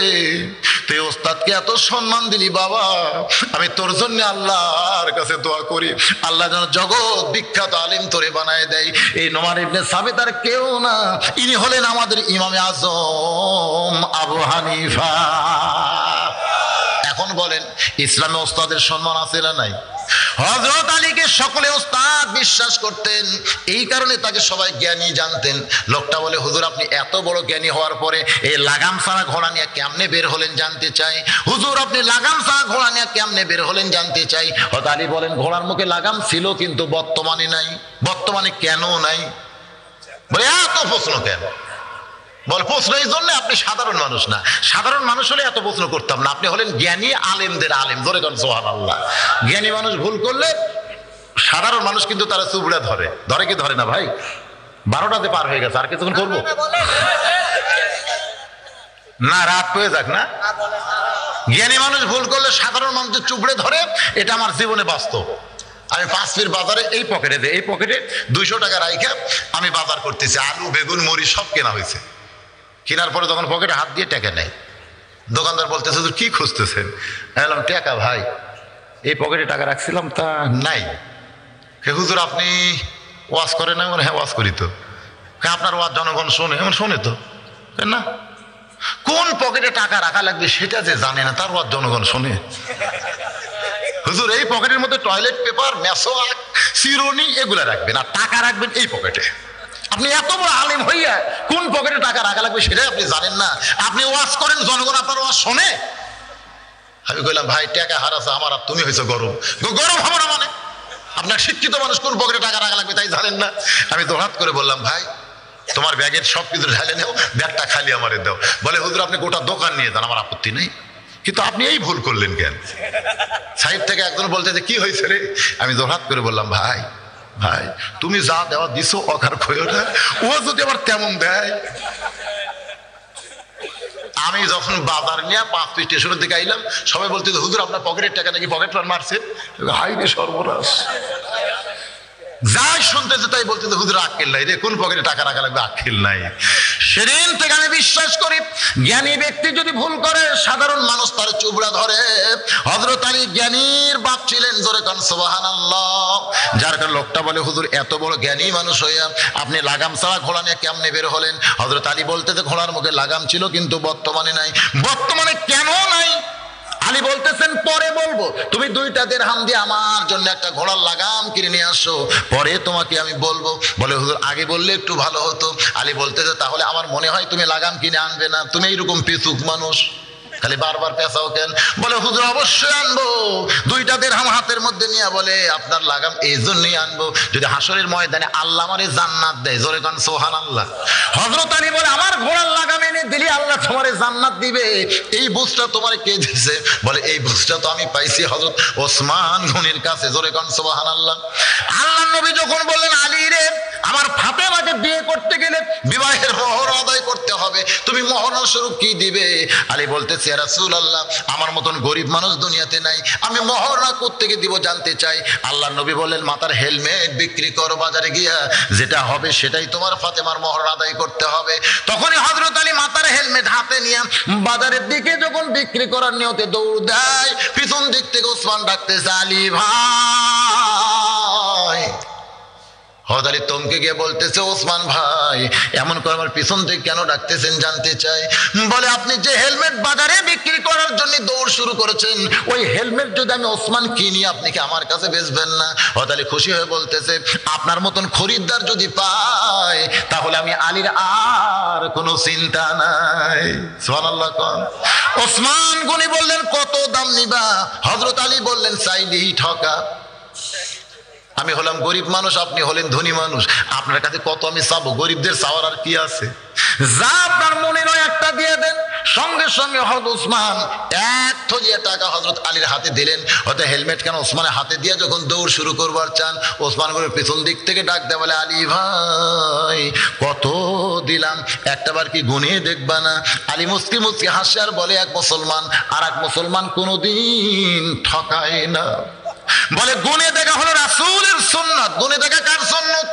তুই ওস্তাদকে এত সম্মান দিলি বাবা, আমি তোর জন্য আল্লাহর কাছে দোয়া করি, আল্লাহ যেন জগৎ বিখ্যাত আলিম তোরে বানায় দেয়। এই নোমান ইবনে সাবিত আর কেউ না, ইনি হলেন আমাদের ইমামে আজম আবু হানিফা। এখন বলেন, ইসলামে ওস্তাদের সম্মান আছে না নাই? হযরত আলীকে সকলে ওস্তাদ বিশ্বাস করতেন, এই কারণে তাকে সবাই জ্ঞানী জানতেন। লোকটা বলে, হুজুর আপনি এত বড় জ্ঞানী হওয়ার পরে এই লাগাম ছাড়া ঘোড়া নিয়ে কেমনে বের হলেন জানতে চাই। হুজুর আপনি লাগাম ছাড়া ঘোড়া নিয়ে কেমনে বের হলেন জানতে চাই। হযরত আলী বলেন, ঘোড়ার মুখে লাগাম ছিল কিন্তু বর্তমানে নাই। বর্তমানে কেন নাই? বলে এত প্রশ্ন কেন? বল প্রশ্ন এই জন্য, আপনি সাধারণ মানুষ না, সাধারণ মানুষ হলে এত প্রশ্ন করতাম না, আপনি হলেন জ্ঞানী আলেমদের আলেম। ধরে করেন সুবহানাল্লাহ। জ্ঞানী মানুষ ভুল করলে সাধারণ মানুষ কিন্তু তারা চুবড়ে ধরে, ধরে কি ধরে না ভাই? 12টাতে পার হয়ে গেছে, আর কিছুক্ষণ করবো না, রাত হয়ে যাক না। জ্ঞানী মানুষ ভুল করলে সাধারণ মানুষের চুবড়ে ধরে, এটা আমার জীবনে বাস্তব। আমি 5 ফিট বাজারে এই পকেটে 200 টাকা রাইখা আমি বাজার করতেছি, আলু বেগুন মরিচ সব কেনা হয়েছে। কেনার পরে তখন পকেটে হাত দিয়ে টাকা নেই, দোকানদার বলতেছে, কি খুঁজতেছেন? বললাম, টাকা ভাই, এই পকেটে টাকা রাখছিলাম তা নাই। হুজুর আপনি ওয়াজ করেন? না। হ্যাঁ ওয়াজ করি তো। আপনার ওয়াজ জনগণ শোনে? শোনে তো না। কোন পকেটে টাকা রাখা লাগবে সেটা যে জানে না, তার ওয়াজ জনগণ শোনে? হুজুর এই পকেটের মধ্যে টয়লেট পেপার, মেসোয়াক, চিরুনি এগুলা রাখবেন, আর টাকা রাখবেন এই পকেটে। আপনি এত বড় আলেম হইয়া কোন পকেটে টাকা রাখা লাগবে সেটাই আপনি জানেন না। আপনি ওয়াজ করেন, জনগণ আপনার ওয়াজ শোনে? আমি কইলাম, ভাই টাকা হারাছে আমার, আর তুমি হয়েছে গরম। গরম হবো না মানে? আপনার শিক্ষিত মানুষ কোন পকেটে টাকা রাখা লাগবে তাই জানেন না? আমি দোহাত করে বললাম, ভাই তোমার ব্যাগের সব কিছু ঢালে নেও, ব্যাগটা খালি আমারে দাও। বলে, হুজুর আপনি গোটা দোকান নিয়ে যান, আমার আপত্তি নেই, কিন্তু আপনি এই ভুল করলেন কেন? সাইড থেকে একজন বলতে, যে কি হয়েছে রে? আমি দোহাত করে বললাম, ভাই তুমি যা দেওয়া দিছো অকার খইও না, ও যদি আবার তেমন দেয়। আমি যখন বাজার নিয়ে 5 ফিট স্টেশনের দিকে আইলাম, সবাই বলতে, হুজুর আপনার পকেটের টাকা নাকি পকেট মারছে। হাই রে সর্বনাশ। যাই শুনতেছে তাই বলতে, হুজুর আক্কেল নাই রে, কোন পকেটে টাকা রাখা লাগবে আক্কেল নাই। সেদিন থেকে আমি বিশ্বাস করি, জ্ঞানী ব্যক্তি যদি ভুল করে সাধারণ মানুষ তার চুবড়া ধরে। হযরত আলী জ্ঞানীর বাপ ছিলেন, জোরে কান সুবহানাল্লাহ। যার কারণে লোকটা বলে, হুজুর এত বড় জ্ঞানী মানুষ হইয়া আপনি লাগাম ছাড়া ঘোড়া নিয়ে কেমনে বের হলেন? হযরত আলী বলতে, ঘোড়ার মুখে লাগাম ছিল কিন্তু বর্তমানে নাই। বর্তমানে কেন নাই? আলী বলতেছেন, পরে বলবো, তুমি 2টা দিরহাম দিয়ে আমার জন্য একটা ঘোড়ার লাগাম কিনে নিয়ে আসো, পরে তোমাকে আমি বলবো। বলে, হুজুর আগে বললে একটু ভালো হতো। আলী বলতেছে, তাহলে আমার মনে হয় তুমি লাগাম কিনে আনবে না, তুমি এইরকম পেচুক মানুষ, খালি বারবার পেঁচাও কেন? বলে, হুজুর অবশ্যই আনবো। 2টা দিরহাম হাতের মধ্যে নিয়ে বলে, আপনার লাগাম এই জন্যই আনবো যদি হাসরের ময়দানে আল্লাহ আমারে জান্নাত দেয়। জোরে কান সুবহানাল্লাহ। হযরত আলী বলে, আমার ঘোড়ার লাগাম এনে দিলি আল্লাহ তোমারে জান্নাত দিবে, এই বুঝটা তোমারে কে দিয়েছে? বলে, এই বুঝটা তো আমি পাইছি হযরত ওসমান গনির কাছে। জোরে কান সুবহানাল্লাহ। আল্লাহ নবী যখন বললেন, আলী রে আমার ফাতেমাকে বিয়ে করতে গেলে বিবাহের মোহর আদায় করতে হবে, তুমি মোহর স্বরূপ কি দিবে? আলী বলতেছে ইয়া রাসূলুল্লাহ, আমার মতন গরিব মানুষ দুনিয়াতে নাই, আমি মোহরা কোত্থেকে দিব জানতে চাই। আল্লাহ নবী বললেন মাথার হেলমেট বিক্রি করো বাজারে গিয়া, যেটা হবে সেটাই তোমার ফাতেমার মোহর আদায় করতে হবে। তখনই হযরত আলী মাথার হেলমেট হাতে নিয়ে বাজারের দিকে যখন বিক্রি করার নিয়তে দৌড় দেয়, পিছন দিক থেকে ওসমান ডাকতেছে আলী ভাই। হযরত আলী তমকে গিয়ে বলতেছে ওসমান ভাই এমন করে আমার পিছন থেকে কেন ডাকতেছেন জানতে চাই। বলে আপনি যে হেলমেট বাজারে বিক্রি করার জন্য দৌড় শুরু করেছেন, ওই হেলমেট যদি আমি ওসমান কিনি আপনি কি আমার কাছে বেচবেন না? হযরত আলী খুশি হয়ে বলতেছে আপনার মতন খরিদ্দার যদি পাই তাহলে আমি আলীর আর কোনো চিন্তা নাই। সুবহানাল্লাহ। ওসমান গনি বললেন কত দাম নিবা? হযরত আলী বললেন চাইলেই ঠকা। আমি হলাম গরিব মানুষ, আপনি হলেন ধনী মানুষ, আপনার কাছে কত আমি চাবো? গরিবদের চাওয়ার আর কি আছে? যা আপনার মনে নয় একটা দিয়ে দেন। সঙ্গে সঙ্গে হযরত ওসমান এক থলিয়া টাকা হযরত আলীর হাতে দিলেন। হয়তো হেলমেট কেন ওসমানের হাতে দিয়ে যখন দৌড় শুরু করবার চান, ওসমান করে পেছন দিক থেকে ডাক দেয় বলে আলী ভাই কত দিলাম, একটাবার কি গুনে দেখবা না? আলী মুস্কি মুস্কি হাসে আর বলে এক মুসলমান আর এক মুসলমান কোনোদিন ঠকায় না। বলে গুনে দেখা হলো রাসূলের সুন্নাত। গুনে দেখা কার সুন্নাত?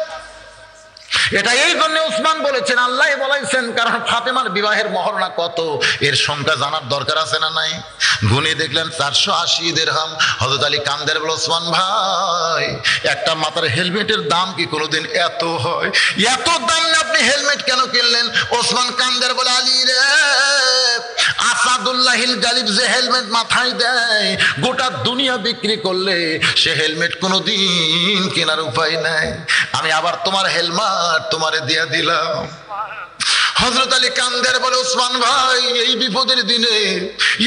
এটা এই জন্য ওসমান বলেছেন, আল্লাহ বলেছেন, কারণ ফাতেমার বিবাহের মহরনা কত এর সংখ্যা জানার দরকার আছে না নাই? গুনে দেখলেন 480 দিরহাম। হযরত আলী কান্দের বলে ওসমান ভাই একটা মাথার হেলমেটের দাম কি কোনোদিন এত হয়? এত দাম না আপনি হেলমেট কেন কিনলেন? ওসমান কান্দের বলে আলী রে, আসাদুল্লাহিল গালিব যে হেলমেট মাথায় দেয় গোটা দুনিয়া বিক্রি করলে সে হেলমেট কোনোদিন কেনার উপায় নাই, আমি আবার তোমার হেলমেট তোমারে দিয়ে দিলাম। হযরত আলী কান্দের বলে ওসমান ভাই এই বিপদের দিনে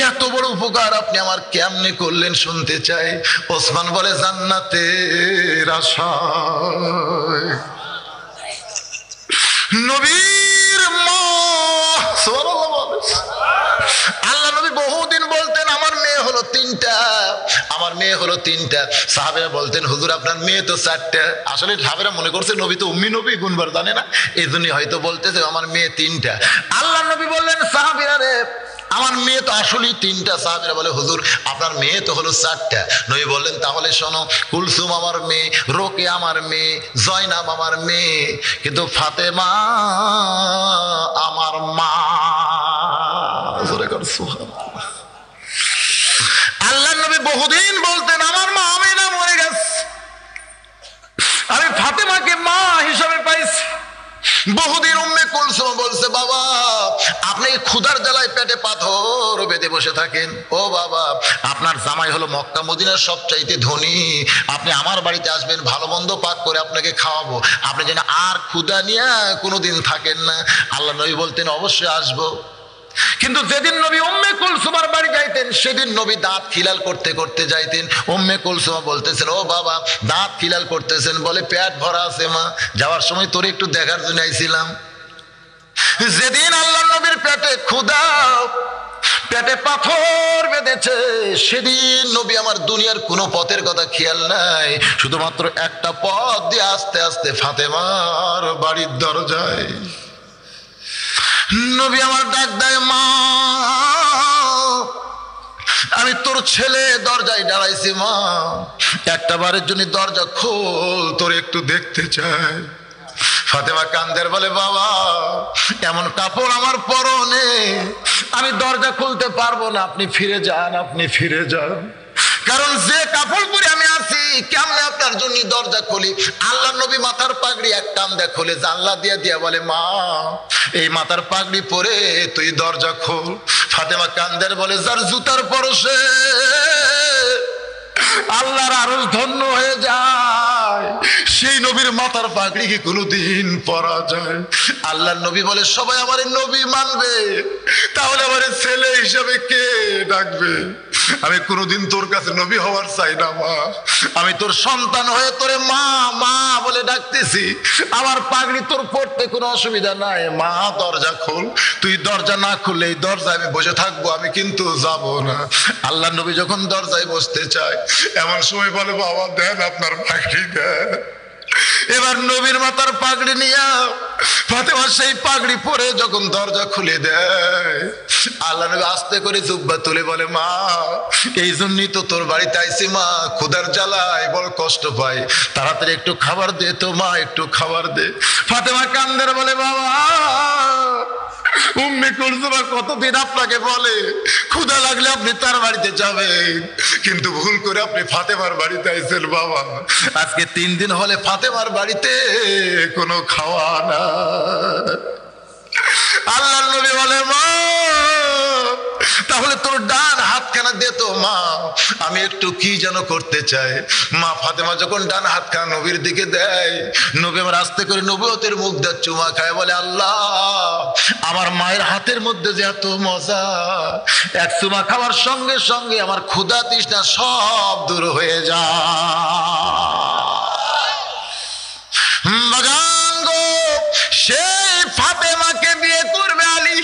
এত বড় উপকার আপনি আমার কেমনে করলেন শুনতে চাই। ওসমান বলে জান্নাতের আশায় নবীর মা। আল্লাহ নবী বহুদিন বলতেন আমার মেয়ে হলো 3টা, আমার মেয়ে হলো 3টা। সাহাবেরা বলতেন হুজুর আপনার মেয়ে তো 4টা। আসলে সাহাবেরা মনে করছে নবী তো উম্মি নবী, গুনবার জানে না, এই জন্যই হয়তো বলতেছে আমার মেয়ে 3টা। আল্লাহ নবী বললেন সাহাবীরা রে আমার মেয়ে তো আসলেই 3টা। সাহাবীরা বলে হুজুর আপনার মেয়ে তো হলো 4টা। নবী বললেন তাহলে শোনো, কুলসুম আমার মেয়ে, রোকে আমার মেয়ে, জয়নাব আমার মেয়ে, কিন্তু ফাতেমা আমার মা। আল্লাহ নবী বহুদিন বলতেন আমার মা আমিনা মরে গেছে, আমি ফাতেমাকে মা হিসাবে পাইছি। বহুদিন উম্মে কুলসুম বলছে বাবা আপনি ক্ষুধার জ্বালায় পেটে পাথর বেঁধে বসে থাকেন, ও বাবা আপনার জামাই হলো মক্কা মদিনার সবচাইতে ধনী, আপনি আমার বাড়িতে আসবেন, ভালো মন্দ পাক করে আপনাকে খাওয়াবো, আপনি যেন আর ক্ষুধা নিয়ে কোনোদিন থাকেন না। আল্লাহ নবী বলতেন অবশ্যই আসবো। কিন্তু যেদিন নবী উম্মে কুলসুমার বাড়ি যাইতেন সেদিন নবী দাঁত খিলাল করতে করতে যাইতেন। উম্মে কুলসুমা বলতেছেন ও বাবা দাঁত খিলাল করতেছেন, বলে পেট ভরা আছে মা, যাওয়ার সময় তোরে একটু দেখার জন্য আইছিলাম। যেদিন আল্লাহ নবীর পেটে ক্ষুধা, পেটে পাথর বেঁধেছে, সেদিন নবী আমার দুনিয়ার কোনো পথের কথা খেয়াল নাই, শুধুমাত্র একটা পথ দিয়ে আস্তে আস্তে ফাতেমার বাড়ির দরজায় নবী আমার ডাক দেয় মা আমি তোর ছেলে দরজায় দাঁড়াইছি, মা একটা বারের জন্য দরজা খোল, তোর একটু দেখতে চাই। ফাতেমা কান্দের বলে বাবা এমন কাপড় আমার পরনে, আমি দরজা খুলতে পারবো না, আপনি ফিরে যান, আপনি ফিরে যান, কারণ যে কাপড় পরে আমি আছি কেমনে আপনার জন্য দরজা খুলি। আল্লাহ নবী মাথার পাগড়ি এক টান দিয়ে খুলে জানলা দিয়ে দিয়া বলে মা এই মাথার পাগড়ি পরে তুই দরজা খোল। ফাতেমা কান্দের বলে যার জুতার পরশে আল্লাহর আরশ ধন্য হয়ে যায় সেই নবীর মাথার পাগড়ি কি কোনোদিন পরা যায়? আল্লাহর নবী বলে সবাই আমার নবী মানবে, তাহলে আমার ছেলে হিসাবে কে ডাকবে? আমি কোনোদিন তোর কাছে নবী হওয়ার চাই না মা, আমি তোর সন্তান হয়ে তোরে মা মা বলে ডাকতেছি, আমার পাগড়ি তোর পড়তে কোনো অসুবিধা নাই, মা দরজা খোল। তুই দরজা না খুললে এই দরজায় আমি বসে থাকবো, আমি কিন্তু যাব না। আল্লাহ নবী যখন দরজায় বসতে চায় এমন সময় বলে বাবা দেন আপনার পাগড়ি দেন। এবার নবীর মাথার পাগড়ি নিয়ে ফাতেমা সেই পাগড়ি পরে যখন দরজা খুলে দেয়, আল্লাহ নবী আস্তে করে জুব্বা তুলে বলে, মা এই জন্যই তো তোর বাড়িতে আইছি মা, ক্ষুধার জ্বালায় বড় কষ্ট পাই, তাড়াতাড়ি একটু খাবার দে তো মা, একটু খাবার দে। ফাতেমা কান্দের বলে, বাবা উম্মে কুলসুম কতদিন আপনাকে বলে ক্ষুধা লাগলে আপনি তার বাড়িতে যাবেন, কিন্তু ভুল করে আপনি ফাতেমার বাড়িতে আইছেন বাবা। আজকে 3 দিন হলে ফাতেমার বাড়িতে কোনো খাওয়া না। আল্লাহ নবী বলে, মা তাহলে তোর ডান হাতখানা দে তো মা, আমি একটু কি যেন করতে চাই। মা ফাতেমা যখন ডান হাতখানা নবীর দিকে দেয়, নবী আমার আস্তে করে নবুয়তের মুখ দিয়ে চুমা খায়, বলে, আল্লাহ আমার মায়ের হাতের মধ্যে যে এত মজা, এক চুমা খাওয়ার সঙ্গে সঙ্গে আমার ক্ষুধা তৃষ্ণা সব দূর হয়ে যায়। বাগান গো, সেই ফাতেমাকে বিয়ে করবে আলী,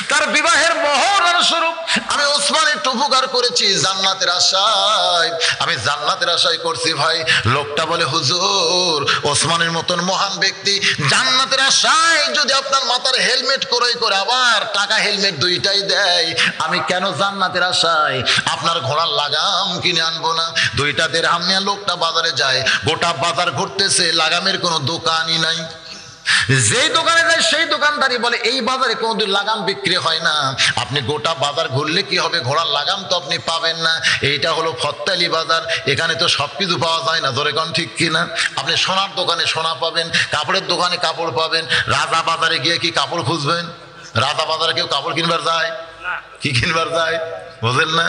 তার বিবাহের মহরণ স্বরূপ আমি ওসমান একটু উপকার করেছি জান্নাতের আশায়, আমি জান্নাতের আশায় করছি ভাই। লোকটা বলে, হুজুর ওসমানের মতন মহান ব্যক্তি জান্নাতের আশায় যদি আপনার মাথার হেলমেট ক্রয় করে আবার টাকা হেলমেট দুইটাই দেয়, আমি কেন জান্নাতের আশায় আপনার ঘোড়ার লাগাম কিনে আনবো না? 2টা দিরহাম নিয়ে লোকটা বাজারে যায়, গোটা বাজার ঘুরতেছে, লাগামের কোনো দোকানই নাই। যেই দোকানে যায় সেই দোকানদারি বলে, এই বাজারে কোনোদিন লাগাম বিক্রি হয় না, আপনি গোটা বাজার ঘুরলে কি হবে, ঘোড়ার লাগাম তো আপনি পাবেন না। এইটা হলো ফত্তালি বাজার, এখানে তো সবকিছু পাওয়া যায় না, ধরে কোন ঠিক কিনা? আপনি সোনার দোকানে সোনা পাবেন, কাপড়ের দোকানে কাপড় পাবেন, রাজা বাজারে গিয়ে কি কাপড় খুঁজবেন? রাজা বাজারে কেউ কাপড় কিনবার যায়? কি কিনবার যায়? বুঝলেন না?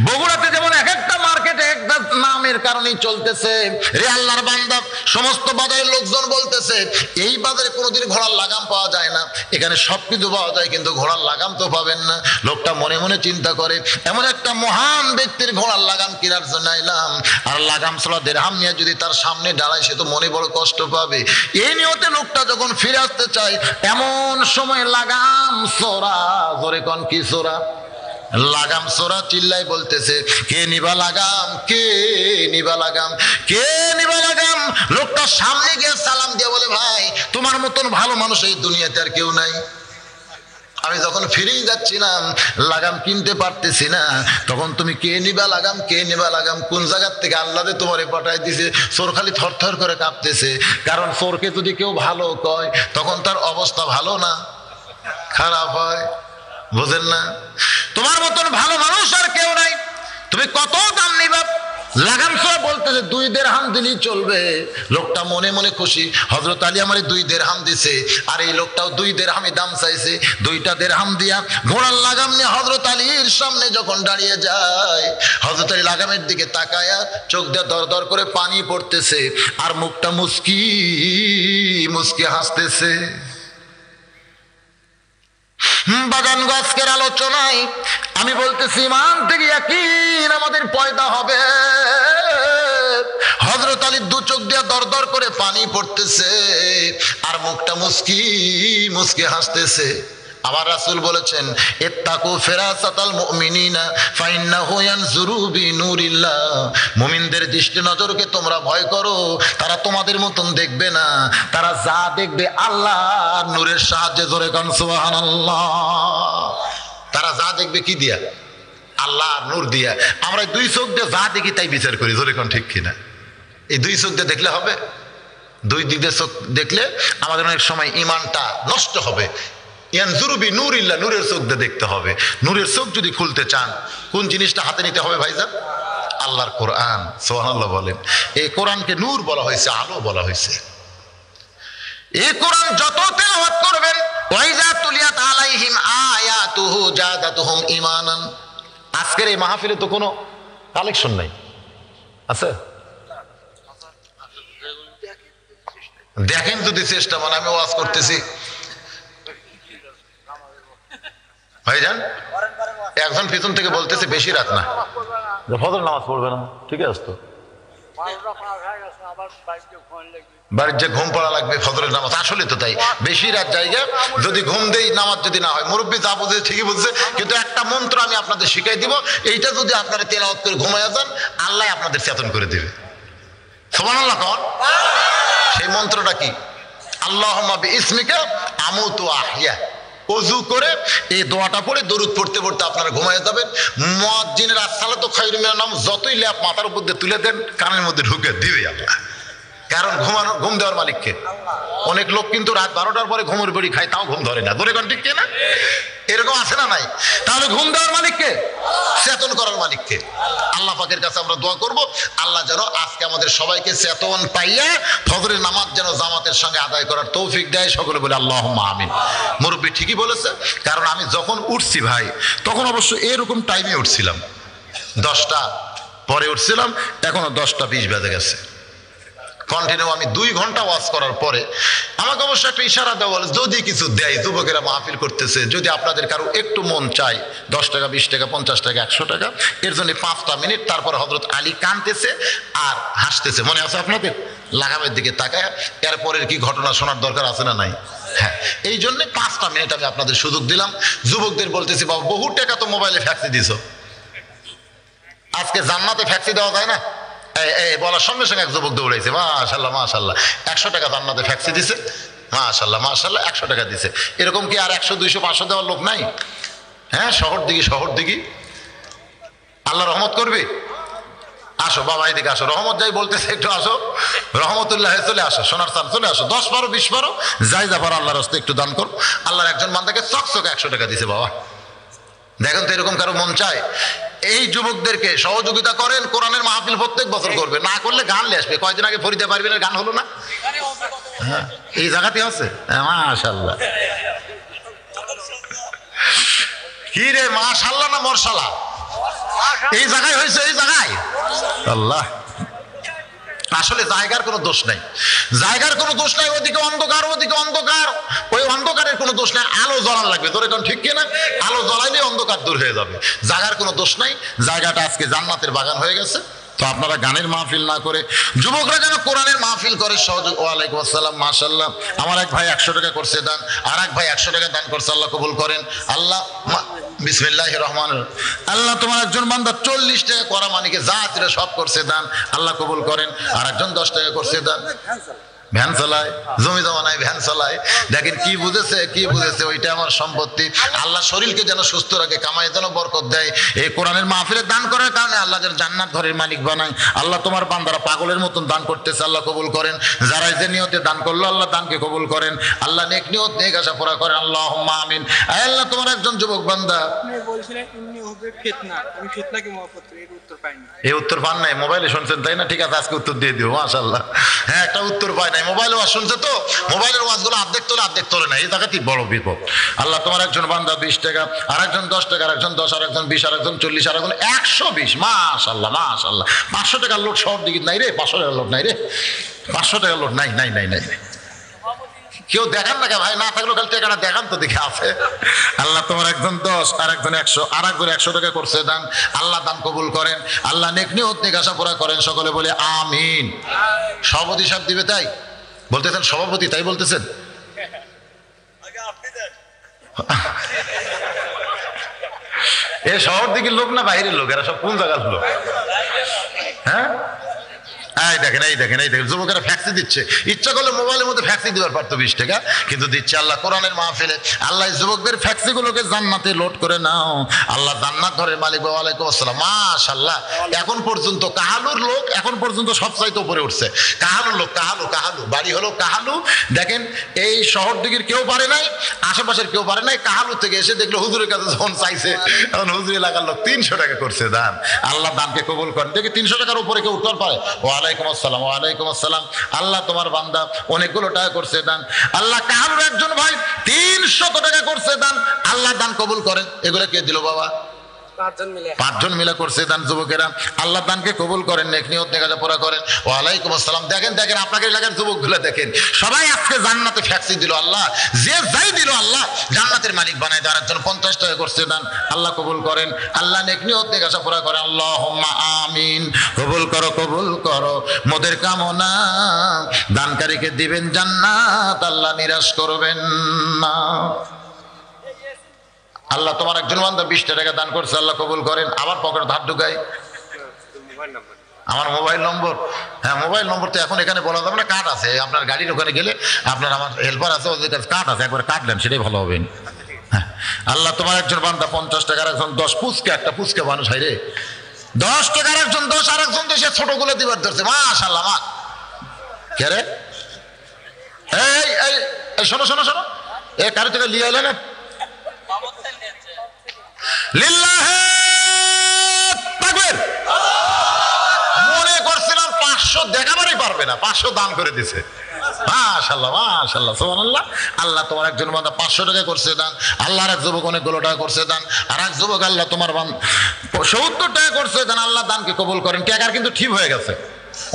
বগুড়াতে যেমন এক একটা মার্কেটে একটা নামের কারণেই চলতেছে, রে আল্লাহর বান্দা, সমস্ত বাজারের লোকজন বলতেছে এই বাজারে কোনোদিন ঘোড়ার লাগাম পাওয়া যায় না, এখানে সবকিছু পাওয়া যায় কিন্তু ঘোড়ার লাগাম তো পাবেন না। লোকটা মনে মনে চিন্তা করে, এমন একটা মহান ব্যক্তির ঘোড়ার লাগাম কেনার জন্য আইলাম, আর লাগাম ছাড়া দিরহাম নিয়ে যদি তার সামনে দাঁড়ায় সে তো মনে বড় কষ্ট পাবে। এই নিয়তে লোকটা যখন ফিরে আসতে চায়, এমন সময় লাগাম চোরা, ধরে কোন কি চোরা? লাগাম চোরা চিল্লাই বলতেছে, কে নিবা লাগাম, কে নিবা লাগাম, কে নিবা লাগাম? লোকটা সামনে গিয়ে সালাম দিয়ে বলে, ভাই তোমার মতন ভালো মানুষ এই দুনিয়াতে আর কেউ নাই। আমি যখন ফিরেই যাচ্ছিলাম লাগাম কিনতে পারতেছি না, তখন তুমি কে নিবা লাগাম, কে নিবা লাগাম, কোন জায়গার থেকে আল্লাহ যে তোমারে পাঠাই দিছে। চোর খালি থরথর করে কাঁপতেছে, কারণ চোরকে যদি কেউ ভালো কয় তখন তার অবস্থা ভালো না খারাপ হয়, বুঝেন না? তোমার মতন ভালো মানুষ আর কেউ নাই, তুমি কত দাম নিবা? লাগাম চোরা বলতেছে 2 দিরহাম দিলেই চলবে। লোকটা মনে মনে খুশি, হযরত আলী আমারে 2 দিরহাম দিছে, আর এই লোকটাও 2 দিরহামই দাম চাইছে। 2টা দিরহাম দিয়া ঘোড়ার লাগাম নিয়ে হযরত আলীর সামনে যখন দাঁড়িয়ে যায়, হযরত আলী লাগামের দিকে তাকায়া চোখ দিয়ে দর দর করে পানি পড়তেছে, আর মুখটা মুস্কি মুস্কি হাসতেছে। বাগান গাছের আলোচনায় আমি বলতেছি, ইমান থেকে ইয়াকিন আমাদের পয়দা হবে। হযরত আলী 2 চোখ দিয়ে দর দর করে পানি পড়তেছে, আর মুখটা মুস্কি মুস্কি হাসতেছে। আমার রাসূল বলেছেন, ইত্তাকু ফিরাসাতাল মুমিনিনা ফাইন্নাহু ইয়ানজুরু বিনুরিল্লাহ, মুমিনদের দৃষ্টি নজরকে তোমরা ভয় করো, তারা তোমাদের মতন দেখবে না, তারা যা দেখবে আল্লাহর নূরের সাহায্যে। জোরে কান সুবহানাল্লাহ। তারা যা দেখবে কি দিয়া? আল্লাহর নূর দিয়া। আমরা 2 চোখ দিয়ে যা দেখি তাই বিচার করি, জোরে কান ঠিক কিনা? এই 2 চোখ দিয়ে দেখলে হবে? 2 দিক দিয়ে চোখ দেখলে আমাদের অনেক সময় ঈমানটা নষ্ট হবে। ইয়ানজুরু বিনুরিল্লাহ, নূরের চোখ দিয়ে দেখতে হবে। নূরের চোখ যদি খুলতে চান, কোন জিনিসটা হাতে নিতে হবে ভাইজান? আল্লাহর কোরআন। সুবহানাল্লাহ বলেন। এই কোরআনকে নূর বলা হয়েছে, আলো বলা হয়েছে। এই কোরআন যত তেলাওয়াত করবেন, ওয়াইজা তুলিয়াত আলাইহিম আয়াতুহু জাদাতুহুম ঈমানান। আজকের এই মাহফিলে তো কোনো কালেকশন নাই, আছে? দেখেন যদি চেষ্টা, মানে আমি ওয়াজ করতেছি ভাইজান, একজন পিছন থেকে বলতেছে বেশি রাত না, ফজর নামাজ পড়বে না, ঠিক আছে তো? বাড়ির যে ঘুম পড়া লাগবে ফজরের নামাজ, আসলে তো তাই, বেশি রাত জায়গা যদি ঘুম দেই নামাজ যদি না হয়। মুরব্বী যা বুঝে ঠিকই বুঝছে, কিন্তু একটা মন্ত্র আমি আপনাদের শিখাই দিব, এইটা যদি আপনারা তেলাওয়াত করে ঘুমায়া যান, আল্লাহ আপনাদের চেতন করে দিবে। সুবহানাল্লাহ কন। সেই মন্ত্রটা কি? আল্লাহুম্মা বিইসমিকা আমুতু আহইয়া। ওযু করে এই দোয়াটা পড়ে দরুদ পড়তে পড়তে আপনারা ঘুমায় যাবেন। মুয়াজ্জিনের আসসালাতু খায়রুম মিনান নাওম যতই ল্যাপ মাথার উপর দিয়ে তুলে দেন কানের মধ্যে ঢুকে দিবে আল্লাহ। কারণ ঘুম দেওয়ার মালিককে। অনেক লোক কিন্তু রাত 12টার পরে ঘুমের বড়ি খায়, তাও ঘুম ধরে না। ধরে কোন ঠিক না? এরকম আছে না নাই? তাহলে ঘুম দেওয়ার মালিককে, চেতন করার মালিককে। আল্লাহ পাকের কাছে আমরা দোয়া করব, আল্লাহ যেন আজকে আমাদের সবাইকে চেতন পাইয়া ফজরের নামাজ যেন জামাতের সঙ্গে আদায় করার তৌফিক দেয়। সকলে বলে আল্লাহুম্মা আমিন। মুরব্বী ঠিকই বলেছে, কারণ আমি যখন উঠছি ভাই তখন অবশ্য এরকম টাইমে উঠছিলাম, 10টা পরে উঠছিলাম, এখনো 10টা 20 বেজে গেছে। কন্টিনিউ আমি 2 ঘন্টা ওয়াজ করার পরে আমাকে অবশ্য একটা ইশারা দেওয়া হলো, যদি কিছু দেয়, যুবকেরা মাহফিল করতেছে, যদি আপনাদের কারো একটু মন চায় 10 টাকা 20 টাকা 50 টাকা 100 টাকা, এর জন্য 5টা মিনিট। তারপরে হযরত আলী কাঁদতেছে আর হাসতেছে, মনে আছে আপনাদের? লাগামের দিকে তাকায় এরপরের কি ঘটনা শোনার দরকার আছে না নাই? হ্যাঁ, এই জন্য 5টা মিনিট আমি আপনাদের সুযোগ দিলাম। যুবকদের বলতেছি, বাবা বহু টাকা তো মোবাইলে ফ্যাক্সি দিছো, আজকে জান্নাতে ফ্যাক্সি দেওয়া যায় না? এই বলার সঙ্গে সঙ্গে এক যুবক দৌড়াইছে, মাশাআল্লাহ মাশাআল্লাহ, 100 টাকা জান্নাতে ফ্যাক্সি দিছে, মাশাআল্লাহ মাশাআল্লাহ, 100 টাকা দিছে। এরকম কি আর 100 200 500 দেওয়ার লোক নাই? হ্যাঁ, শহর দিকে আল্লাহ রহমত করবে। আসো বাবা, এদিকে আসো, রহমত যাই বলতেছে, একটু আসো, রহমতুল্লাহ চলে আসো, সোনার চান চলে আসো, 10 12 20 12 যাই যাবার আল্লাহর রাস্তায় একটু দান করো। আল্লাহর একজন বান্দাকে চকচকে 100 টাকা দিছে বাবা। দেখেন তো এরকম কারো মন চায়? এই যুবকদেরকে সহযোগিতা করেন, কোরআনের মাহফিল প্রত্যেক বছর করবে, না করলে গান নিয়ে আসবে। কয়দিন আগে ফরিদা পারভিনের গান হলো না? হ্যাঁ, এই জায়গাতে আছে। মাশাআল্লাহ, কি রে, মাশাআল্লাহ না মরশাল্লাহ? এই জায়গায় হয়েছে, এই জায়গায়। আল্লাহ, আসলে জায়গার কোনো দোষ নাই, জায়গার কোনো দোষ নাই। ওদিকে অন্ধকার, ওদিকে অন্ধকার, ওই অন্ধকারের কোনো দোষ নাই। আলো জ্বলান লাগবে, তোর এখন ঠিক কিনা? আলো জ্বলাইলে অন্ধকার দূর হয়ে যাবে। জায়গার কোনো দোষ নাই, জায়গাটা আজকে জান্নাতের বাগান হয়ে গেছে। তো আপনারা গানের মাহফিল না করে যুবকরা যেন কোরআনের মাহফিল করে সহযোগ। ওয়ালাইকুম আসসালাম, মাশাআল্লাহ। আমার এক ভাই 100 টাকা করছে দান, আর এক ভাই 100 টাকা দান করছে, আল্লাহ কবুল করেন। আল্লাহ বিসমিল্লাহির রহমানির রহিম। আল্লাহ তোমার একজন বান্দা 40 টাকা করা মানিকে যা ছিল সব করছে দান, আল্লাহ কবুল করেন। আর একজন 10 টাকা করছে দান, ভ্যান চালায়, জমি জমা নাই, ভ্যান চালায়। দেখেন কি বুঝেছে, ওইটা আমার সম্পত্তি। আল্লাহ শরীরকে যেন সুস্থ রাখে, কামাই যেন বরকত দেয়। এই কোরআনের মাহফিলে দান করার কারণে আল্লাহ যেন জান্নাত ঘরের মালিক বানায়। আল্লাহ তোমার বান্দারা পাগলের মতন দান করতেছে, আল্লাহ কবুল করেন। যারা যে নিয়তে দান করলো আল্লাহ দানকে কবুল করেন। আল্লাহ নেক নিয়ত নেক আশা পুরা করেন, আল্লাহুম্মা আমিন। আল্লাহ তোমার একজন যুবক বান্দা
বলছিলেন এমনি হবে ফিতনা, আমি ফিতনাকে মহব্বত করি, এর উত্তর পাইনি।
এই উত্তর পান নাই? মোবাইলে শুনছেন তাই না? ঠিক আছে, আজকে উত্তর দিয়ে দিও, মাশাআল্লাহ। হ্যাঁ, একটা উত্তর পাই নাই, মোবাইলে ওয়াজ শুনছে তো, মোবাইলের ওয়াজগুলো অর্ধেক তোলে না, এই জায়গাতেই বড় বিপদ। আল্লাহ তোমার একজন বান্দা 20 টাকা, আর একজন 10 টাকা, আর একজন 10, আর একজন 20, আর একজন 40, আর একজন 120, মাশাআল্লাহ মাশাআল্লাহ। 500 টাকার লোক সব দিকে নাই রে, 500 টাকার লোক নাই রে, 500 টাকার লোক নাই নাই নাই নাই। কেউ দেখান না কে ভাই? না থাকলেও খালি টাকাটা দেখান তো, দেখে আছে। আল্লাহ তোমার একজন 10, আর একজন 100, আর একজন 100 টাকা করছে দান, আল্লাহ দান কবুল করেন। আল্লাহ নেক নিয়ত নেক আশা পুরা করেন, সকলে বলে আমিন। সভাপতি সাহেব দিবে তাই বলতেছেন, সভাপতি তাই বলতেছেন। এ শহর দিকে লোক না বাইরের লোক? এরা সব কোন জায়গার লোক? হ্যাঁ, এই দেখেন যুবকেরা ফ্যাক্সি দিচ্ছে। ইচ্ছা করলে মোবাইলের মধ্যে ফ্যাক্সি দেওয়ার পারতো 20 টাকা, কিন্তু দিচ্ছে আল্লাহ কোরআনের মাহফিলে। আল্লাহ যুবকদের ফ্যাক্সি গুলোকে জান্নাতে লোড করে নাও, আল্লাহ জান্নাত ঘরের মালিক। ওয়ালাইকুম আসসালাম, মাশাআল্লাহ। এখন পর্যন্ত কাহালুর লোক এখন পর্যন্ত সবচাইতে উপরে উঠছে। কাহালুর লোক, কাহালু বাড়ি হলো কাহালু। দেখেন, এই শহর দিকের কেউ পারে নাই, আশেপাশের কেউ পারে নাই। কাহালু থেকে এসে দেখলো হুজুরের কাছে যখন চাইছে, তখন হুজুর এলাকার লোক 300 টাকা করছে দান। আল্লাহ দানকে কবুল করেন। দেখি 300 টাকার উপরে কেউ উত্তর পারে? ওয়ালাইকুম আসসালাম, ওয়ালাইকুম আসসালাম। আল্লাহ তোমার বান্দা অনেকগুলো টাকা করছে দান। আল্লাহ কাহালুর একজন ভাই 300 টাকা করছে দান, আল্লাহ দান কবুল করেন। এগুলো কে দিল বাবা? 5 জন মিলে করছে দান যুবকেরা। আল্লাহ দানকে কবুল করেন, নেক নিয়ত নেক আশা পুরা করেন। ওয়ালাইকুম আসসালাম। দেখেন আপনাদের এলাকার যুবকগুলো দেখেন, সবাই আজকে জান্নাতে ফ্যাক্সি দিল। আল্লাহ যে যাই দিল আল্লাহ জান্নাতের মালিক বানায়। যার একজন 50 টাকা করছে দান, আল্লাহ কবুল করেন। আল্লাহ নেক নিয়ত নেক আশা পুরা করেন, আল্লাহুম্মা আমিন। কবুল করো মোদের কামনা, দানকারীকে দিবেন জান্নাত, আল্লাহ নিরাশ করবেন না। আল্লাহ তোমার একজন বান্দা 20 টাকা দান করছে, আল্লাহ কবুল করেন। আবার পকেট ধার ঢুকাই, আমার মোবাইল নম্বর, হ্যাঁ মোবাইল নম্বর তো এখন এখানে বলা যাবে না, কার্ড আছে আপনার গাড়ির ওখানে গেলে, আপনার আমার হেল্পার আছে ওদের কাছে কার্ড আছে, একবার কাটলেন সেটাই ভালো হবে। হ্যাঁ আল্লাহ তোমার একজন বান্দা 50 টাকার একজন 10 পুচকে, একটা পুচকে মানুষ হয় রে, 10 টাকার একজন 10 আর একজন দেশে ছোটগুলো দিবার ধরছে, মাশাআল্লাহ। মা কে রে? এই এই শোনো শোনো শোনো, এ কারো থেকে লিয়ে এলেন লিল্লাহে তাকবীর। মনে করছিলাম 500 দেখাবারই পারবে না, 500 দান করে দিছে। মাশাআল্লাহ মাশাআল্লাহ সুবহানাল্লাহ। আল্লাহ তোমার একজন বান্দা 500 টাকা করছে দান, আল্লাহর এক যুবক অনেকগুলো টাকা করছে দান, আর এক যুবক আল্লাহ তোমার 70 টাকা করছে দান। আল্লাহ দানকে কবুল করেন। টাকার কিন্তু ঠিক হয়ে গেছে,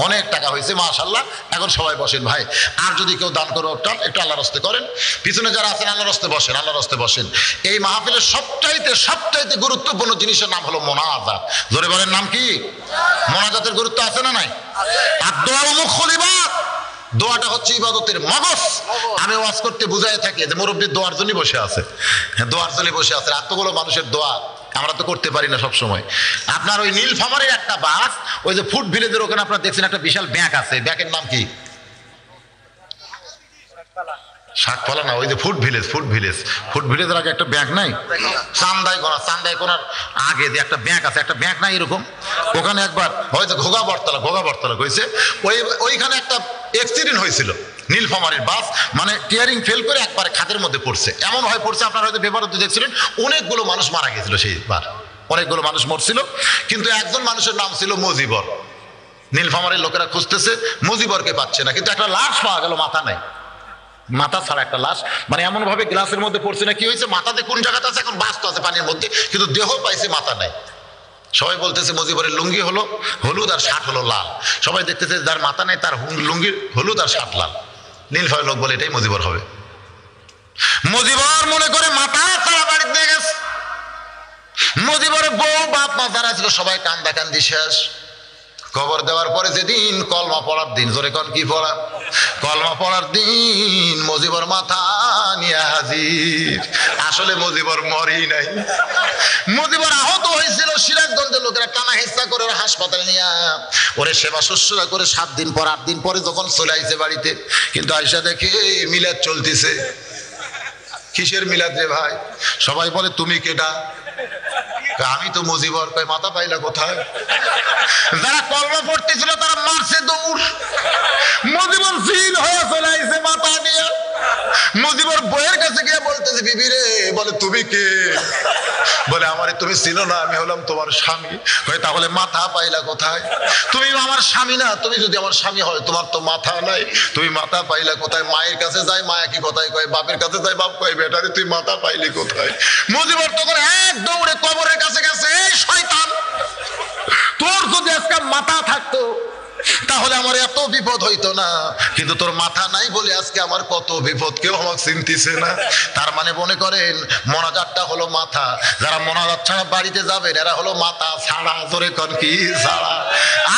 অনেক টাকা হয়েছে মাশাআল্লাহ। এখন সবাই বসেন ভাই, আর যদি কেউ দান করে একটু আল্লাহর রাস্তায় করেন। পিছনে যারা আছেন আল্লাহর রাস্তায় বসেন, আল্লাহর রাস্তায় বসেন। এই মাহফিলের সবচাইতে গুরুত্বপূর্ণ জিনিসের নাম হলো মোনাজাত। জোরে বলেন নাম কি? মোনাজাতের গুরুত্ব আছে না নাই? আর দোয়া মুখুল ইবাদত, দোয়াটা হচ্ছে ইবাদতের মগজ। আমি ওয়াজ করতে বুঝাই থাকি যে মুরব্বী দোয়ার জন্য বসে আছে, হ্যাঁ দোয়ার জন্য বসে আছে। এতগুলো মানুষের দোয়া আমরা তো করতে পারি না সব সময়। আপনার ওই নীলফামারীর একটা বাস, ওই যে ফুড ভিলেজের ওখানে আপনারা দেখছেন একটা বিশাল ব্যাংক আছে, ব্যাংকের নাম কি? শাকপালা না, ওই যে ফুড ভিলেজের আগে একটা ব্যাংক নাই? চান্দাই কোনার আগে যে একটা ব্যাংক আছে, একটা ব্যাংক নাই এরকম? ওখানে একবার হয়তো ঘোগা বটতলা হয়েছে, ওইখানে একটা অ্যাক্সিডেন্ট হয়েছিল। নীলফামারীর বাস মানে টিয়ারিং ফেল করে একবারে খাদের মধ্যে পড়ছে, এমন হয় পড়ছে আপনারা হয়তো পেপারে দেখছিলেন, অনেকগুলো মানুষ মারা গেছিল সেইবার, অনেকগুলো মানুষ মরছিল। কিন্তু একজন মানুষের নাম ছিল মুজিবর। নীলফামারীর লোকেরা খুঁজতেছে, মুজিবরকে পাচ্ছে না, কিন্তু একটা লাশ পাওয়া গেল, মাথা নাই, মাথা ছাড়া একটা লাশ। মানে এমন ভাবে গ্লাসের মধ্যে পড়ছে না, কি হয়েছে মাথাতে কোন জায়গাতে আছে, এখন বাস তো আছে পানির মধ্যে, কিন্তু দেহ পাইছে, মাথা নাই। সবাই বলতেছে মুজিবরের লুঙ্গি হলো হলুদ আর শার্ট হলো লাল। সবাই দেখতেছে যার মাথা নেই তার লুঙ্গির হলুদ আর শার্ট লাল। নীলফামারীর লোক বলে এটাই মুজিবর হবে। মুজিবর মনে করে মাথা ছাড়া বাড়িতে দিয়ে গেছে। মুজিবরের বউ বাপ মা যারা ছিল সবাই কান্দাকান্দি শেষ। খবর দেওয়ার পরে যেদিন কলমা পড়ার দিন, জোরে কোন কি পড়া? কলমা পড়ার দিন মুজিবর মাথা নিয়ে হাজির। আসলে মুজিবর মরি নাই, মুজিবর আহত হয়েছিল। সিরাজগঞ্জের লোকেরা টানা হেঁচা করে হাসপাতালে নিয়ে ওরে সেবা শুশ্রূষা করে 7 দিন পর 8 দিন পরে যখন চলে আইছে বাড়িতে, কিন্তু আয়সা দেখে মিলাদ চলতেছে। কিসের মিলাদ রে ভাই? সবাই বলে তুমি কেডা? আমি তো মুজিবর। কয় মাথা পাইলা কোথায়? যারা কলমা পড়তেছিল তারা মারছে দৌড়। মুজিবর ফিল হয়ে চলে আইছে মাথা নিয়ে। মুজিবর বইয়ের কাছে গিয়ে বলতেছে বিবি রে, বলে তুমি কে? বলে আমারে তুমি চিনো না, আমি হলাম তোমার স্বামী। কয় তাহলে মাথা পাইলা কোথায়? তুমি আমার স্বামী না, তুমি যদি আমার স্বামী হয় তোমার তো মাথা নাই, তুমি মাথা পাইলা কোথায়? মায়ের কাছে যায় মা একই কথাই কয়, বাপের কাছে যায় বাপ কয় বেটারে তুই মাথা পাইলি কোথায়? মুজিবর তখন এক দৌড়ে কবরের কাছে গেছে, এই শয়তান, তোর যদি আজকে মাথা থাকতো তাহলে আমার এত বিপদ হইতো না, কিন্তু তোর মাথা নাই বলে আজকে আমার কত বিপদ, কেউ আমাকে চিনতেছে না। তার মানে মনে করেন মোনাজাতটা হলো মাথা। যারা মোনাজাত ছাড়া বাড়িতে যাবেন এরা হলো মাথা ছাড়া, জোরে কোন কি ছাড়া।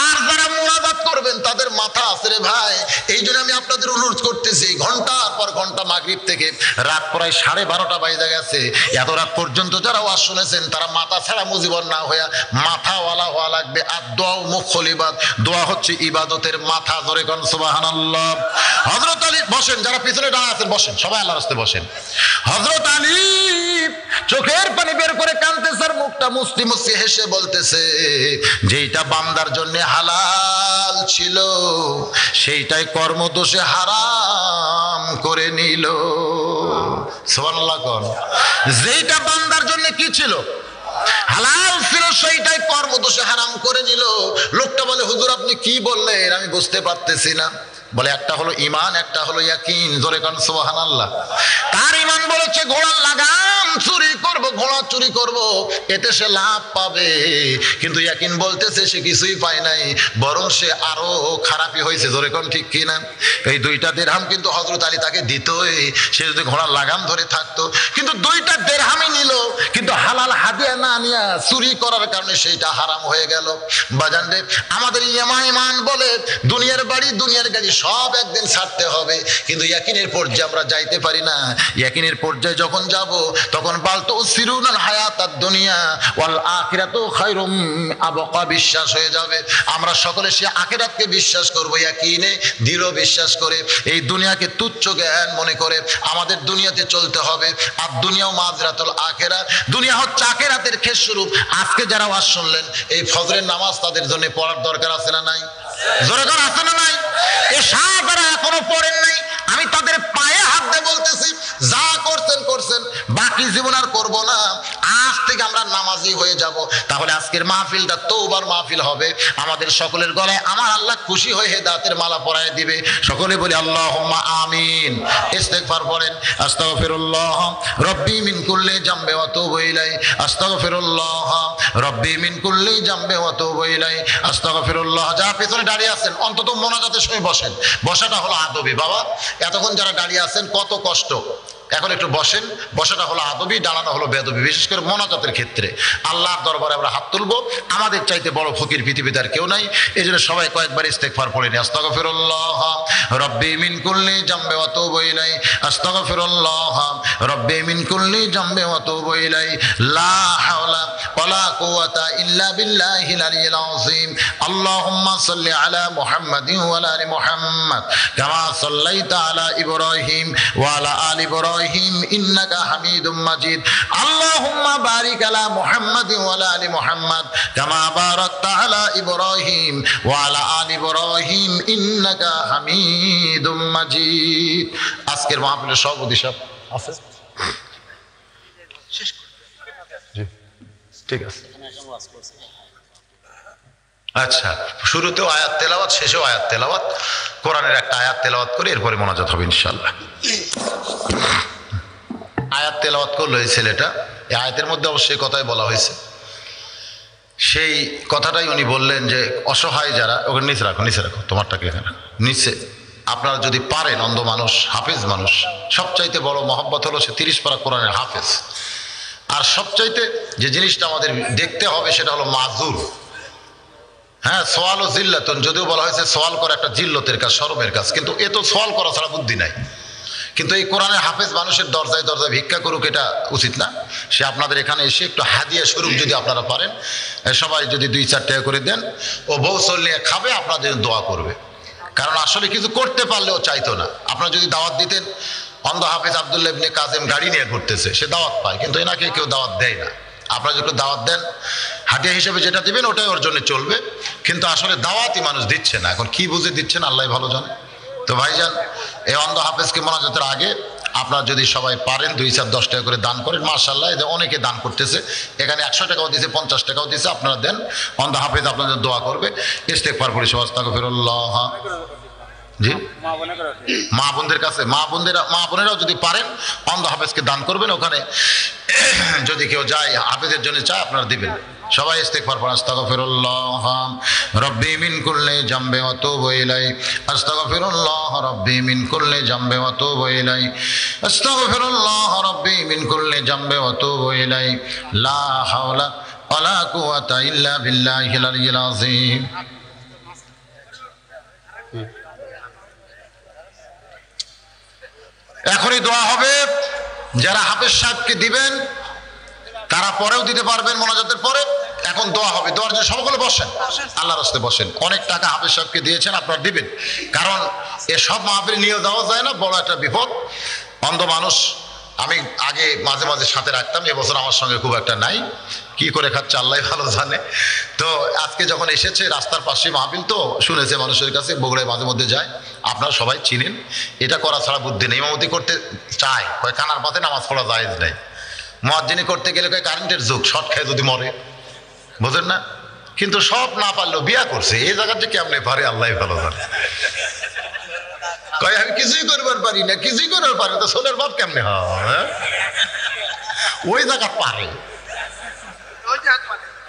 আর যারা মোনাজাত করবেন তাদের মাথা আছে রে ভাই। এই জন্য আমি আপনাদের অনুরোধ করতেছি, ঘন্টার পর ঘন্টা মাগরিব থেকে রাত প্রায় 12:30 বাজে গেছে, এত রাত পর্যন্ত যারা ওয়াজ শুনেছেন তারা মাথা ছাড়া মুজিবর না হইয়া মাথাওয়ালা হওয়া লাগবে। আর দোয়া মুখুল ইবাদত, দোয়া হচ্ছে ইবাদতের মাথা। জোরে কোন সুবহানাল্লাহ। হযরত আলী বসেন, যারা পিছনে দাঁড়া আছেন বসেন, সবাই আল্লাহর রাস্তায় বসেন। হযরত আলী চোখের পানি বের করে কাঁদতেছে, আর মুখটা মুছতে মুছতে হেসে বলতেছে, যেইটা বান্দার জন্য হালাল ছিল সেইটাই কর্মদোষে হারাম করে নিল। সুবহানাল্লাহ কোন। যেইটা বান্দার জন্য কি ছিল? হালাল ছিল, সেইটাই কর্মদোষে হারাম করে নিল। লোকটা বলে হুজুর আপনি কি বললেন আমি বুঝতে পারতেছি না। বলে একটা হলো ঈমান, একটা হলো ইয়াকিন। জোরে কোন সুবহানাল্লাহ। তার ঈমান বলেছে ঘোড়ার লাগাম চুরি করব, ঘোড়া চুরি করব, এতে সে লাভ পাবে। কিন্তু ইয়াকিন বলতেছে সে কিছুই পায় নাই, বরং সে আরো খারাপই হয়েছে। জোরে কোন ঠিক কি না? এই 2টা দিরহাম কিন্তু হযরত আলী তাকে দিতই, সে যদি ঘোড়ার লাগাম ধরে থাকতো। কিন্তু 2টা দিরহামই নিল, কিন্তু হালাল হাদিয়া না নিয়া চুরি করার কারণে সেইটা হারাম হয়ে গেল। বাজান রে, আমাদের ঈমান বলে দুনিয়ার বাড়ি দুনিয়ার গাড়ি সব একদিন ছাড়তে হবে, কিন্তু ইয়াকিনের পর্যায়ে আমরা যাইতে পারি না। ইয়াকিনের পর্যায়ে যখন যাব তখন তখন বাল তুসিরুনাল হায়াতাদ দুনিয়া ওয়াল আখিরাতু খায়রুম আবকা, বিশ্বাস হয়ে যাবে। আমরা সকলে সে আখিরাতকে বিশ্বাস করব, ইয়াকিনে দৃঢ় বিশ্বাস করে, এই দুনিয়াকে তুচ্ছ জ্ঞান মনে করে আমাদের দুনিয়াতে চলতে হবে। আর দুনিয়াও মাজরাতুল আখিরা, দুনিয়া হচ্ছে আখিরাতের খেসরূপ। আজকে যারা ওয়াজ শুনলেন, এই ফজরের নামাজ তাদের জন্য পড়ার দরকার আছে না নাই? জোরে করে আছে না নাই? এশা যারা এখনো পড়েন নাই, আমি তাদের পায়ে হাত দিয়ে বলতেছি, যা করছেন করছেন, বাকি জীবন আর করবো না, আজ থেকে আমরা নামাজি হয়ে যাব। তাহলে আজকের মাহফিলটা তওবার মাহফিল হবে। আমাদের সকলের গলায় আমার আল্লাহ খুশি হয়ে হেদায়েতের মালা পরায় দিবে। সকলে বলি আল্লাহুম্মা আমিন। ইস্তিগফার পড়েন, আস্তাগফিরুল্লাহ রব্বি মিন কুল্লি জামবি ওয়া তুবু ইলাই, আস্তাগফিরুল্লাহ রব্বি মিন কুল্লি জামবি ওয়া তুবু ইলাই, আস্তাগফিরুল্লাহ। যারা পেছনে দাঁড়িয়ে আছেন অন্তত মোনাজাতের সময় বসেন। বসাটা হলো আদবি। বাবা এতক্ষণ যারা দাঁড়িয়ে আছেন কত কষ্ট, এখন একটু বসেন। বসাটা হলো আদবি, দাঁড়ানো হলো বেদবি। বিশেষ করে মোনাজাতের ক্ষেত্রে আল্লাহর দরবারে আমরা হাত তুলবো। আমাদের চাইতে বড় ফকির পৃথিবীতে আর কেউ নাই। এই জন্য সবাই কয়েকবার ইস্তিগফার পড়ে নি, আস্তাগফিরুল্লাহ রব্বি মিন কুল্লি জামবি ওয়া তুবু ইলাই, আস্তাগফিরুল্লাহ রব্বি মিন কুল্লি জামবি ওয়া তুবু ইলাই, লা হাওলা ওয়ালা কুওয়াতা ইল্লা বিল্লাহিল আলিয়্যিল আযীম। আল্লাহুম্মা সাল্লি আলা মুহাম্মাদিন ওয়া আলা আলি মুহাম্মাদ কামা সাল্লাইতা আলা ইব্রাহিম ওয়া আলা আলি ইব্রাহিম ইন্নাকা হামিদুম মাজিদ। আল্লাহুম্মা বারিক আলা মুহাম্মাদিন ওয়া আলা আলি মুহাম্মাদ কামা বারাকতা আলা ইব্রাহিম ওয়া আলা আলি ইব্রাহিম ইন্নাকা হামিদুম মাজিদ। আজকের মাহফিলের সভাপতি সাহেব আছে? জি ঠিক আছে। আচ্ছা, শুরুতেও আয়াত তেলাওয়াত, শেষেও আয়াত তেলাওয়াত। কোরআনের একটা আয়াত তেলাওয়াত করে এরপরে মোনাজাত হবে ইনশাআল্লাহ। আয়াত তেলাওয়াত করলো এই ছেলেটা। এই আয়াতের মধ্যে অবশ্যই কথাই বলা হয়েছে, সেই কথাটাই উনি বললেন যে অসহায় যারা, ওখানে নিচে রাখো, নিচে রাখো তোমারটাকে এখানে নিচে। আপনারা যদি পারেন, অন্ধ মানুষ, হাফেজ মানুষ, সবচাইতে বড় মহব্বত হলো সে 30 পারা কোরআনের হাফেজ। আর সবচাইতে যে জিনিসটা আমাদের দেখতে হবে সেটা হলো মাজুর। হ্যাঁ, সোয়াল ও জিল্লাতুন, যদিও বলা হয়েছে সোয়াল করা একটা জিল্লতের কাজ, শরমের কাজ, কিন্তু এ তো সোয়াল করা ছাড়া বুদ্ধি নাই। কিন্তু এই কোরআনের হাফেজ মানুষের দরজায় দরজায় ভিক্ষা করুক, এটা উচিত না। সে আপনাদের এখানে এসে একটু হাদিয়া স্বরূপ যদি আপনারা পারেন, সবাই যদি 2-4 টাকা করে দেন, ও বউ চল নিয়ে খাবে, আপনাদের দোয়া করবে। কারণ আসলে কিছু করতে পারলেও চাইতো না। আপনারা যদি দাওয়াত দিতেন, অন্ধ হাফেজ আব্দুল্লাহ ইবনে কাজেম গাড়ি নিয়ে ঘুরতেছে, সে দাওয়াত পায়, কিন্তু এনাকে কেউ দাওয়াত দেয় না। আপনারা যদি দাওয়াত দেন, হাদিয়া হিসেবে যেটা দিবেন ওটাই ওর জন্য চলবে, কিন্তু আসলে দাওয়াতই মানুষ দিচ্ছে না। এখন কি বুঝে দিচ্ছেন আল্লাহ ভালো জানে। তো ভাইজান, এই অন্ধ হাফেজকে মোনাজাতের আগে আপনারা যদি সবাই পারেন 2-4-10 টাকা করে দান করেন, মাশাআল্লাহ। এদের অনেকে দান করতেছে, এখানে 100 টাকাও দিয়েছে, 50 টাকাও দিয়েছে। আপনারা দেন, অন্ধ হাফেজ আপনাদের দোয়া করবে। ইস্তেগফার করি, আস্তাগফিরুল্লাহ। জি, মা বোনদের কাছে, মা বোনেরাও যদি পারেন অন্ধ হাফেজকে দান করবেন। ওখানে যদি কেউ যায় হাফেজের জন্য চায়, আপনারা দিবেন। সবাই ইস্তেগফার পড়েন, আস্তাগফিরুল্লাহ রব্বি মিন কুল্লি জামবি ওয়া তুবু ইলাই, আস্তাগফিরুল্লাহ রব্বি মিন কুল্লি জামবি ওয়া তুবু ইলাই, আস্তাগফিরুল্লাহ রব্বি মিন কুল্লি জামবি ওয়া তুবু ইলাই, লা হাওলা ওয়ালা কুওয়াতা ইল্লা বিল্লাহিল আলিয়্যিল আযীম। এখনই দোয়া হবে। যারা হাফেজ সাহেবকে দিবেন তারা পরেও দিতে পারবেন মোনাজাতের পরে। এখন দোয়া হবে, দোয়ার জন্য সকলে বসেন, আল্লাহর রাস্তায় বসেন। অনেক টাকা হাফেজ সাহেবকে দিয়েছেন, আপনারা দিবেন, কারণ এসব মাহফিল নিয়ে যাওয়া যায় না, বড় একটা বিপদ। অন্ধ মানুষ আমি আগে মাঝে মাঝে সাথে রাখতাম, এবছর আমার সঙ্গে খুব একটা নাই, কি করে খাচ্ছে আল্লাহ ভালো জানে। তো আজকে যখন এসেছে, রাস্তার পাশে মাহফিল তো শুনেছে মানুষের কাছে, বগুড়ায় মাঝে মধ্যে যায়, আপনারা সবাই চিনেন। এটা করা ছাড়া বুদ্ধি নেই। ইমামতি করতে চায়, কয় কানার পাতে নামাজ পড়া জায়েজ নেই। মুয়াজ্জিনি করতে গেলে কয় কারেন্টের যুগ, শর্ট খেয়ে যদি মরে, বোঝেন না। কিন্তু সব না পারলেও বিয়া করছে, এই জায়গার যে কেমনে পারে আল্লাহ ভালো জানে। কয় আমি কিছুই করবার পারি না, কিছুই করবার পারি না, তো সোনার বাপ কেমনে হয়? ওই জায়গা পারে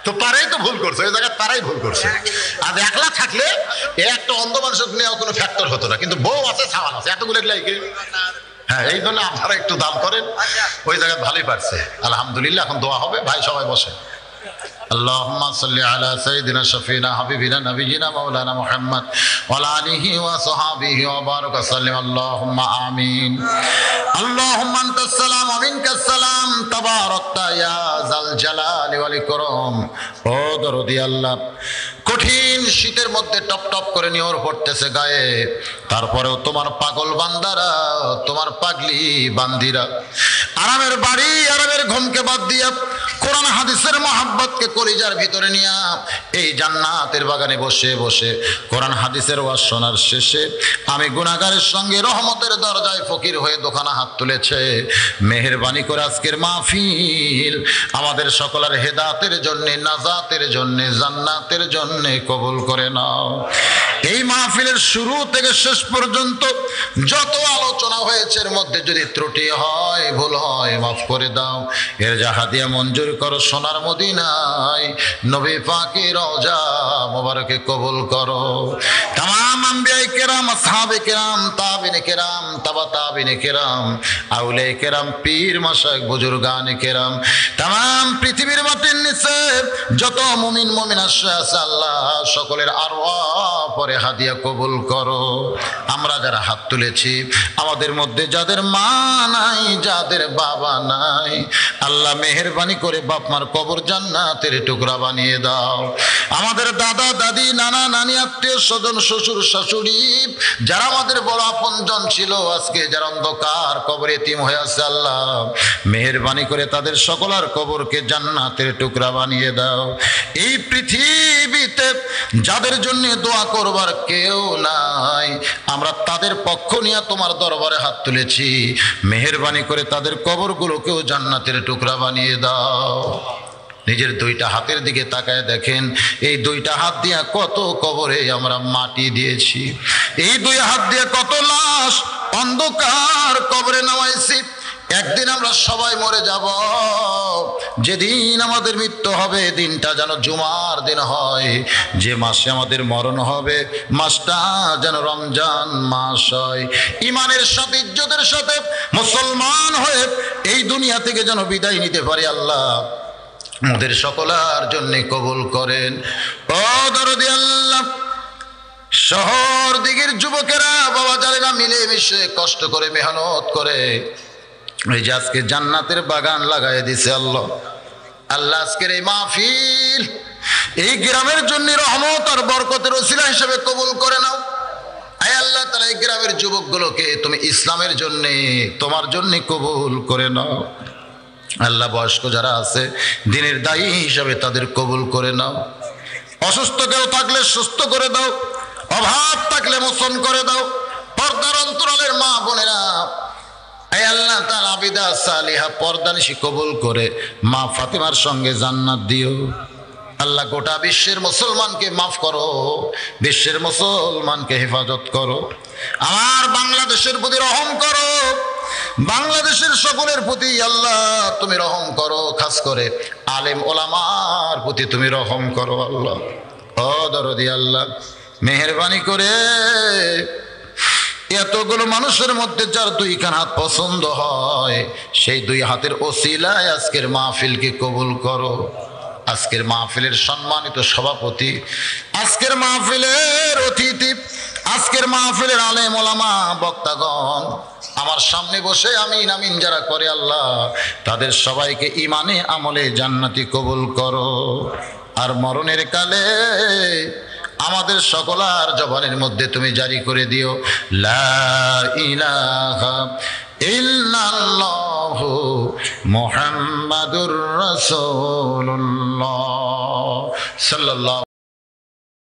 তো, পারেই তো ভুল করছে, ওই জায়গায় তারাই ভুল করছে। আর একলা থাকলে একটা অন্ধ মানুষের নেওয়া কোনো ফ্যাক্টর হতো না, কিন্তু বউ আছে, সামান আছে, এতগুলো লাগে। হ্যাঁ, এই জন্য আপনারা একটু দান করেন, ওই জায়গায় ভালোই পারছে। আলহামদুলিল্লাহ। এখন দোয়া হবে, ভাই সবাই বসে। اللهم صل على سيدنا شفينا حبيبنا نبينا مولانا محمد وعلى آله وصحبه وبارك وسلم اللهم آمين اللهم أنت السلام ومنك السلام تباركت يا ذا الجلال والإكرام ও দরদি আল্লাহ কঠিন শীতের মধ্যে টপ টপ করে নিয়র পড়তেছে গায়ে তারপরেও তোমার পাগল বান্দারা তোমার পাগলি বান্দিরা আরামের বাড়ি আরামের ঘুমকে বাদ দিয়া কোরআন হাদিসের মহব্বতকে কলিজার ভিতরে নিয়া এই জান্নাতের বাগানে বসে বসে কোরআন হাদিসের ওয়াজ শোনার শেষে আমি গুনাহগারের সঙ্গে রহমতের দরজায় ফকির হয়ে দোকানে হাত তুলেছে মেহেরবানি করে আজকের মাহফিল আমাদের সকলের হেদায়েতের জন্য নাজাতের জন্য জান্নাতের জন্য কবুল করে নাও এই মাহফিলের শুরু থেকে শেষ পর্যন্ত যত আলোচনা হয়েছে এর মধ্যে যদি ত্রুটি হয় ভুল হয় মাফ করে দাও এর জাহাদিয়া মঞ্জুর করো সোনার মদিনায় নবী পাকের রওজা মোবারকে কবুল করো तमाम अंबिया किराम असहाबे किराम ताबिने किराम तबा ताबिने किराम আউলে किराम पीर मशाइख बुजुर्गान किराम तमाम পৃথিবীর মাটির নিচে যত মুমিন মুমিনা আছে আল্লাহ সকলের আরওয়াহ পরে হাদিয়া কবুল করো আমরা যারা হাত তুলেছি আমাদের মধ্যে যাদের মা নাই যাদের বাবা নাই আল্লাহ মেহেরবানি করে বাপ মার কবর জান্নাতের টুকরা বানিয়ে দাও আমাদের দাদা দাদি নানা নানি আত্মীয় স্বজন শ্বশুর শাশুড়ি যারা আমাদের বড় আপনজন ছিল আজকে যারা অন্ধকার কবরে এতিম হয়ে আছে আল্লাহ মেহেরবানি করে তাদের সকলের কবরকে জান্নাতের টুকরা বানিয়ে দাও এই পৃথিবীতে যাদের জন্য দোয়া করবার কেউ নাই আমরা তাদের পক্ষ নিয়ে তোমার দরবারে হাত তুলেছি মেহেরবানি করে তাদের কবরগুলোকেও জান্নাতের টুকরা বানিয়ে দাও নিজের দুইটা হাতের দিকে তাকায় দেখেন এই দুইটা হাত দিয়ে কত কবরে আমরা মাটি দিয়েছি এই দুই হাত দিয়ে কত লাশ অন্ধকার কবরে নামাইছি একদিন আমরা সবাই মরে যাব যেদিন আমাদের মৃত্যু হবে দিনটা যেন জুমার দিন হয় যে মাসে আমাদের মরণ হবে মাসটা যেন রমজান মাস হয় ঈমানের সাথে ইজ্জতের সাথে মুসলমান হয়ে এই দুনিয়া থেকে যেন বিদায় নিতে পারি আল্লাহ আমাদের সকলের জন্য কবুল করেন ও দরদি আল্লাহ শহর দিকের যুবকেরা বাবা জানেনা মিলে মিশে কষ্ট করে মেহনত করে এই যে আজকে জান্নাতের বাগান লাগাই দিছে আল্লাহ আল্লাহ আজকের এই মাহফিল এই গ্রামের জন্য রহমত আর বরকতের ওসিলা হিসেবে কবুল করে নাও আয় আল্লাহ তাআলা এই গ্রামের যুবকগুলোকে তুমি ইসলামের জন্য তোমার জন্য কবুল করে নাও আল্লাহ বয়স্ক যারা আছে দিনের দায়ী হিসাবে তাদের কবুল করে নাও অসুস্থ কেউ থাকলে সুস্থ করে দাও অভাব থাকলে মোচন করে দাও পর্দার অন্তরালের মা বোনেরা আয় আল্লাহ তাআলা আবিদা সালিহা পর্দানিশী কবুল করে মা ফাতিমার সঙ্গে জান্নাত দিও আল্লাহ গোটা বিশ্বের মুসলমানকে মাফ করো বিশ্বের মুসলমানকে হেফাজত করো আমার বাংলাদেশের প্রতি রহম করো বাংলাদেশের সকলের প্রতি আল্লাহ তুমি রহম করো খাস করে আলেম ওলামার প্রতি তুমি রহম করো আল্লাহ ও দরদি আল্লাহ মেহেরবানি করে এতগুলো মানুষের মধ্যে যার দুইখান হাত পছন্দ হয় সেই দুই হাতের ওসিলায় আজকের মাহফিলকে কবুল করো আজকের মাহফিলের সম্মানিত সভাপতি আজকের মাহফিলের অতিথি আজকের মাহফিলের আলেম ওলামা বক্তাগণ আমার সামনে বসে আমিন আমিন যারা করে আল্লাহ তাদের সবাইকে ঈমানে আমলে জান্নাতি কবুল করো আর মরণের কালে আমাদের সকলার জবানের মধ্যে তুমি জারি করে দিও লা ইলাহা ইল্লাল্লাহু মুহাম্মাদুর রাসূলুল্লাহ সাল্লাল্লাহু